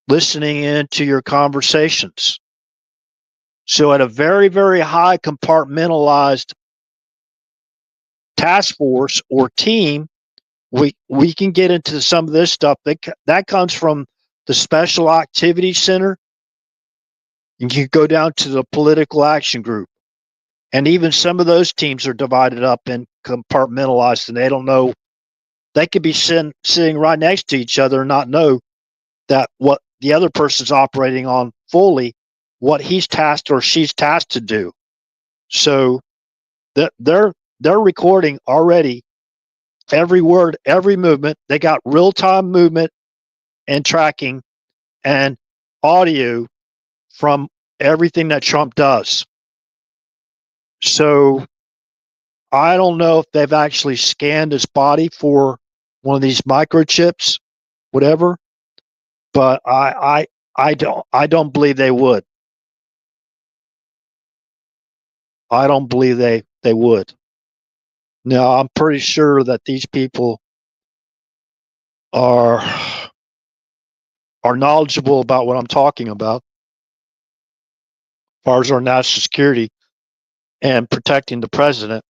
A: listening into your conversations. So at a very, very high compartmentalized task force or team, we can get into some of this stuff. That comes from the Special Activities Center. You can go down to the political action group. And even some of those teams are divided up and compartmentalized, and they don't know. They could be sitting right next to each other and not know that what the other person's operating on fully, what he's tasked or she's tasked to do. So they're recording already every word, every movement. They got real-time movement and tracking and audio from everything that Trump does. So I don't know if they've actually scanned his body for one of these microchips, whatever, but I don't believe they would. I don't believe they would. Now, I'm pretty sure that these people are knowledgeable about what I'm talking about as far as our national security and protecting the president.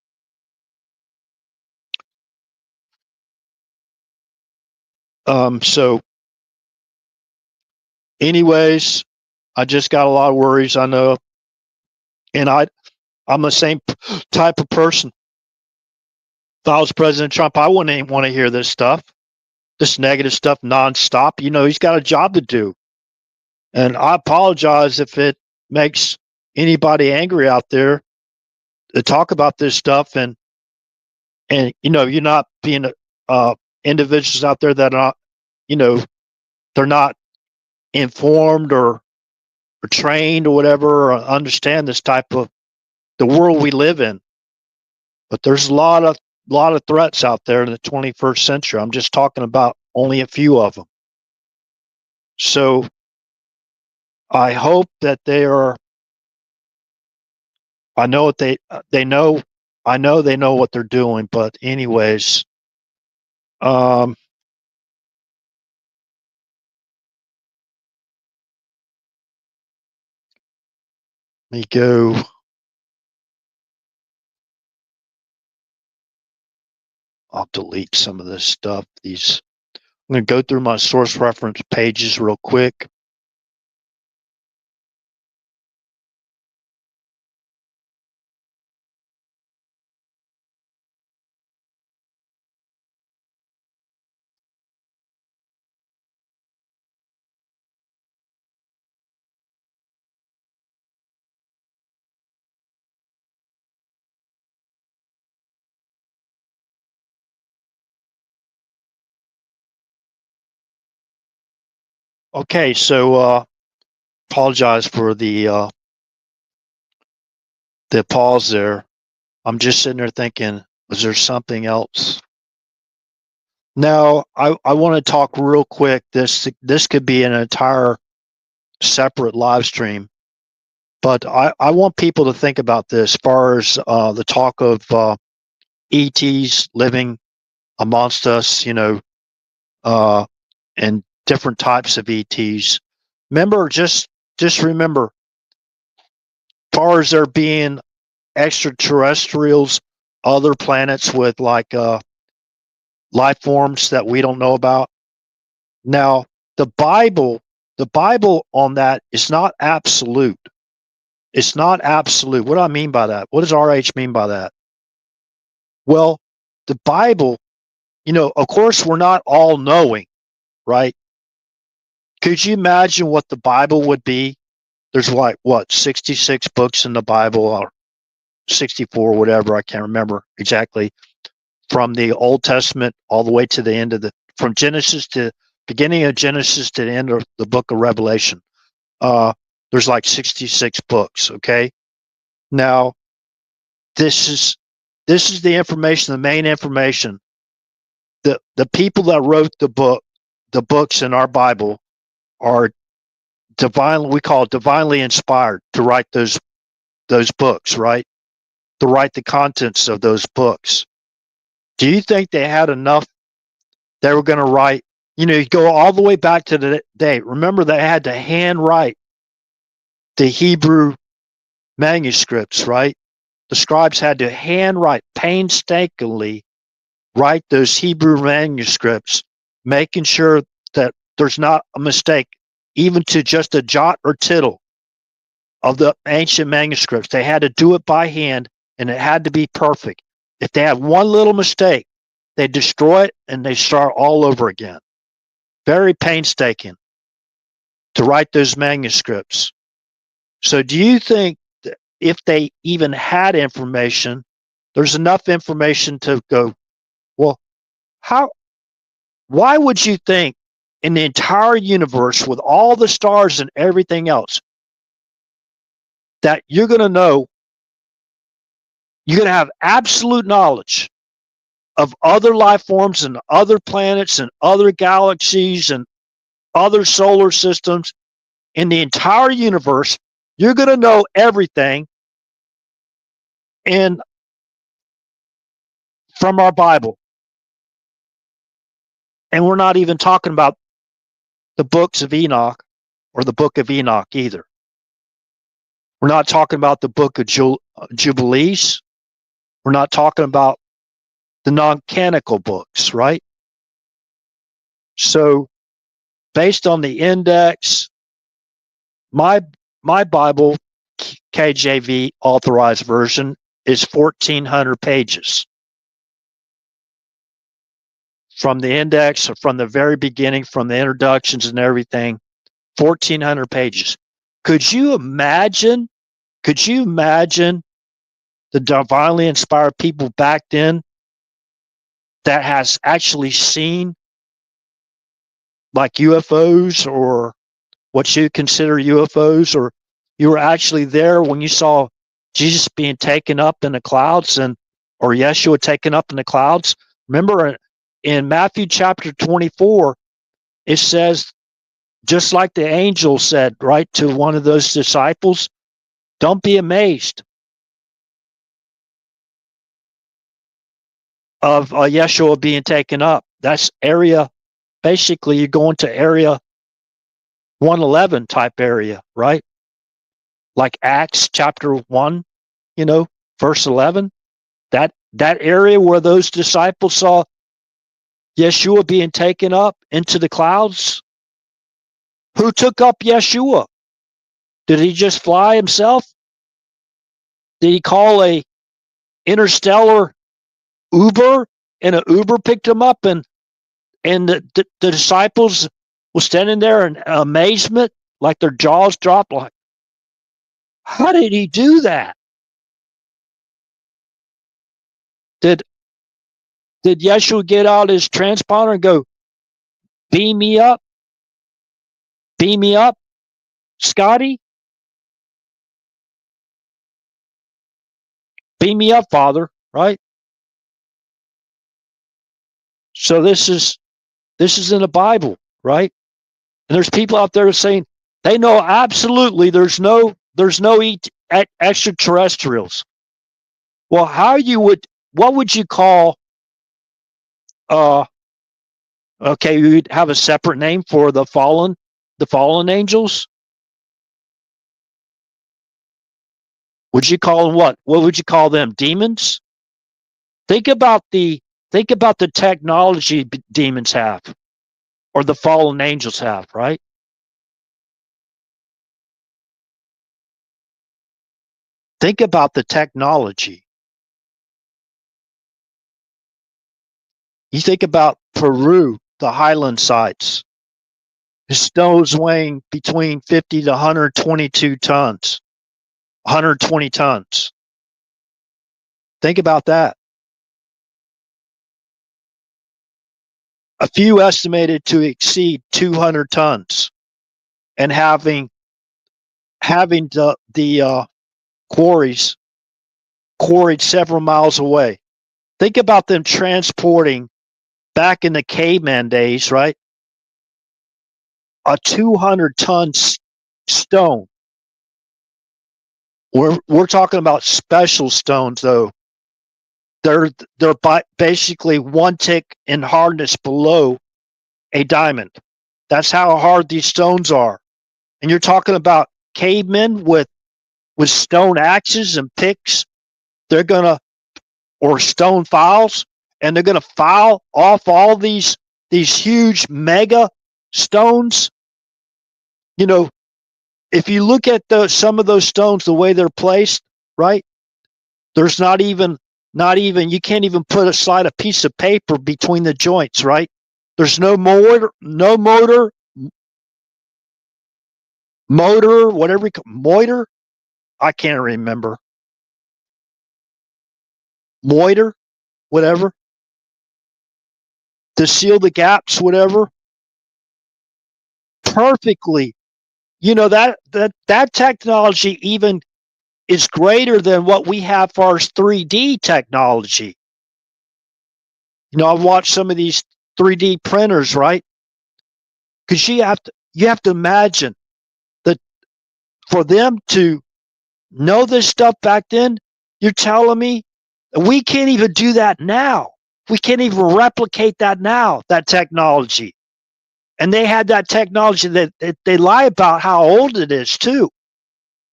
A: So anyways, I just got a lot of worries, I know. And I'm the same type of person. If I was President Trump, I wouldn't even want to hear this stuff, this negative stuff nonstop. You know, he's got a job to do. And I apologize if it makes anybody angry out there to talk about this stuff. And you know, you're not being individuals out there that are, you know, they're not informed or trained or whatever, or understand this type of the world we live in. But there's a lot of threats out there in the 21st century. I'm just talking about only a few of them. So I hope that they are. I know what they know. I know they know what they're doing. But anyways, let me go. I'll delete some of this stuff. I'm going to go through my source reference pages real quick. Okay, so apologize for the pause there. I'm just sitting there thinking, was there something else? Now, I want to talk real quick. This could be an entire separate live stream, but I want people to think about this as far as the talk of ETs living amongst us, you know, and different types of ETs. Remember, just remember, as far as there being extraterrestrials, other planets with like life forms that we don't know about. Now, the Bible on that is not absolute. It's not absolute. What do I mean by that? What does RH mean by that? Well, the Bible, you know, of course, we're not all knowing, right? Could you imagine what the Bible would be? There's like, what, 66 books in the Bible, or 64, whatever, I can't remember exactly, from the Old Testament all the way to the end of from Genesis to beginning of Genesis to the end of the book of Revelation. There's like 66 books. Okay. Now, this is the information, the main information. The people that wrote the books in our Bible are divinely, we call it divinely inspired to write those books, right? To write the contents of those books. Do you think they had enough? They were going to write, you know, you go all the way back to the day. Remember, they had to handwrite the Hebrew manuscripts, right? The scribes had to handwrite, painstakingly write those Hebrew manuscripts, making sure that there's not a mistake, even to just a jot or tittle. of the ancient manuscripts. They had to do it by hand, and it had to be perfect. If they had one little mistake, they destroy it and they start all over again. Very painstaking to write those manuscripts. So do you think that if they even had information, there's enough information to go, well, why would you think in the entire universe with all the stars and everything else that you're going to know, you're going to have absolute knowledge of other life forms and other planets and other galaxies and other solar systems in the entire universe? You're going to know everything in from our Bible. And we're not even talking about the books of Enoch or the book of Enoch either. We're not talking about the book of Jubilees. We're not talking about the non-canonical books, right? So based on the index, my Bible, KJV authorized version, is 1,400 pages. From the index, from the very beginning, from the introductions and everything, 1,400 pages. Could you imagine the divinely inspired people back then that has actually seen like UFOs or what you consider UFOs, or you were actually there when you saw Jesus being taken up in the clouds or Yeshua taken up in the clouds? Remember in Matthew chapter 24, it says, just like the angel said, right, to one of those disciples, don't be amazed of Yeshua being taken up. That's basically you're going to area 111 type area, right? Like Acts chapter 1, verse 11. That area where those disciples saw Yeshua being taken up into the clouds. Who took up Yeshua? Did he just fly himself? Did he call a interstellar Uber and an Uber picked him up and the disciples were standing there in amazement, like their jaws dropped, like, how did he do that? Did Yeshua get out his transponder and go, beam me up, Scotty? Beam me up, Father, right? So this is in the Bible, right? And there's people out there saying they know absolutely there's no extraterrestrials. Well, what would you call okay, you'd have a separate name for the fallen angels? Would you call them what? What would you call them? Demons? Think about the technology demons have, or the fallen angels have, right? Think about the technology. You think about Peru, the highland sites. Stones weighing between 50 to 122 tons, 120 tons. Think about that. A few estimated to exceed 200 tons, and having the quarries quarried several miles away. Think about them transporting back in the caveman days, right? A 200-ton stone. We're talking about special stones, though. They're basically one tick in hardness below a diamond. That's how hard these stones are. And you're talking about cavemen with stone axes and picks. Or stone files, and they're gonna file off all these huge mega stones. if you look at some of those stones, the way they're placed, right? There's not even you can't even slide a piece of paper between the joints, right? There's no motor, whatever moiter. I can't remember. Moiter, whatever. To seal the gaps, whatever. Perfectly. That technology even is greater than what we have for our 3D technology. I've watched some of these 3D printers, right? Because you have to imagine that for them to know this stuff back then, you're telling me we can't even do that now. We can't even replicate that now, that technology. And they had that technology that they lie about how old it is too.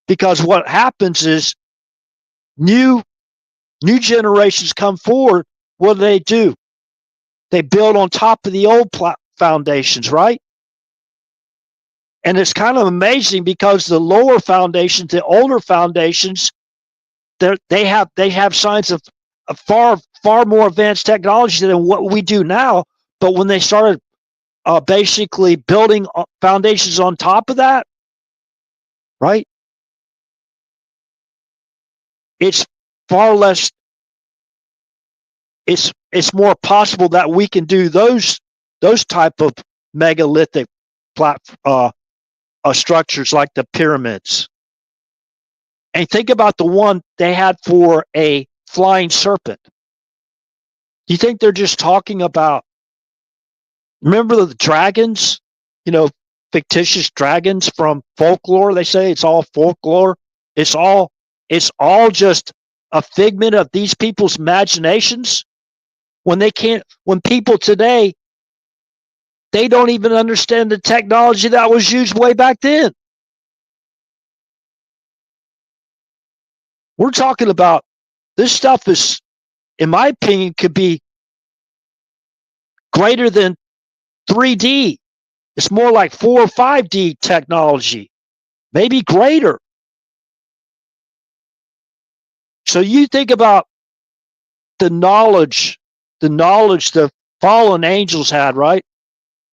A: Because what happens is new generations come forward. What do? They build on top of the old foundations, right? And it's kind of amazing because the lower foundations, the older foundations, they have signs of far more advanced technology than what we do now. But when they started basically building foundations on top of that, right? It's far less. It's more possible that we can do those type of megalithic structures like the pyramids. And think about the one they had for a flying serpent. Do you think they're just talking about? Remember the dragons? Fictitious dragons from folklore. They say it's all folklore. It's all just a figment of these people's imaginations. When people today, they don't even understand the technology that was used way back then. We're talking about this stuff is, in my opinion, could be greater than 3D. It's more like 4 or 5D technology, maybe greater. So you think about the knowledge the fallen angels had, right?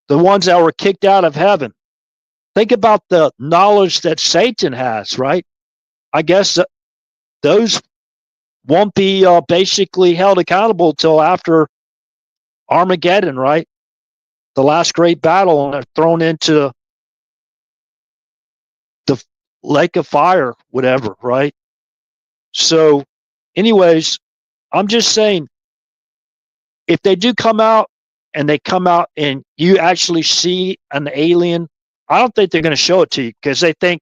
A: The ones that were kicked out of heaven. Think about the knowledge that Satan has, right? I guess those won't be basically held accountable till after Armageddon, right? The last great battle, and they're thrown into the lake of fire, whatever, right? So, anyways, I'm just saying, if they do come out and you actually see an alien, I don't think they're going to show it to you because they think,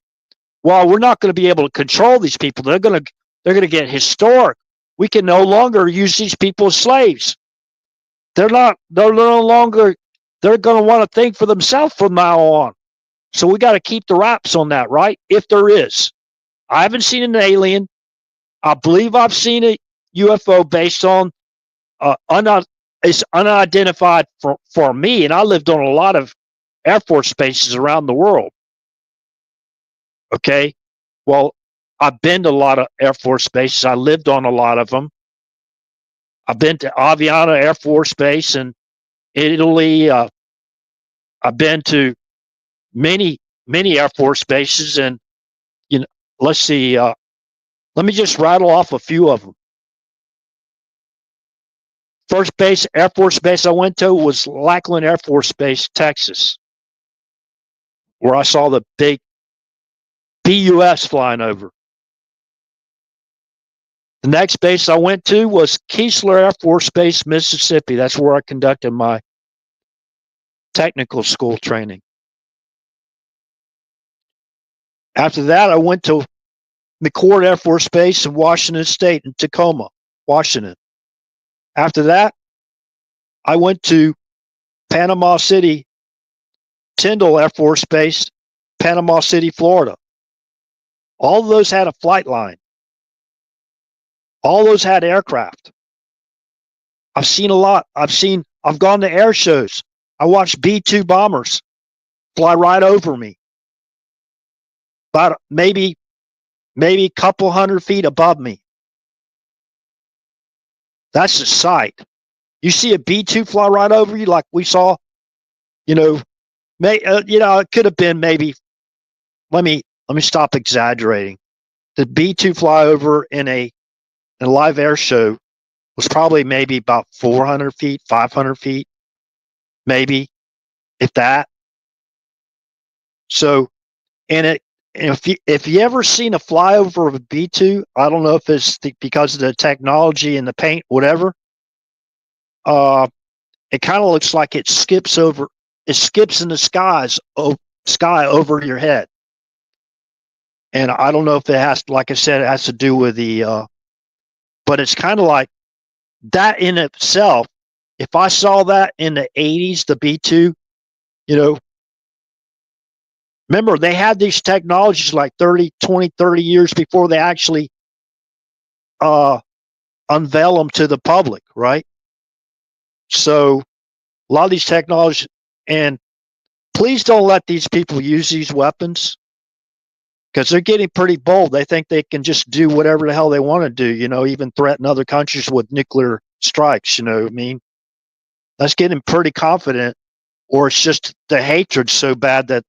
A: well, we're not going to be able to control these people. They're going to get historic. We can no longer use these people as slaves. They're no longer, they're going to want to think for themselves from now on. So we got to keep the wraps on that, right? If there is. I haven't seen an alien. I believe I've seen a UFO based on it's unidentified for me, and I lived on a lot of Air Force bases around the world. Okay, well, I've been to a lot of Air Force bases. I lived on a lot of them. I've been to Aviano Air Force Base in Italy. I've been to many Air Force bases, and let's see. Let me just rattle off a few of them. First base, Air Force Base I went to was Lackland Air Force Base, Texas, where I saw the big BUS flying over. The next base I went to was Keesler Air Force Base, Mississippi. That's where I conducted my technical school training. After that, I went to McCord Air Force Base in Washington State in Tacoma, Washington. After that, I went to Panama City, Tyndall Air Force Base, Panama City, Florida. All of those had a flight line. All those had aircraft. I've seen a lot. I've gone to air shows. I watched B-2 bombers fly right over me. about maybe a couple 100 feet above me. That's the sight. You see a B-2 fly right over you, like we saw. It could have been maybe. Let me stop exaggerating. The B-2 flyover in a live air show was probably maybe about 400 feet, 500 feet, maybe, if that. So, and if you ever seen a flyover of a B-2, I don't know if it's because of the technology and the paint, whatever. It kind of looks like it skips in the sky over your head. And I don't know if it has, like I said, it has to do with but it's kind of like that in itself. If I saw that in the 80s, the B-2, remember they had these technologies like 30 years before they actually unveil them to the public, right? So a lot of these technologies, and please don't let these people use these weapons, because they're getting pretty bold. They think they can just do whatever the hell they want to do, even threaten other countries with nuclear strikes, what I mean? That's getting pretty confident, or it's just the hatred so bad that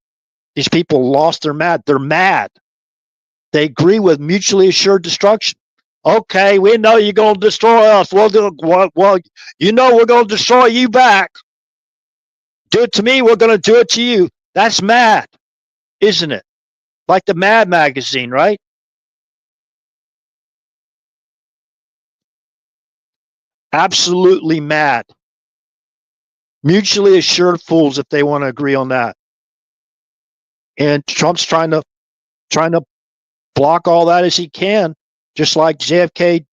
A: these people lost their mad. They're mad. They agree with mutually assured destruction. Okay, we know you're going to destroy us. Well, we're going to destroy you back. Do it to me, we're going to do it to you. That's mad, isn't it? Like the Mad magazine, right? Absolutely mad. Mutually assured fools if they want to agree on that. And Trump's trying to block all that as he can, just like JFK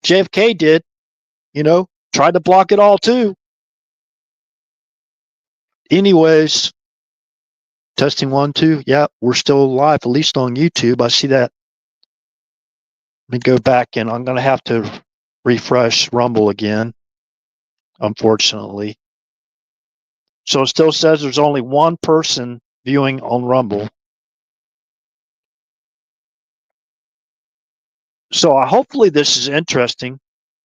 A: did, tried to block it all too. Anyways, testing 1, 2. Yeah, we're still alive, at least on YouTube. I see that. Let me go back, and I'm going to have to refresh Rumble again, unfortunately. So it still says there's only one person viewing on Rumble. So hopefully this is interesting.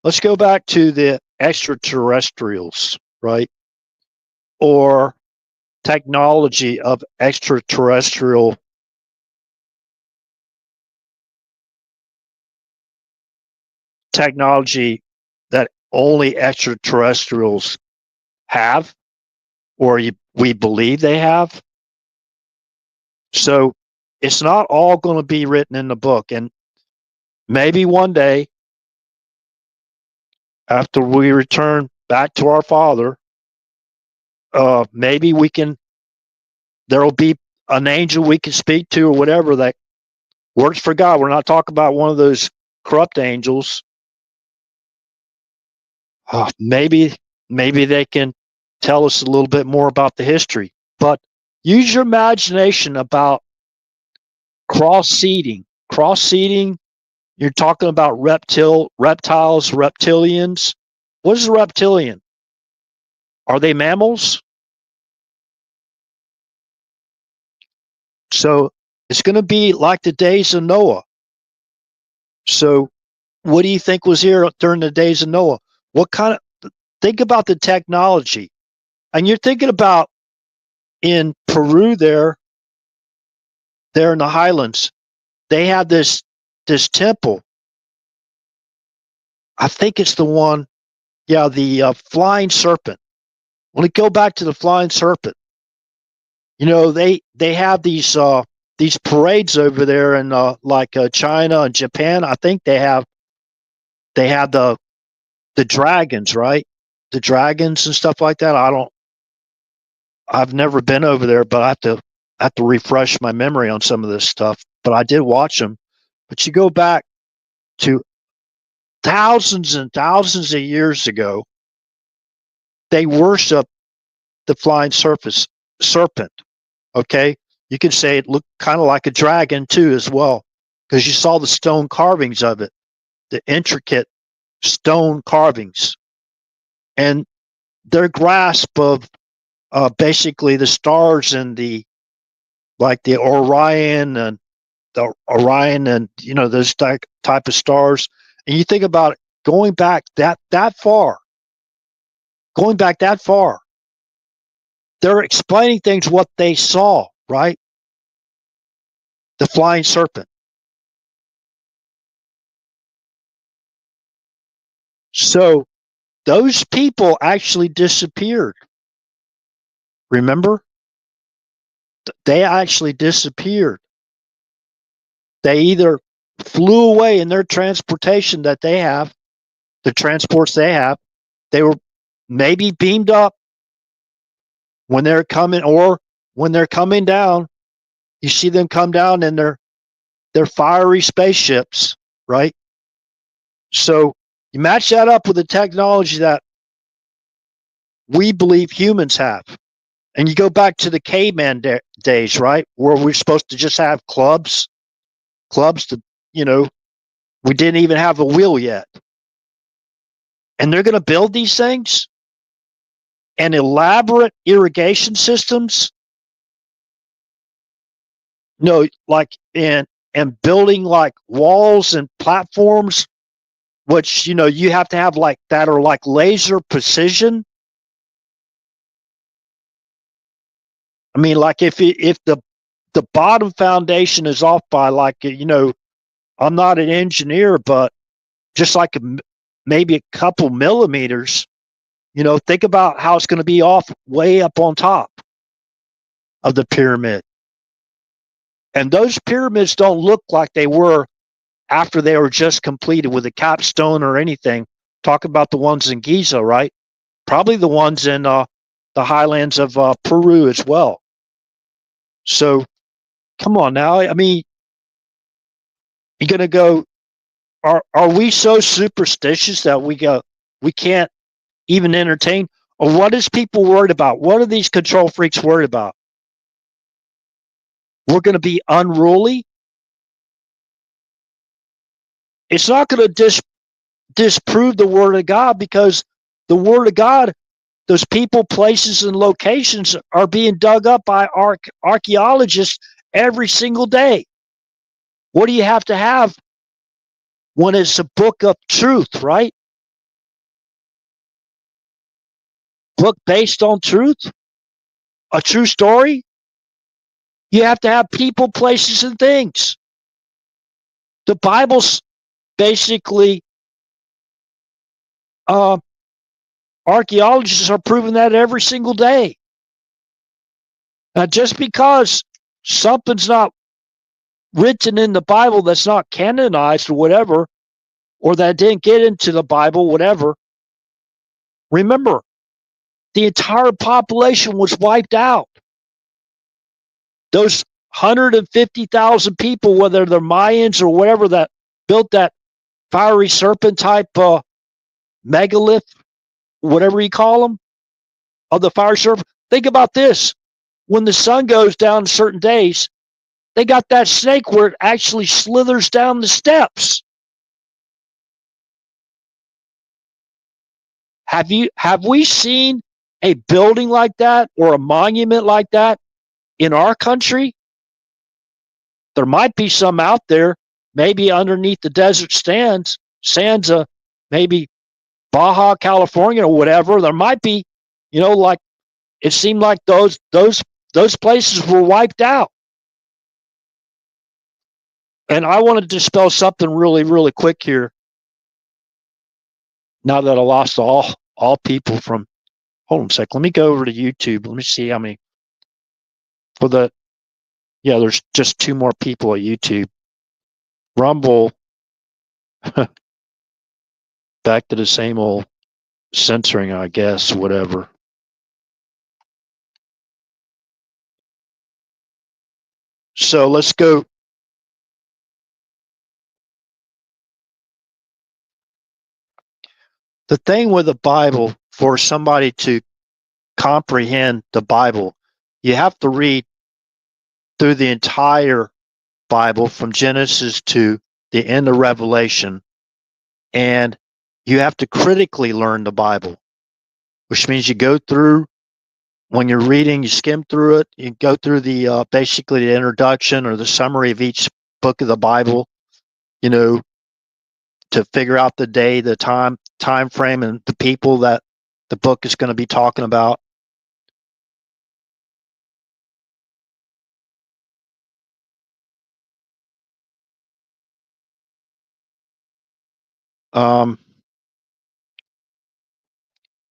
A: Let's go back to the extraterrestrials, right? Or technology of extraterrestrial technology that only extraterrestrials have, or we believe they have. So it's not all going to be written in the book. And maybe one day, after we return back to our Father, maybe there'll be an angel we can speak to, or whatever, that works for God. We're not talking about one of those corrupt angels. Maybe they can tell us a little bit more about the history. But use your imagination about cross-seeding. Cross-seeding, you're talking about reptiles, reptilians. What is a reptilian? Are they mammals? So it's going to be like the days of Noah. So what do you think was here during the days of Noah? Think about the technology. And you're thinking about in Peru there in the highlands, they have this temple. I think it's the one, the flying serpent. When we go back to the flying serpent, they have these parades over there in like China and Japan. I think they have the dragons, right? The dragons and stuff like that. I've never been over there, but I have to refresh my memory on some of this stuff. But I did watch them. But you go back to thousands and thousands of years ago, they worship the flying serpent. Okay, you can say it looked kind of like a dragon too, as well, because you saw the stone carvings of it, the intricate stone carvings, and their grasp of basically the stars and the Orion and the Orion and those type of stars, and you think about it, going back that far, they're explaining things what they saw, right? The flying serpent. So those people actually disappeared. Remember? They actually disappeared. They either flew away in their transportation that they have, the transports they have. They were maybe beamed up when they're coming, or when they're coming down. You see them come down in their fiery spaceships, right? So you match that up with the technology that we believe humans have. And you go back to the caveman days, right? Where we're supposed to just have clubs to, we didn't even have a wheel yet. And they're going to build these things and elaborate irrigation systems. Like and building like walls and platforms, which, you have to have like that are like laser precision. I mean, like if the bottom foundation is off by like, I'm not an engineer, but just like maybe a couple millimeters, think about how it's going to be off way up on top of the pyramid. And those pyramids don't look like they were after they were just completed with a capstone or anything. Talk about the ones in Giza, right? Probably the ones in the highlands of Peru as well. So come on now. I mean, you're going to go, are we so superstitious that we can't even entertain? Or what is people worried about? What are these control freaks worried about? We're going to be unruly. It's not going to disprove the word of God, because the word of God, those people, places, and locations are being dug up by archaeologists every single day. What do you have to have when it's a book of truth, right? Book based on truth, a true story. You have to have people, places, and things. The Bible's basically, archaeologists are proving that every single day. Now, just because something's not written in the Bible that's not canonized or whatever, or that didn't get into the Bible, whatever, remember, the entire population was wiped out. Those 150,000 people, whether they're Mayans or whatever, that built that fiery serpent type megalith, whatever you call them, of the fire serpent. Think about this. When the sun goes down certain days, they got that snake where it actually slithers down the steps. Have we seen a building like that or a monument like that in our country? There might be some out there, maybe underneath the desert sands of maybe Baja California or whatever. There might be, like it seemed like those places were wiped out. And I want to dispel something really, really quick here. Now that I lost all people from, hold on a sec. Let me go over to YouTube. Let me see how many there's just 2 more people at YouTube. Rumble, back to the same old censoring, I guess, whatever. So let's go. The thing with the Bible, for somebody to comprehend the Bible, you have to read through the entire Bible from Genesis to the end of Revelation, and you have to critically learn the Bible, which means you go through, when you're reading, you skim through it, you go through the basically the introduction or the summary of each book of the Bible, you know, to figure out the day, the time frame, and the people that the book is going to be talking about.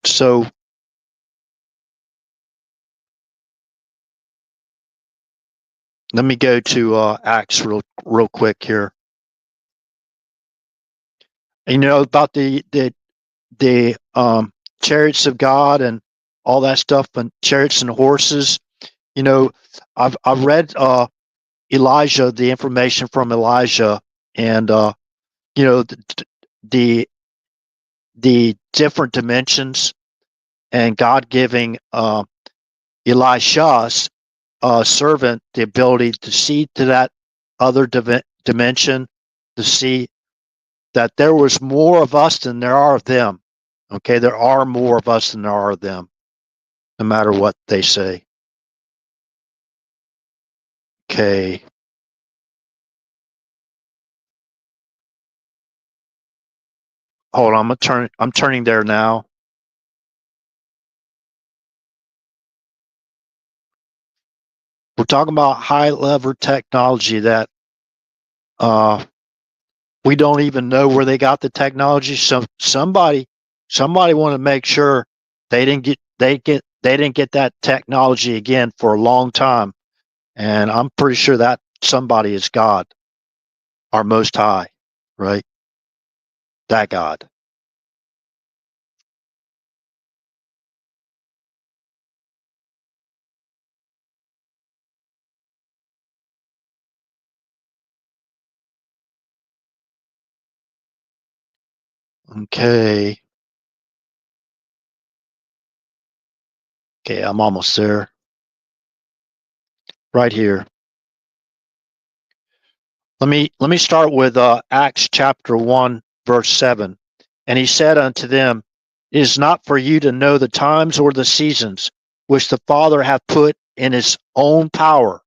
A: So let me go to Acts real quick here. You know about the chariots of God and all that stuff, and chariots and horses. You know, I've read Elijah, the information from Elijah, and you know the the different dimensions, and God giving Elisha's servant the ability to see to that other dimension, to see that there was more of us than there are of them. Okay, there are more of us than there are of them, no matter what they say. Okay. Hold on, I'm turning there now. We're talking about high level technology that we don't even know where they got the technology. So somebody want to make sure they didn't get that technology again for a long time. And I'm pretty sure that somebody is God, our Most High, right? That God. Okay. Okay, I'm almost there. Right here. Let me start with Acts chapter 1, verse 7. And he said unto them, it is not for you to know the times or the seasons which the Father hath put in his own power,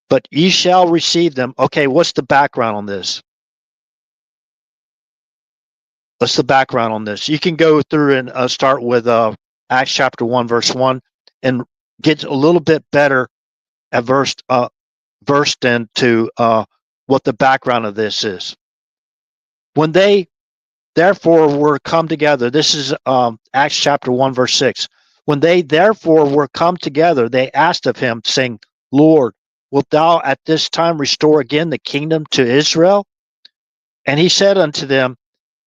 A: but ye shall receive them. Okay, what's the background on this? What's the background on this? You can go through and start with Acts chapter 1, verse 1, and get a little bit better at versed into what the background of this is. When they therefore were come together, this is Acts chapter 1, verse 6. When they therefore were come together, they asked of him, saying, Lord, wilt thou at this time restore again the kingdom to Israel? And he said unto them,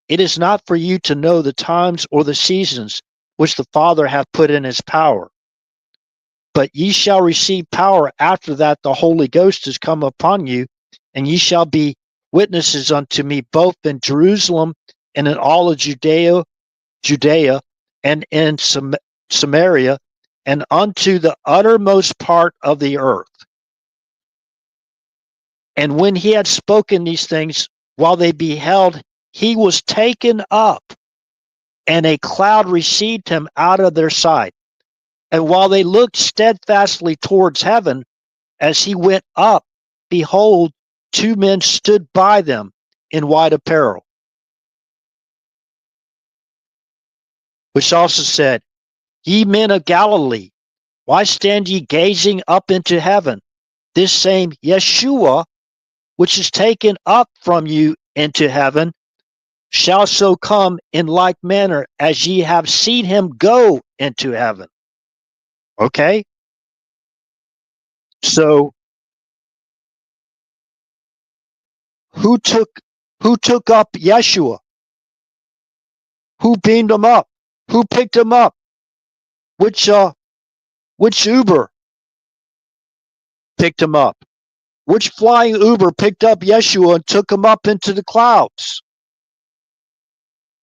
A: it is not for you to know the times or the seasons which the Father hath put in his power, but ye shall receive power after that the Holy Ghost is come upon you, and ye shall be witnesses unto me both in Jerusalem and in all of Judea, and in Samaria, and unto the uttermost part of the earth. And when he had spoken these things, while they beheld, he was taken up, and a cloud received him out of their sight. And while they looked steadfastly towards heaven, as he went up, behold, two men stood by them in white apparel, which also said, Ye men of Galilee, why stand ye gazing up into heaven? This same Yeshua, which is taken up from you into heaven, shall so come in like manner as ye have seen him go into heaven. Okay? So who took up Yeshua? Who beamed him up? Who picked him up? Which Uber picked him up? Which flying Uber picked up Yeshua and took him up into the clouds?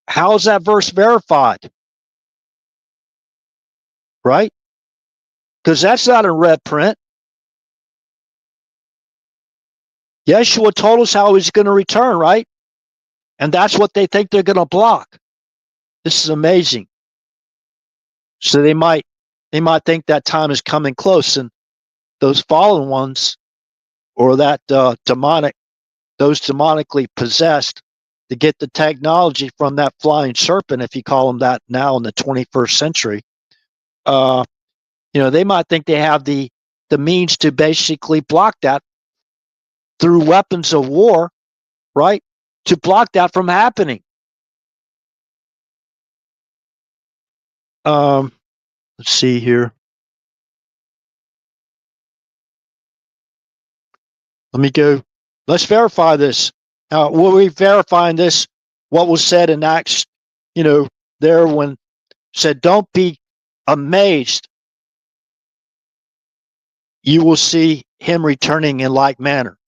A: How is that verse verified? Right? Because that's not in red print. Yeshua told us how he's going to return, right? And that's what they think they're going to block. This is amazing. So they might think that time is coming close, and those fallen ones or that those demonically possessed, to get the technology from that flying serpent, if you call them that now in the 21st century. They might think they have the means to basically block that through weapons of war, right? To block that from happening. Let's see here. Let me go. Let's verify this. Now, will we verifying this? What was said in Acts, there when said, "Don't be amazed. You will see him returning in like manner."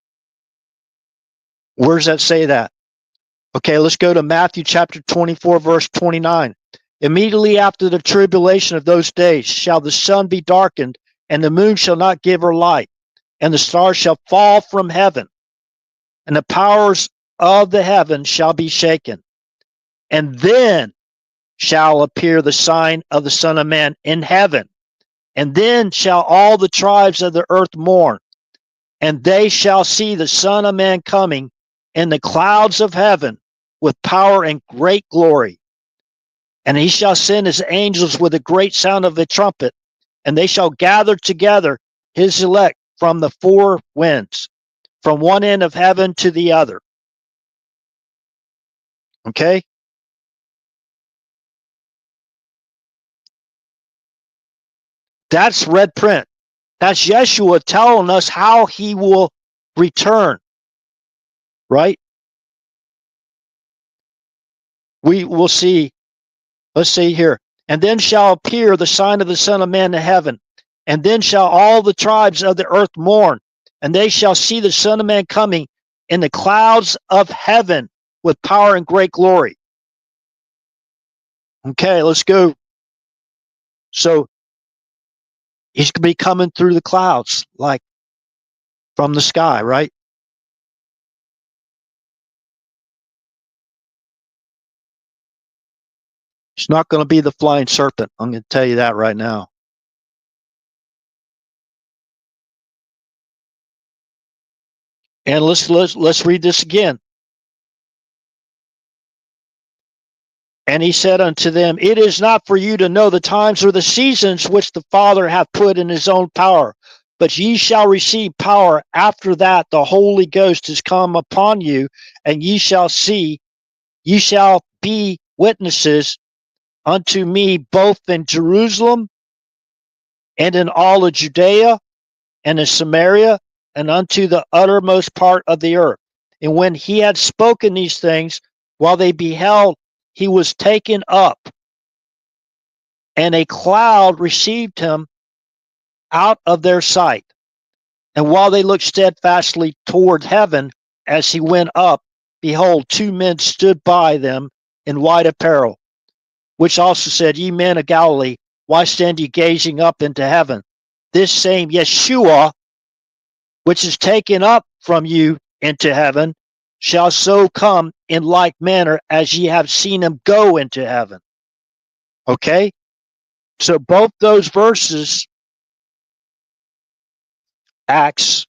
A: Where does that say that? Okay, let's go to Matthew chapter 24, verse 29. Immediately after the tribulation of those days shall the sun be darkened, and the moon shall not give her light, and the stars shall fall from heaven, and the powers of the heaven shall be shaken. And then shall appear the sign of the Son of Man in heaven. And then shall all the tribes of the earth mourn, and they shall see the Son of Man coming in the clouds of heaven with power and great glory. And he shall send his angels with a great sound of a trumpet, and they shall gather together his elect from the four winds, from one end of heaven to the other. Okay? That's red print. That's Yeshua telling us how he will return, right? We will see. Let's see here. And then shall appear the sign of the Son of Man in heaven. And then shall all the tribes of the earth mourn, and they shall see the Son of Man coming in the clouds of heaven with power and great glory. Okay, let's go. So he's going to be coming through the clouds, like from the sky, right? It's not going to be the flying serpent. I'm going to tell you that right now. And let's read this again. And he said unto them, It is not for you to know the times or the seasons which the Father hath put in his own power, but ye shall receive power after that the Holy Ghost is come upon you, and ye shall be witnesses unto me both in Jerusalem and in all of Judea and in Samaria and unto the uttermost part of the earth. And when he had spoken these things, while they beheld, he was taken up, and a cloud received him out of their sight. And while they looked steadfastly toward heaven as he went up, behold, two men stood by them in white apparel, which also said, Ye men of Galilee, why stand ye gazing up into heaven? This same Yeshua, which is taken up from you into heaven, shall so come in like manner as ye have seen him go into heaven. Okay? So both those verses, Acts,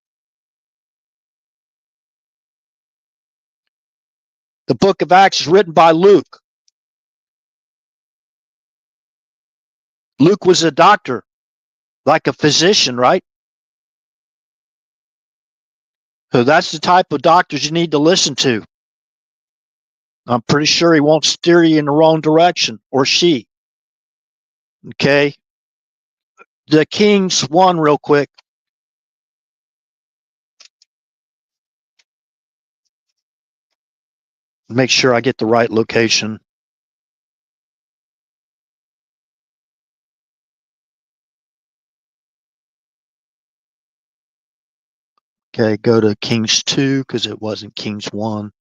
A: the book of Acts is written by Luke. Luke was a doctor, like a physician, right? So that's the type of doctors you need to listen to. I'm pretty sure he won't steer you in the wrong direction, or she. Okay? The Kings 1 real quick. Make sure I get the right location. Okay, go to Kings 2 because it wasn't Kings 1.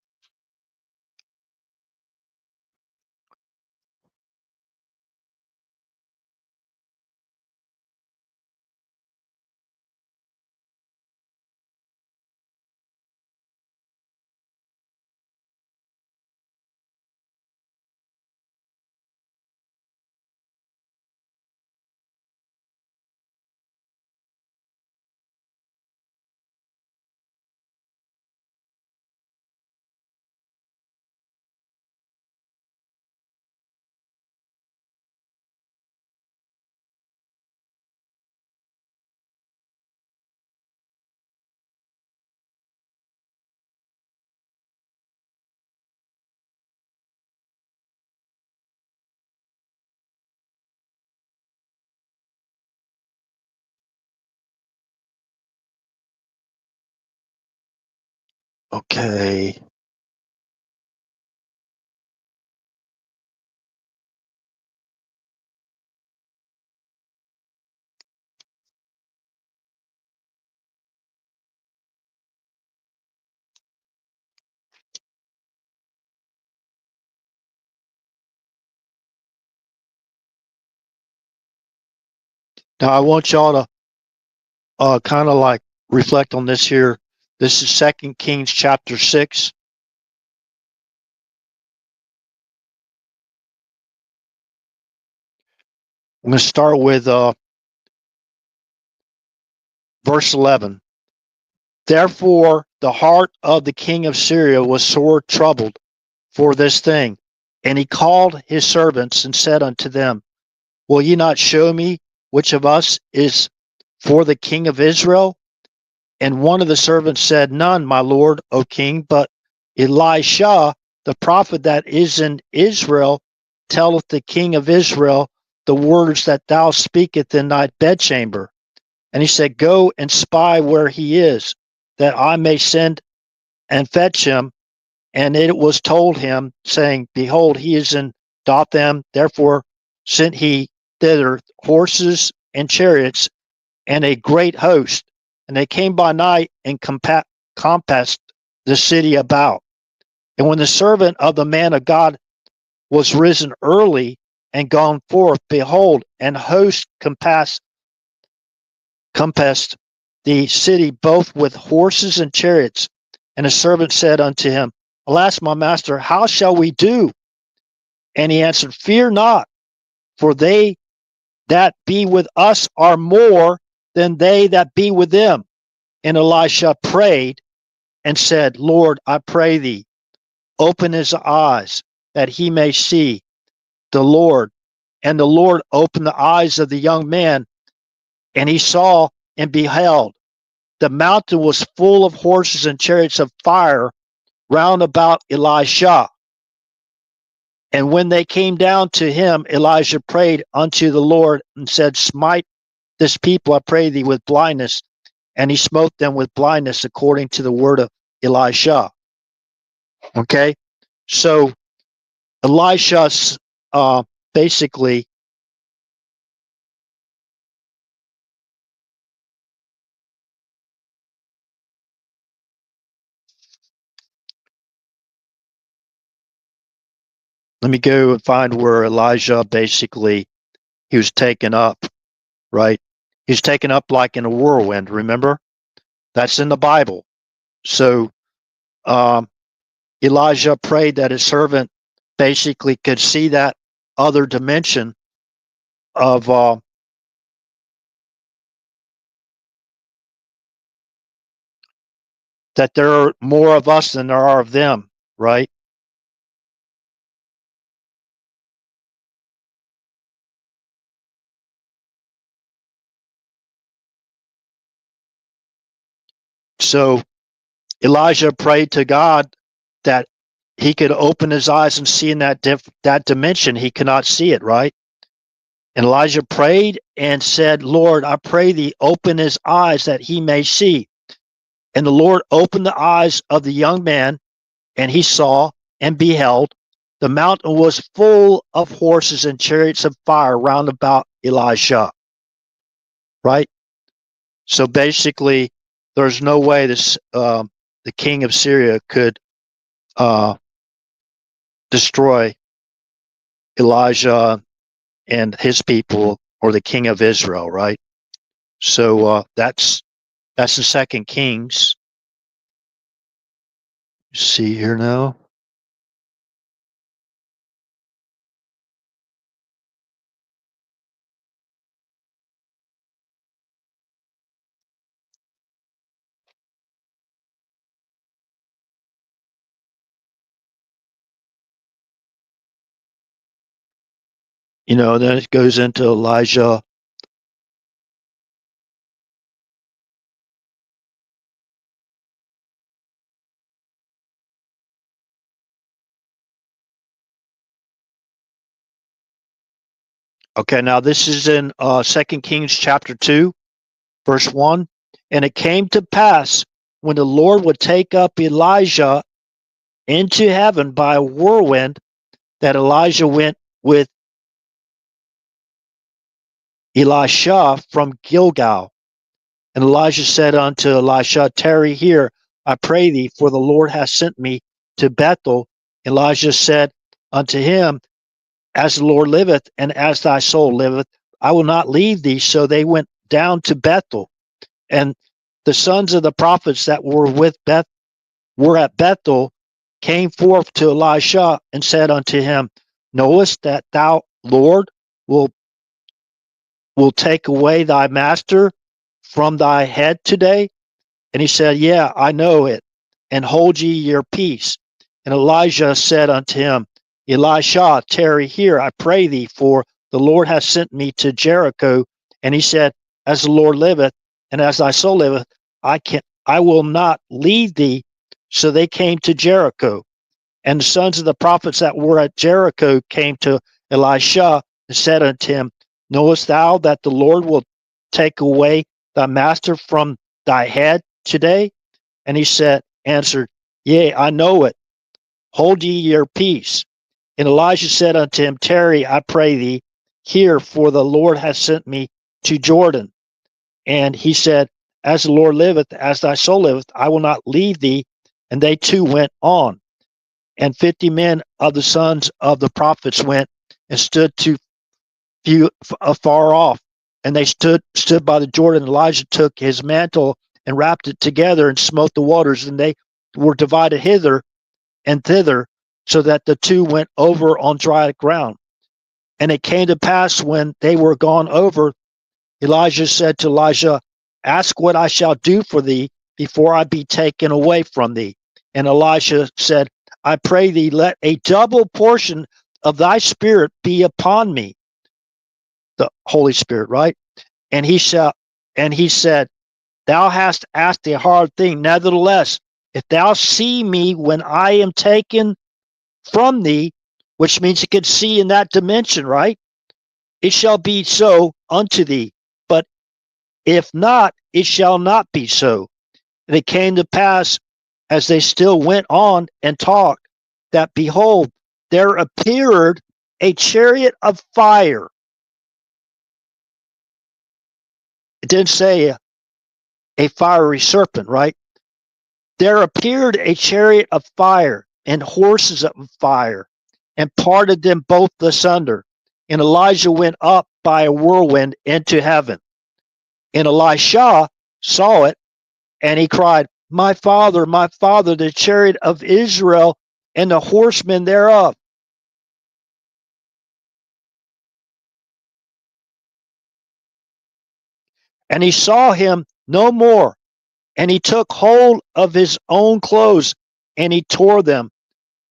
A: Okay. Now I want y'all to kind of like reflect on this here. This is 2 Kings chapter 6. I'm going to start with verse 11. Therefore, the heart of the king of Syria was sore troubled for this thing. And he called his servants and said unto them, will ye not show me which of us is for the king of Israel? And one of the servants said, none, my lord, O king, but Elisha, the prophet that is in Israel, telleth the king of Israel the words that thou speakest in thy bedchamber. And he said, go and spy where he is, that I may send and fetch him. And it was told him, saying, behold, he is in Dothan. Therefore sent he thither horses and chariots and a great host. And they came by night and compassed the city about. And when the servant of the man of God was risen early and gone forth, behold, an host compassed the city both with horses and chariots. And the servant said unto him, alas, my master, how shall we do? And he answered, fear not, for they that be with us are more than they that be with them. And Elisha prayed and said, Lord, I pray thee, open his eyes that he may see the Lord. And the Lord opened the eyes of the young man, and he saw and beheld. The mountain was full of horses and chariots of fire round about Elisha. And when they came down to him, Elijah prayed unto the Lord and said, smite this people, I pray thee, with blindness. And he smote them with blindness according to the word of Elisha. Okay, so Elisha basically, let me go and find where Elijah basically he was taken up, right? He was taken up like in a whirlwind, remember? That's in the Bible. So um, Elijah prayed that his servant basically could see that other dimension of that there are more of us than there are of them, right? So Elijah prayed to God that he could open his eyes and see in that dimension. He cannot see it, right? And Elijah prayed and said, Lord, I pray thee, open his eyes that he may see. And the Lord opened the eyes of the young man, and he saw and beheld. The mountain was full of horses and chariots of fire round about Elisha, right? So basically, there's no way the king of Syria could uh, destroy Elijah and his people or the king of Israel, right? So that's the Second Kings. See here now. Then it goes into Elijah. Okay, now this is in 2 Kings chapter 2, verse 1. And it came to pass when the Lord would take up Elijah into heaven by a whirlwind, that Elijah went with Elisha from Gilgal. And Elijah said unto Elisha, tarry here, I pray thee, for the Lord hath sent me to Bethel. Elijah said unto him, as the Lord liveth, and as thy soul liveth, I will not leave thee. So they went down to Bethel. And the sons of the prophets that were at Bethel came forth to Elisha and said unto him, knowest that thou, Lord, will take away thy master from thy head today? And he said, yeah, I know it. And hold ye your peace. And Elijah said unto him, Elisha, tarry here, I pray thee, for the Lord hath sent me to Jericho. And he said, as the Lord liveth, and as thy soul liveth, I will not leave thee. So they came to Jericho. And the sons of the prophets that were at Jericho came to Elisha and said unto him, knowest thou that the Lord will take away thy master from thy head today? And he answered, yea, I know it. Hold ye your peace. And Elijah said unto him, tarry, I pray thee, here, for the Lord hath sent me to Jordan. And he said, as the Lord liveth, as thy soul liveth, I will not leave thee. And they two went on. And 50 men of the sons of the prophets went and stood afar off. And they stood by the Jordan. Elijah took his mantle and wrapped it together and smote the waters, and they were divided hither and thither, so that the two went over on dry ground. And it came to pass, when they were gone over, Elijah said to Elisha, ask what I shall do for thee before I be taken away from thee. And Elisha said, I pray thee, let a double portion of thy spirit be upon me. The Holy Spirit, right? And he said, thou hast asked a hard thing. Nevertheless, if thou see me when I am taken from thee, which means you can see in that dimension, right? It shall be so unto thee. But if not, it shall not be so. And it came to pass, as they still went on and talked, that behold, there appeared a chariot of fire. It didn't say a fiery serpent, right? There appeared a chariot of fire and horses of fire, and parted them both asunder. And Elijah went up by a whirlwind into heaven. And Elisha saw it, and he cried, my father, the chariot of Israel and the horsemen thereof. And he saw him no more. And he took hold of his own clothes, and he tore them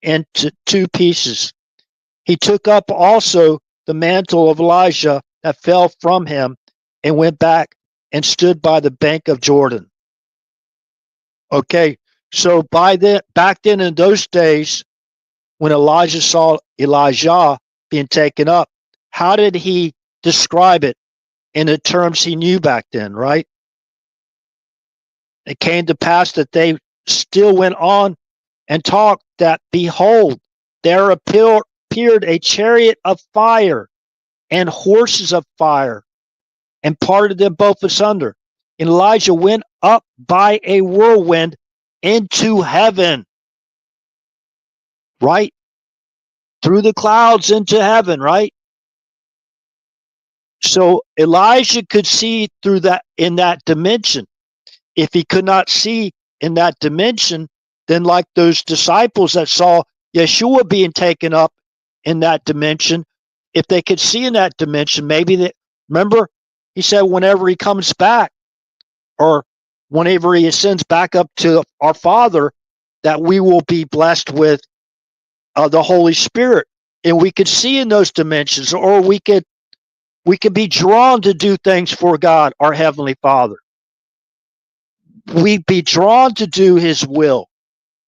A: into two pieces. He took up also the mantle of Elijah that fell from him, and went back and stood by the bank of Jordan. Okay, so back then in those days, when Elijah saw Elijah being taken up, how did he describe it in the terms he knew back then, right? It came to pass that they still went on and talked, that behold, there appeared a chariot of fire and horses of fire, and parted them both asunder. And Elijah went up by a whirlwind into heaven, right? Through the clouds into heaven, right? So Elijah could see through that, in that dimension. If he could not see in that dimension, then like those disciples that saw Yeshua being taken up in that dimension, if they could see in that dimension, maybe that, remember, he said whenever he comes back, or whenever he ascends back up to our Father, that we will be blessed with the Holy Spirit. And we could see in those dimensions, or we could be drawn to do things for God, our Heavenly Father. We'd be drawn to do his will.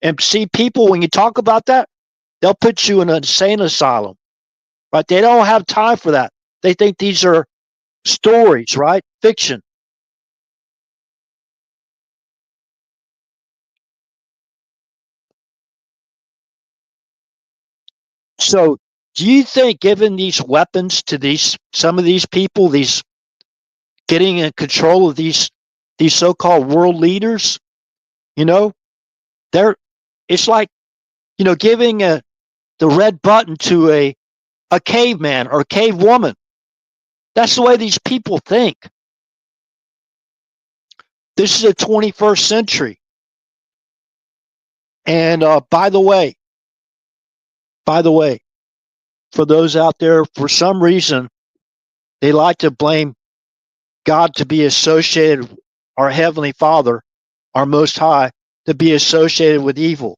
A: And see, people, when you talk about that, they'll put you in an insane asylum, right? They don't have time for that. They think these are stories, right? Fiction. So, do you think giving these weapons to some of these people, these getting in control of these so-called world leaders, you know, they're it's like, giving the red button to a caveman or a cave woman. That's the way these people think. This is the 21st century. And by the way, for those out there, for some reason, they like to blame God to be associated, our Heavenly Father, our Most High, to be associated with evil.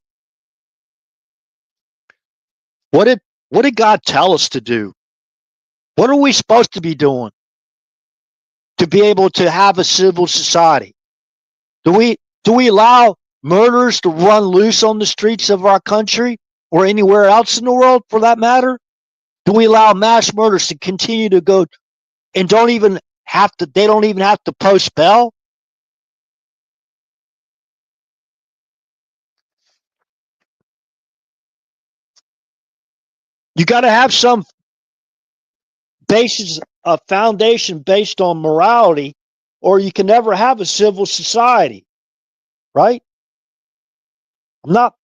A: What did what did God tell us to do? What are we supposed to be doing to be able to have a civil society? Do we allow murders to run loose on the streets of our country or anywhere else in the world for that matter? Do we allow mass murders to continue to go and they don't even have to post bail? You got to have some basis, a foundation based on morality, or you can never have a civil society, right? I'm not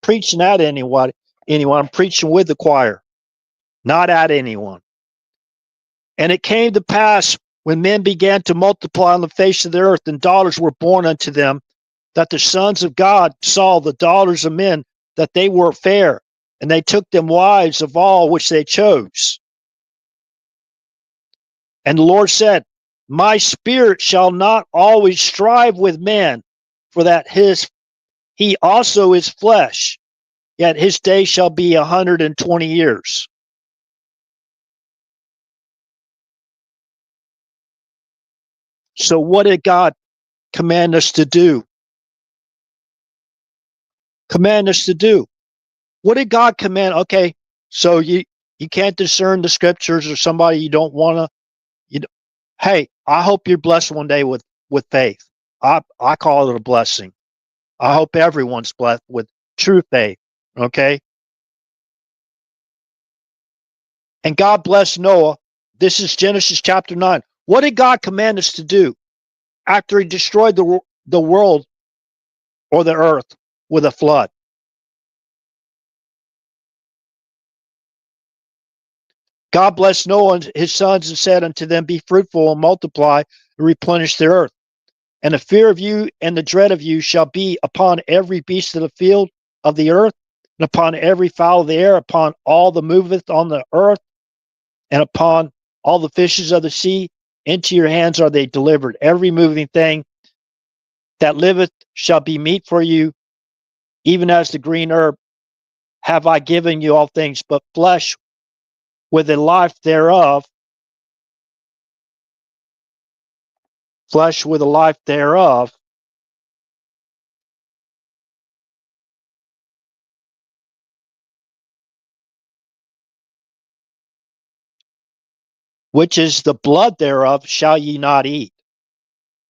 A: preaching at anyone. I'm preaching with the choir, not at anyone. And it came to pass when men began to multiply on the face of the earth and daughters were born unto them, that the sons of God saw the daughters of men, that they were fair, and they took them wives of all which they chose. And the Lord said, my spirit shall not always strive with man, for that he also is flesh, yet his day shall be 120 years. So what did God command us to do? Command us to do. What did God command? Okay, so you can't discern the scriptures, or somebody you don't want to. You Hey, I hope you're blessed one day with faith. I call it a blessing. I hope everyone's blessed with true faith. Okay, and God blessed Noah. This is Genesis chapter 9. What did God command us to do after He destroyed the world or the earth with a flood? God blessed Noah and his sons and said unto them, be fruitful and multiply and replenish the earth. And the fear of you and the dread of you shall be upon every beast of the field of the earth, and upon every fowl of the air, upon all that moveth on the earth, and upon all the fishes of the sea. Into your hands are they delivered. Every moving thing that liveth shall be meat for you, even as the green herb have I given you all things, but flesh with the life thereof, flesh with the life thereof, which is the blood thereof, shall ye not eat.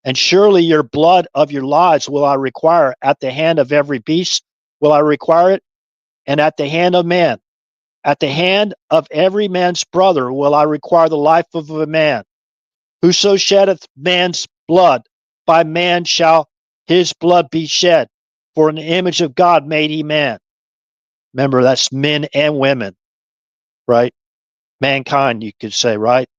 A: And surely your blood of your lives will I require. At the hand of every beast will I require it, and at the hand of man. At the hand of every man's brother will I require the life of a man. Whoso sheddeth man's blood, by man shall his blood be shed. For in the image of God made he man. Remember, that's men and women, right? Mankind, you could say, right?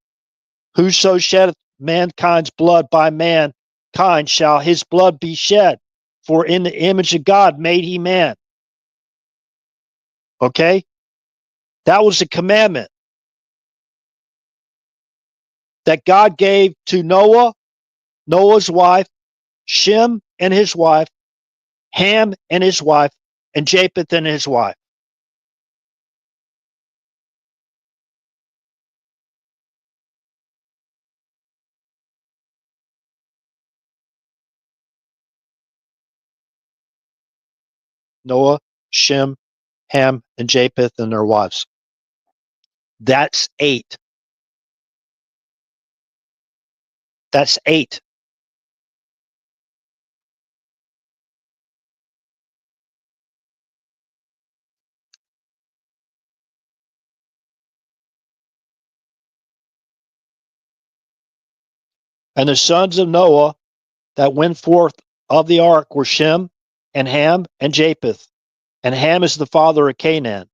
A: Whoso sheddeth mankind's blood, by mankind shall his blood be shed. For in the image of God made he man. Okay? That was a commandment that God gave to Noah, Noah's wife, Shem and his wife, Ham and his wife, and Japheth and his wife. Noah, Shem, Ham, and Japheth and their wives. That's 8. That's 8. And the sons of Noah that went forth of the ark were Shem and Ham and Japheth. And Ham is the father of Canaan.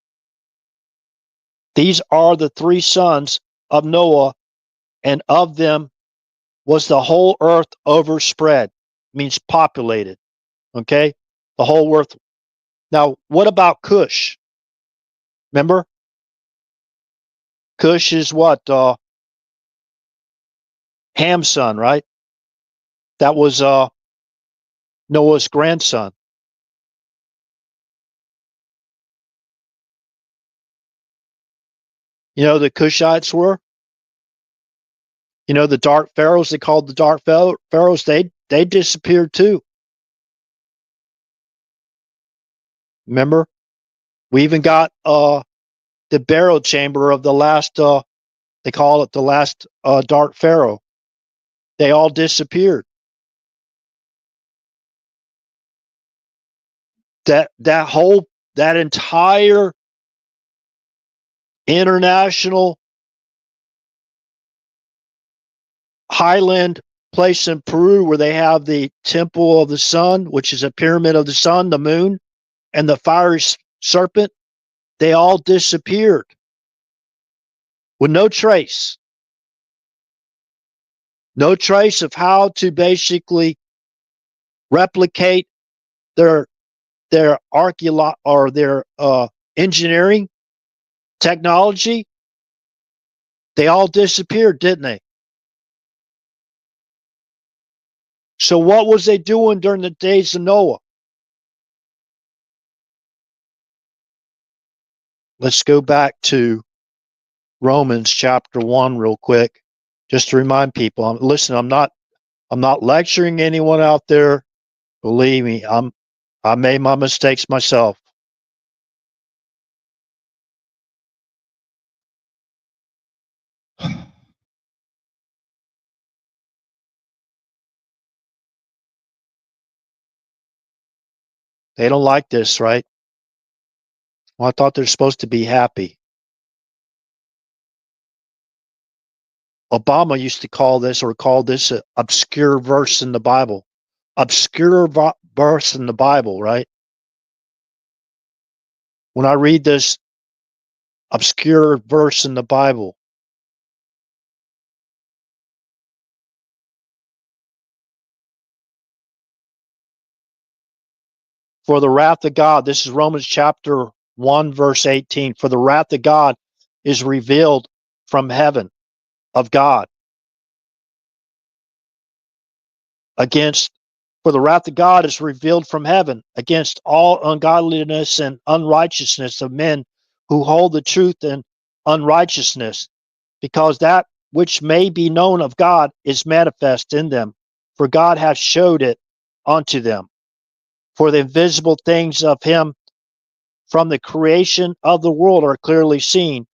A: These are the three sons of Noah, and of them was the whole earth overspread, means populated. Okay? The whole earth. Now, what about Cush? Remember? Cush is what? Ham's son, right? That was Noah's grandson. You know the Cushites were? You know the dark pharaohs, they called the dark pharaohs, they disappeared too. Remember? We even got the burial chamber of the last they call it the last dark pharaoh. They all disappeared. That entire international highland place in Peru where they have the temple of the sun, which is a pyramid of the sun, the moon, and the fiery serpent, they all disappeared with no trace. No trace of how to basically replicate their archaeology or their engineering technology. They all disappeared, didn't they? So what was they doing during the days of Noah? Let's go back to Romans chapter 1 real quick, just to remind people. Listen, I'm not lecturing anyone out there. Believe me, I made my mistakes myself. They don't like this, right? Well, I thought they're supposed to be happy. Obama used to call this an obscure verse in the Bible. Obscure verse in the Bible, right? When I read this obscure verse in the Bible, for the wrath of God, this is Romans chapter 1, verse 18. For the wrath of God is revealed from heaven of God against, for the wrath of God is revealed from heaven against all ungodliness and unrighteousness of men who hold the truth in unrighteousness, because that which may be known of God is manifest in them, for God hath showed it unto them. For the invisible things of him from the creation of the world are clearly seen,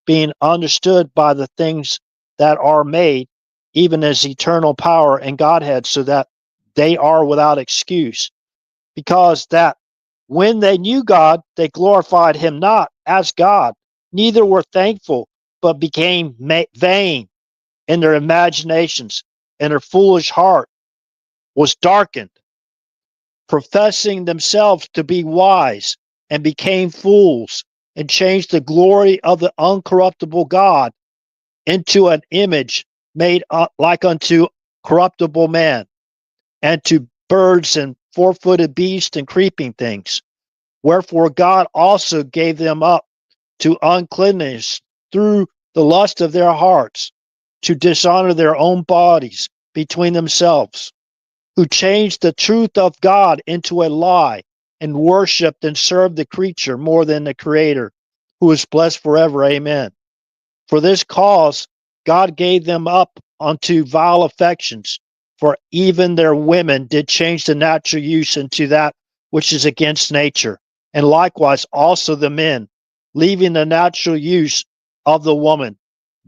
A: being understood by the things that are made, even as eternal power and Godhead, so that they are without excuse. Because that when they knew God, they glorified him not as God, neither were thankful, but became vain in their imaginations, and their foolish heart was darkened, professing themselves to be wise, and became fools, and changed the glory of the uncorruptible God into an image made like unto corruptible man, and to birds and four-footed beasts and creeping things. Wherefore God also gave them up to uncleanness through the lust of their hearts, to dishonor their own bodies between themselves, who changed the truth of God into a lie, and worshiped and served the creature more than the Creator, who is blessed forever. Amen. For this cause God gave them up unto vile affections, for even their women did change the natural use into that which is against nature, and likewise also the men, leaving the natural use of the woman,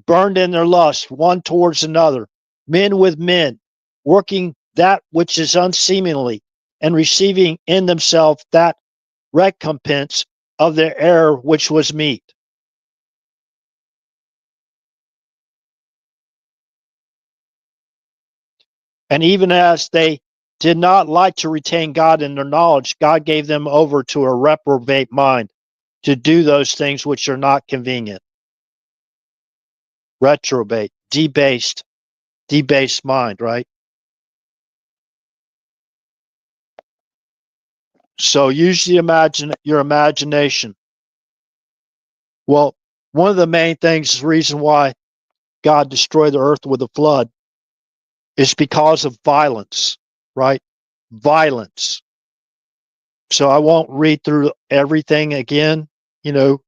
A: burned in their lust one towards another, men with men, working that which is unseemly, and receiving in themselves that recompense of their error which was meet. And even as they did not like to retain God in their knowledge, God gave them over to a reprobate mind to do those things which are not convenient. Reprobate, debased mind, right? So use your imagination. Well, one of the main things, the reason why God destroyed the earth with a flood is because of violence, right? Violence. So I won't read through everything again. You know,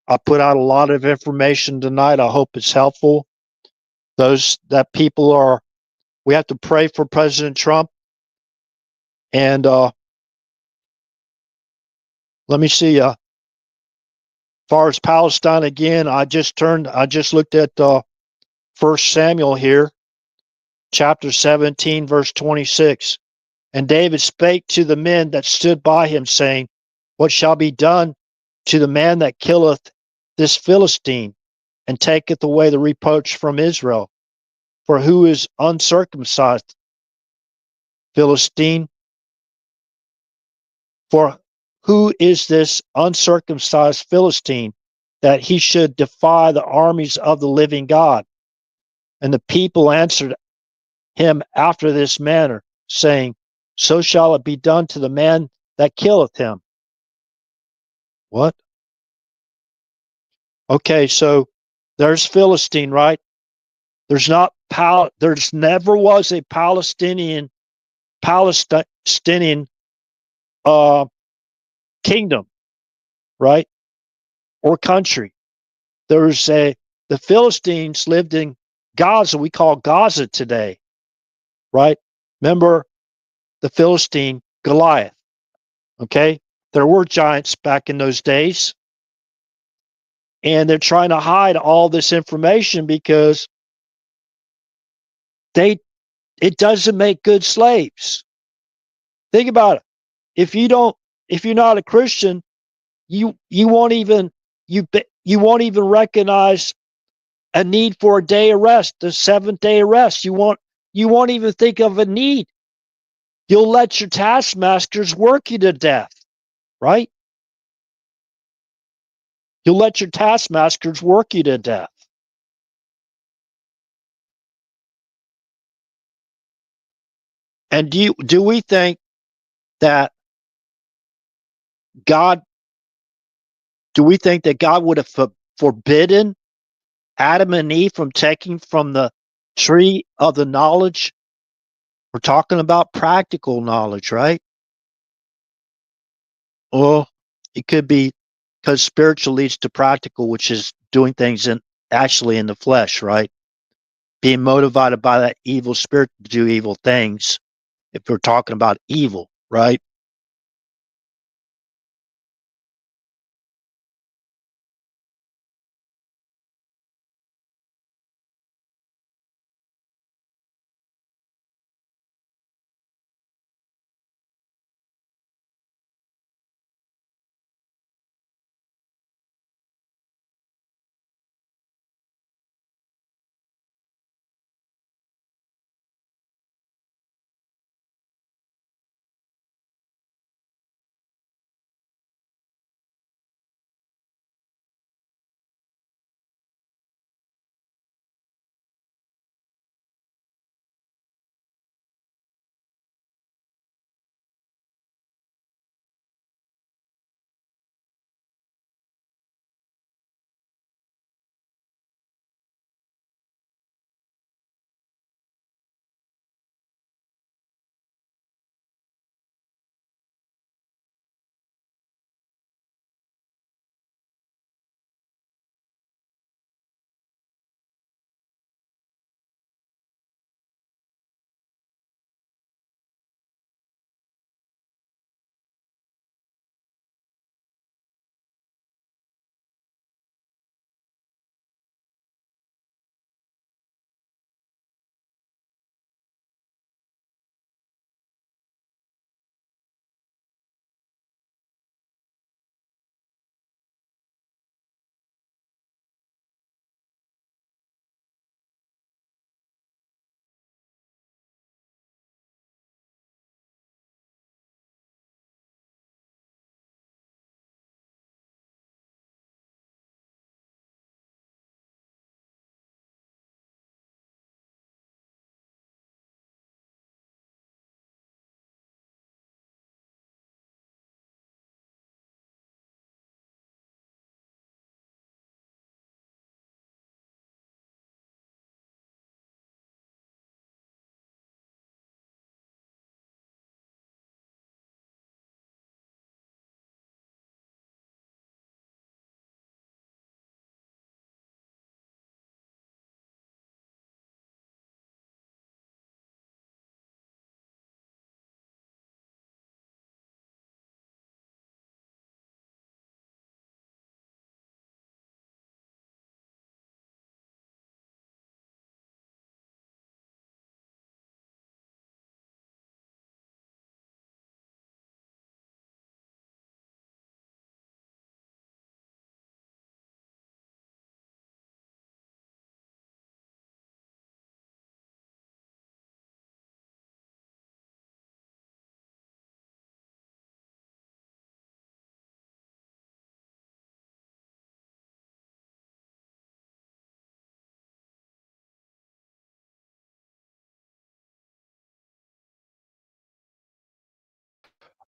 A: I put out a lot of information tonight. I hope it's helpful. Those that people are, we have to pray for President Trump. And let me see. As far as Palestine again, I just looked at 1 Samuel here, chapter 17, verse 26. And David spake to the men that stood by him, saying, what shall be done to the man that killeth this Philistine, and taketh away the reproach from Israel? For who is uncircumcised Philistine? For who is this uncircumcised Philistine, that he should defy the armies of the living God? And the people answered him after this manner, saying, so shall it be done to the man that killeth him. What? Okay, so there's Philistine, right? There's never was a Palestinian uh, kingdom, right? Or country. The Philistines lived in Gaza. We call Gaza today, right? Remember the Philistine Goliath. Okay, there were giants back in those days, and they're trying to hide all this information because they it doesn't make good slaves. Think about it. If you don't, if you're not a Christian, you won't even you won't even recognize a need for a day of rest, the seventh day of rest. You won't even think of a need. You'll let your taskmasters work you to death, right? You'll let your taskmasters work you to death. And do we think that God do we think that God would have forbidden Adam and Eve from taking from the tree of the knowledge? We're talking about practical knowledge, right? Well, it could be because spiritual leads to practical, which is doing things actually in the flesh, right? Being motivated by that evil spirit to do evil things. If we're talking about evil, right?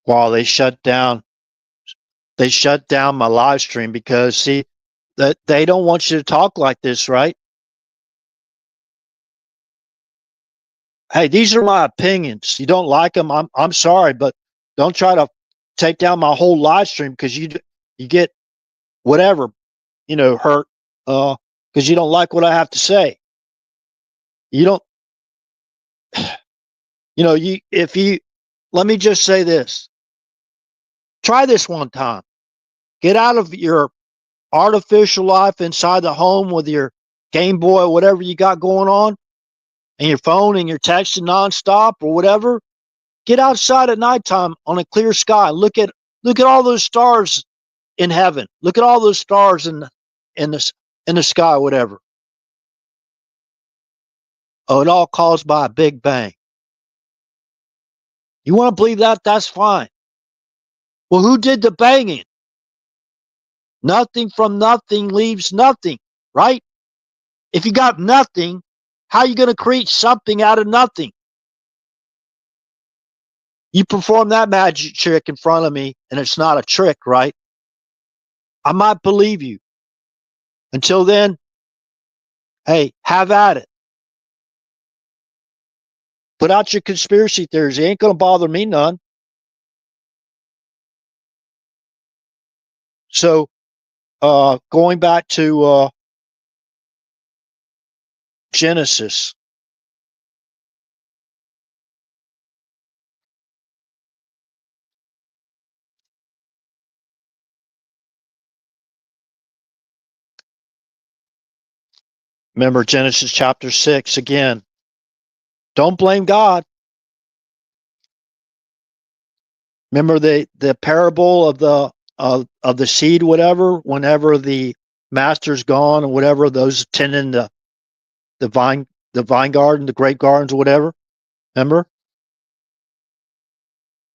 A: While they shut down my live stream because see that they don't want you to talk like this, right? Hey, these are my opinions. You don't like them, I'm sorry, but don't try to take down my whole live stream because you get whatever, hurt because you don't like what I have to say. You don't, let me just say this. Try this one time. Get out of your artificial life inside the home with your Game Boy or whatever you got going on and your phone and you're texting nonstop or whatever. Get outside at nighttime on a clear sky. Look at all those stars in heaven. Look at all those stars in the sky, whatever. Oh, it all caused by a big bang. You want to believe that? That's fine. Well, who did the banging? Nothing from nothing leaves nothing, right? If you got nothing, how are you going to create something out of nothing? You perform that magic trick in front of me, and it's not a trick, right? I might believe you. Until then, hey, have at it. Put out your conspiracy theories. It ain't going to bother me none. So, going back to Genesis. Remember Genesis chapter 6 again. Don't blame God. Remember the parable of the seed, whatever. Whenever the master's gone, or whatever, those tending the vine garden, the grape gardens, or whatever. Remember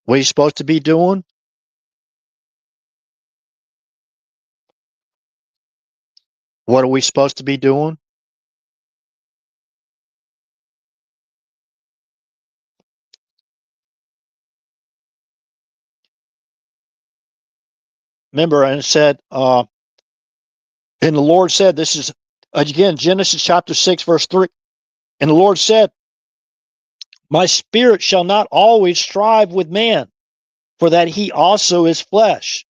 A: what he's supposed to be doing. What are we supposed to be doing? Remember, and it said, and the Lord said, this is again Genesis chapter 6, verse 3. And the Lord said, my spirit shall not always strive with man, for that he also is flesh,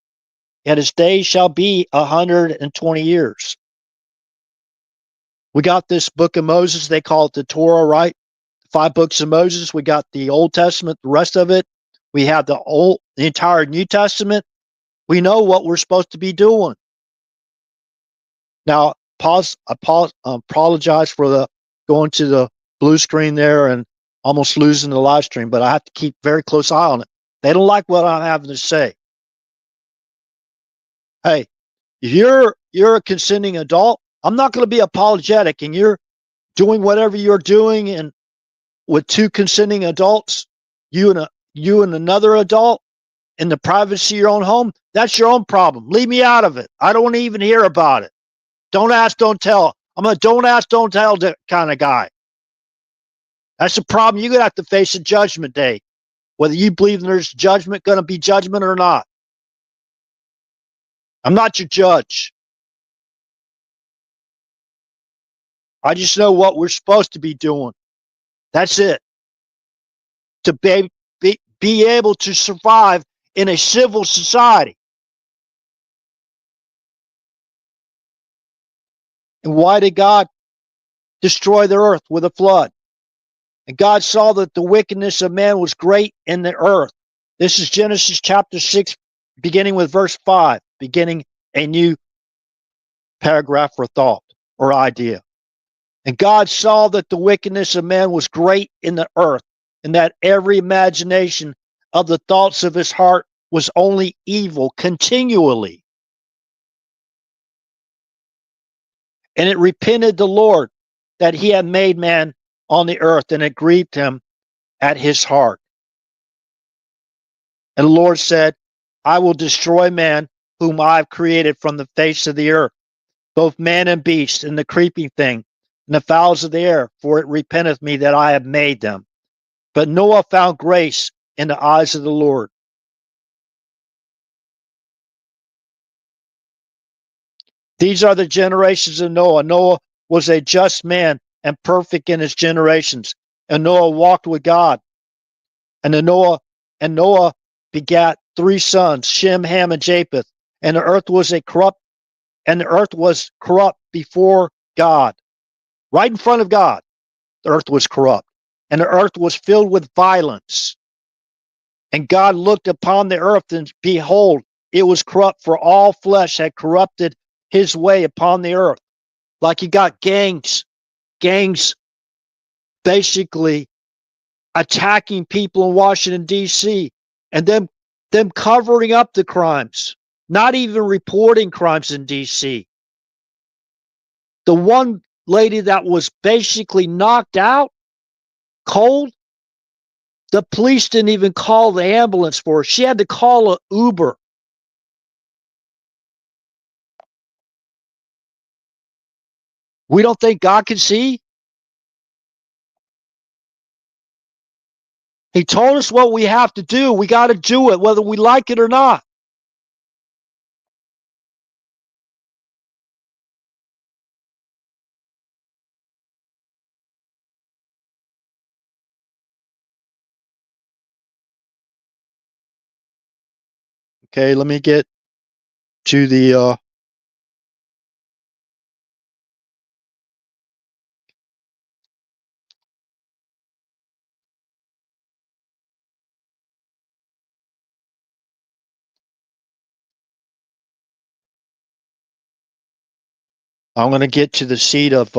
A: yet his days shall be 120 years. We got this book of Moses, they call it the Torah, right? 5 books of Moses. We got the Old Testament, the rest of it. We have the entire New Testament. We know what we're supposed to be doing. Now, apologize for the going to the blue screen there and almost losing the live stream, but I have to keep very close eye on it. They don't like what I'm having to say. Hey, if you're a consenting adult, I'm not going to be apologetic, and you're doing whatever you're doing, and with 2 consenting adults, you and another adult in the privacy of your own home, that's your own problem. Leave me out of it. I don't want to even hear about it. Don't ask, don't tell. I'm a don't ask, don't tell kind of guy. That's the problem. You're going to have to face a judgment day, whether you believe there's judgment, going to be judgment or not. I'm not your judge. I just know what we're supposed to be doing. That's it. To be able to survive in a civil society. And why did God destroy the earth with a flood? And God saw that the wickedness of man was great in the earth. This is Genesis chapter 6, beginning with verse 5, beginning a new paragraph or thought or idea. And God saw that the wickedness of man was great in the earth, and that every imagination of the thoughts of his heart was only evil continually. And it repented the Lord that he had made man on the earth, and it grieved him at his heart. And the Lord said, I will destroy man whom I have created from the face of the earth, both man and beast, and the creeping thing, and the fowls of the air, for it repenteth me that I have made them. But Noah found grace in the eyes of the Lord. These are the generations of Noah. Noah was a just man and perfect in his generations. And Noah walked with God. And Noah begat 3 sons, Shem, Ham, and Japheth. And the earth was corrupt before God. Right in front of God, the earth was corrupt. And the earth was filled with violence. And God looked upon the earth, and behold, it was corrupt, for all flesh had corrupted his way upon the earth. Like you got gangs basically attacking people in Washington, D.C., and them covering up the crimes, not even reporting crimes in D.C. The one lady that was basically knocked out cold, the police didn't even call the ambulance for her. She had to call an Uber. We don't think God can see? He told us what we have to do. We got to do it, whether we like it or not. Okay, let me get to the I'm going to get to the seed of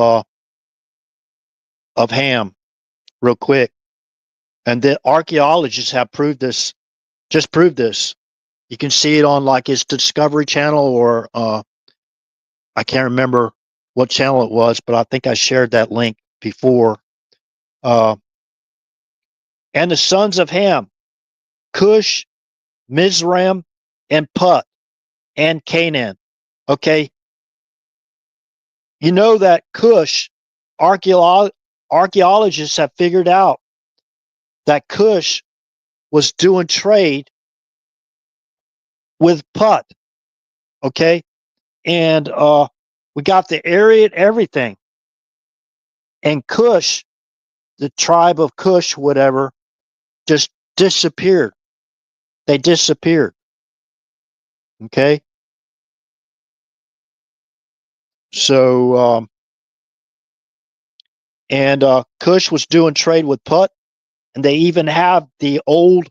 A: Ham real quick. And the archaeologists have proved this, just proved this. You can see it on like his Discovery Channel, or I can't remember what channel it was, but I think I shared that link before. And the sons of Ham, Cush, Mizraim, and Put, and Canaan. Okay. You know that Cush, archaeologists have figured out that Cush was doing trade with Put. Okay. And we got the area and everything. And Cush, the tribe of Cush, whatever, just disappeared. They disappeared. Okay. So, Cush was doing trade with Put, and they even have the old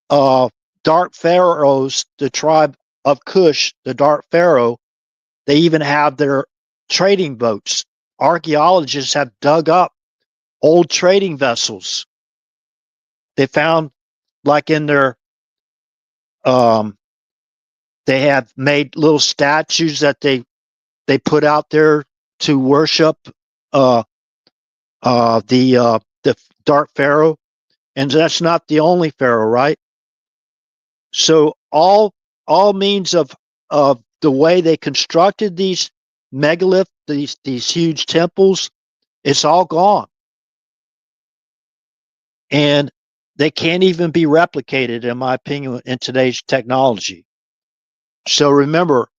A: Dark Pharaohs, the tribe of Cush, the Dark Pharaoh. They even have their trading boats. Archaeologists have dug up old trading vessels. They found, like in their, they have made little statues that they put out there to worship the Dark Pharaoh, and that's not the only Pharaoh, right? So all means of the way they constructed these megaliths, these huge temples, it's all gone, and they can't even be replicated, in my opinion, in today's technology. So remember,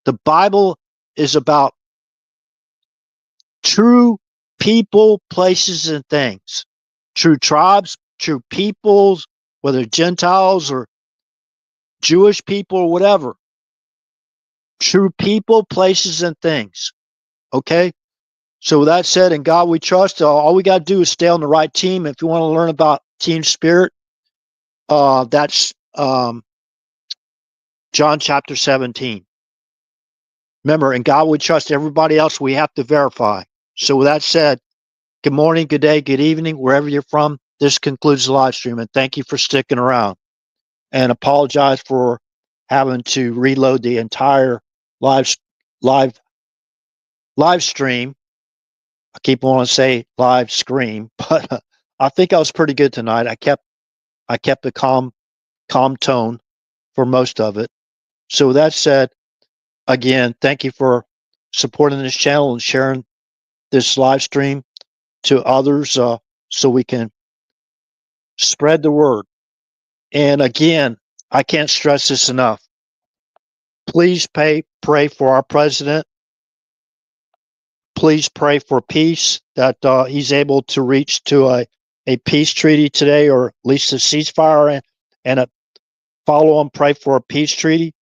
A: the Bible is about true people, places, and things. True tribes, true peoples, whether Gentiles or Jewish people or whatever. True people, places, and things. Okay? So with that said, in God we trust. All we got to do is stay on the right team. If you want to learn about team spirit, that's John chapter 17. Remember, in God we trust. Everybody else we have to verify. So with that said, good morning, good day, good evening, wherever you're from. This concludes the live stream, and thank you for sticking around. And apologize for having to reload the entire live stream. I keep wanting to say live scream, but I think I was pretty good tonight. I kept a calm tone for most of it. So with that said, again, thank you for supporting this channel and sharing this live stream to others, so we can spread the word. And again, I can't stress this enough. Please pray for our president. Please pray for peace, that he's able to reach to a peace treaty today, or at least a ceasefire, and follow and pray for a peace treaty.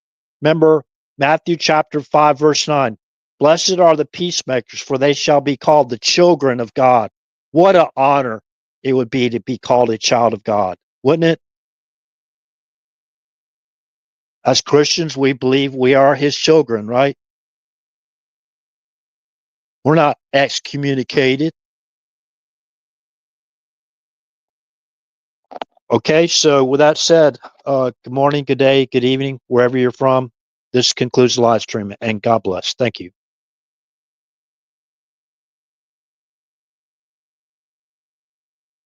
A: Remember Matthew chapter 5, verse 9. Blessed are the peacemakers, for they shall be called the children of God. What an honor it would be to be called a child of God, wouldn't it? As Christians, we believe we are his children, right? We're not excommunicated. Okay, so with that said, good morning, good day, good evening, wherever you're from. This concludes the live stream, and God bless. Thank you.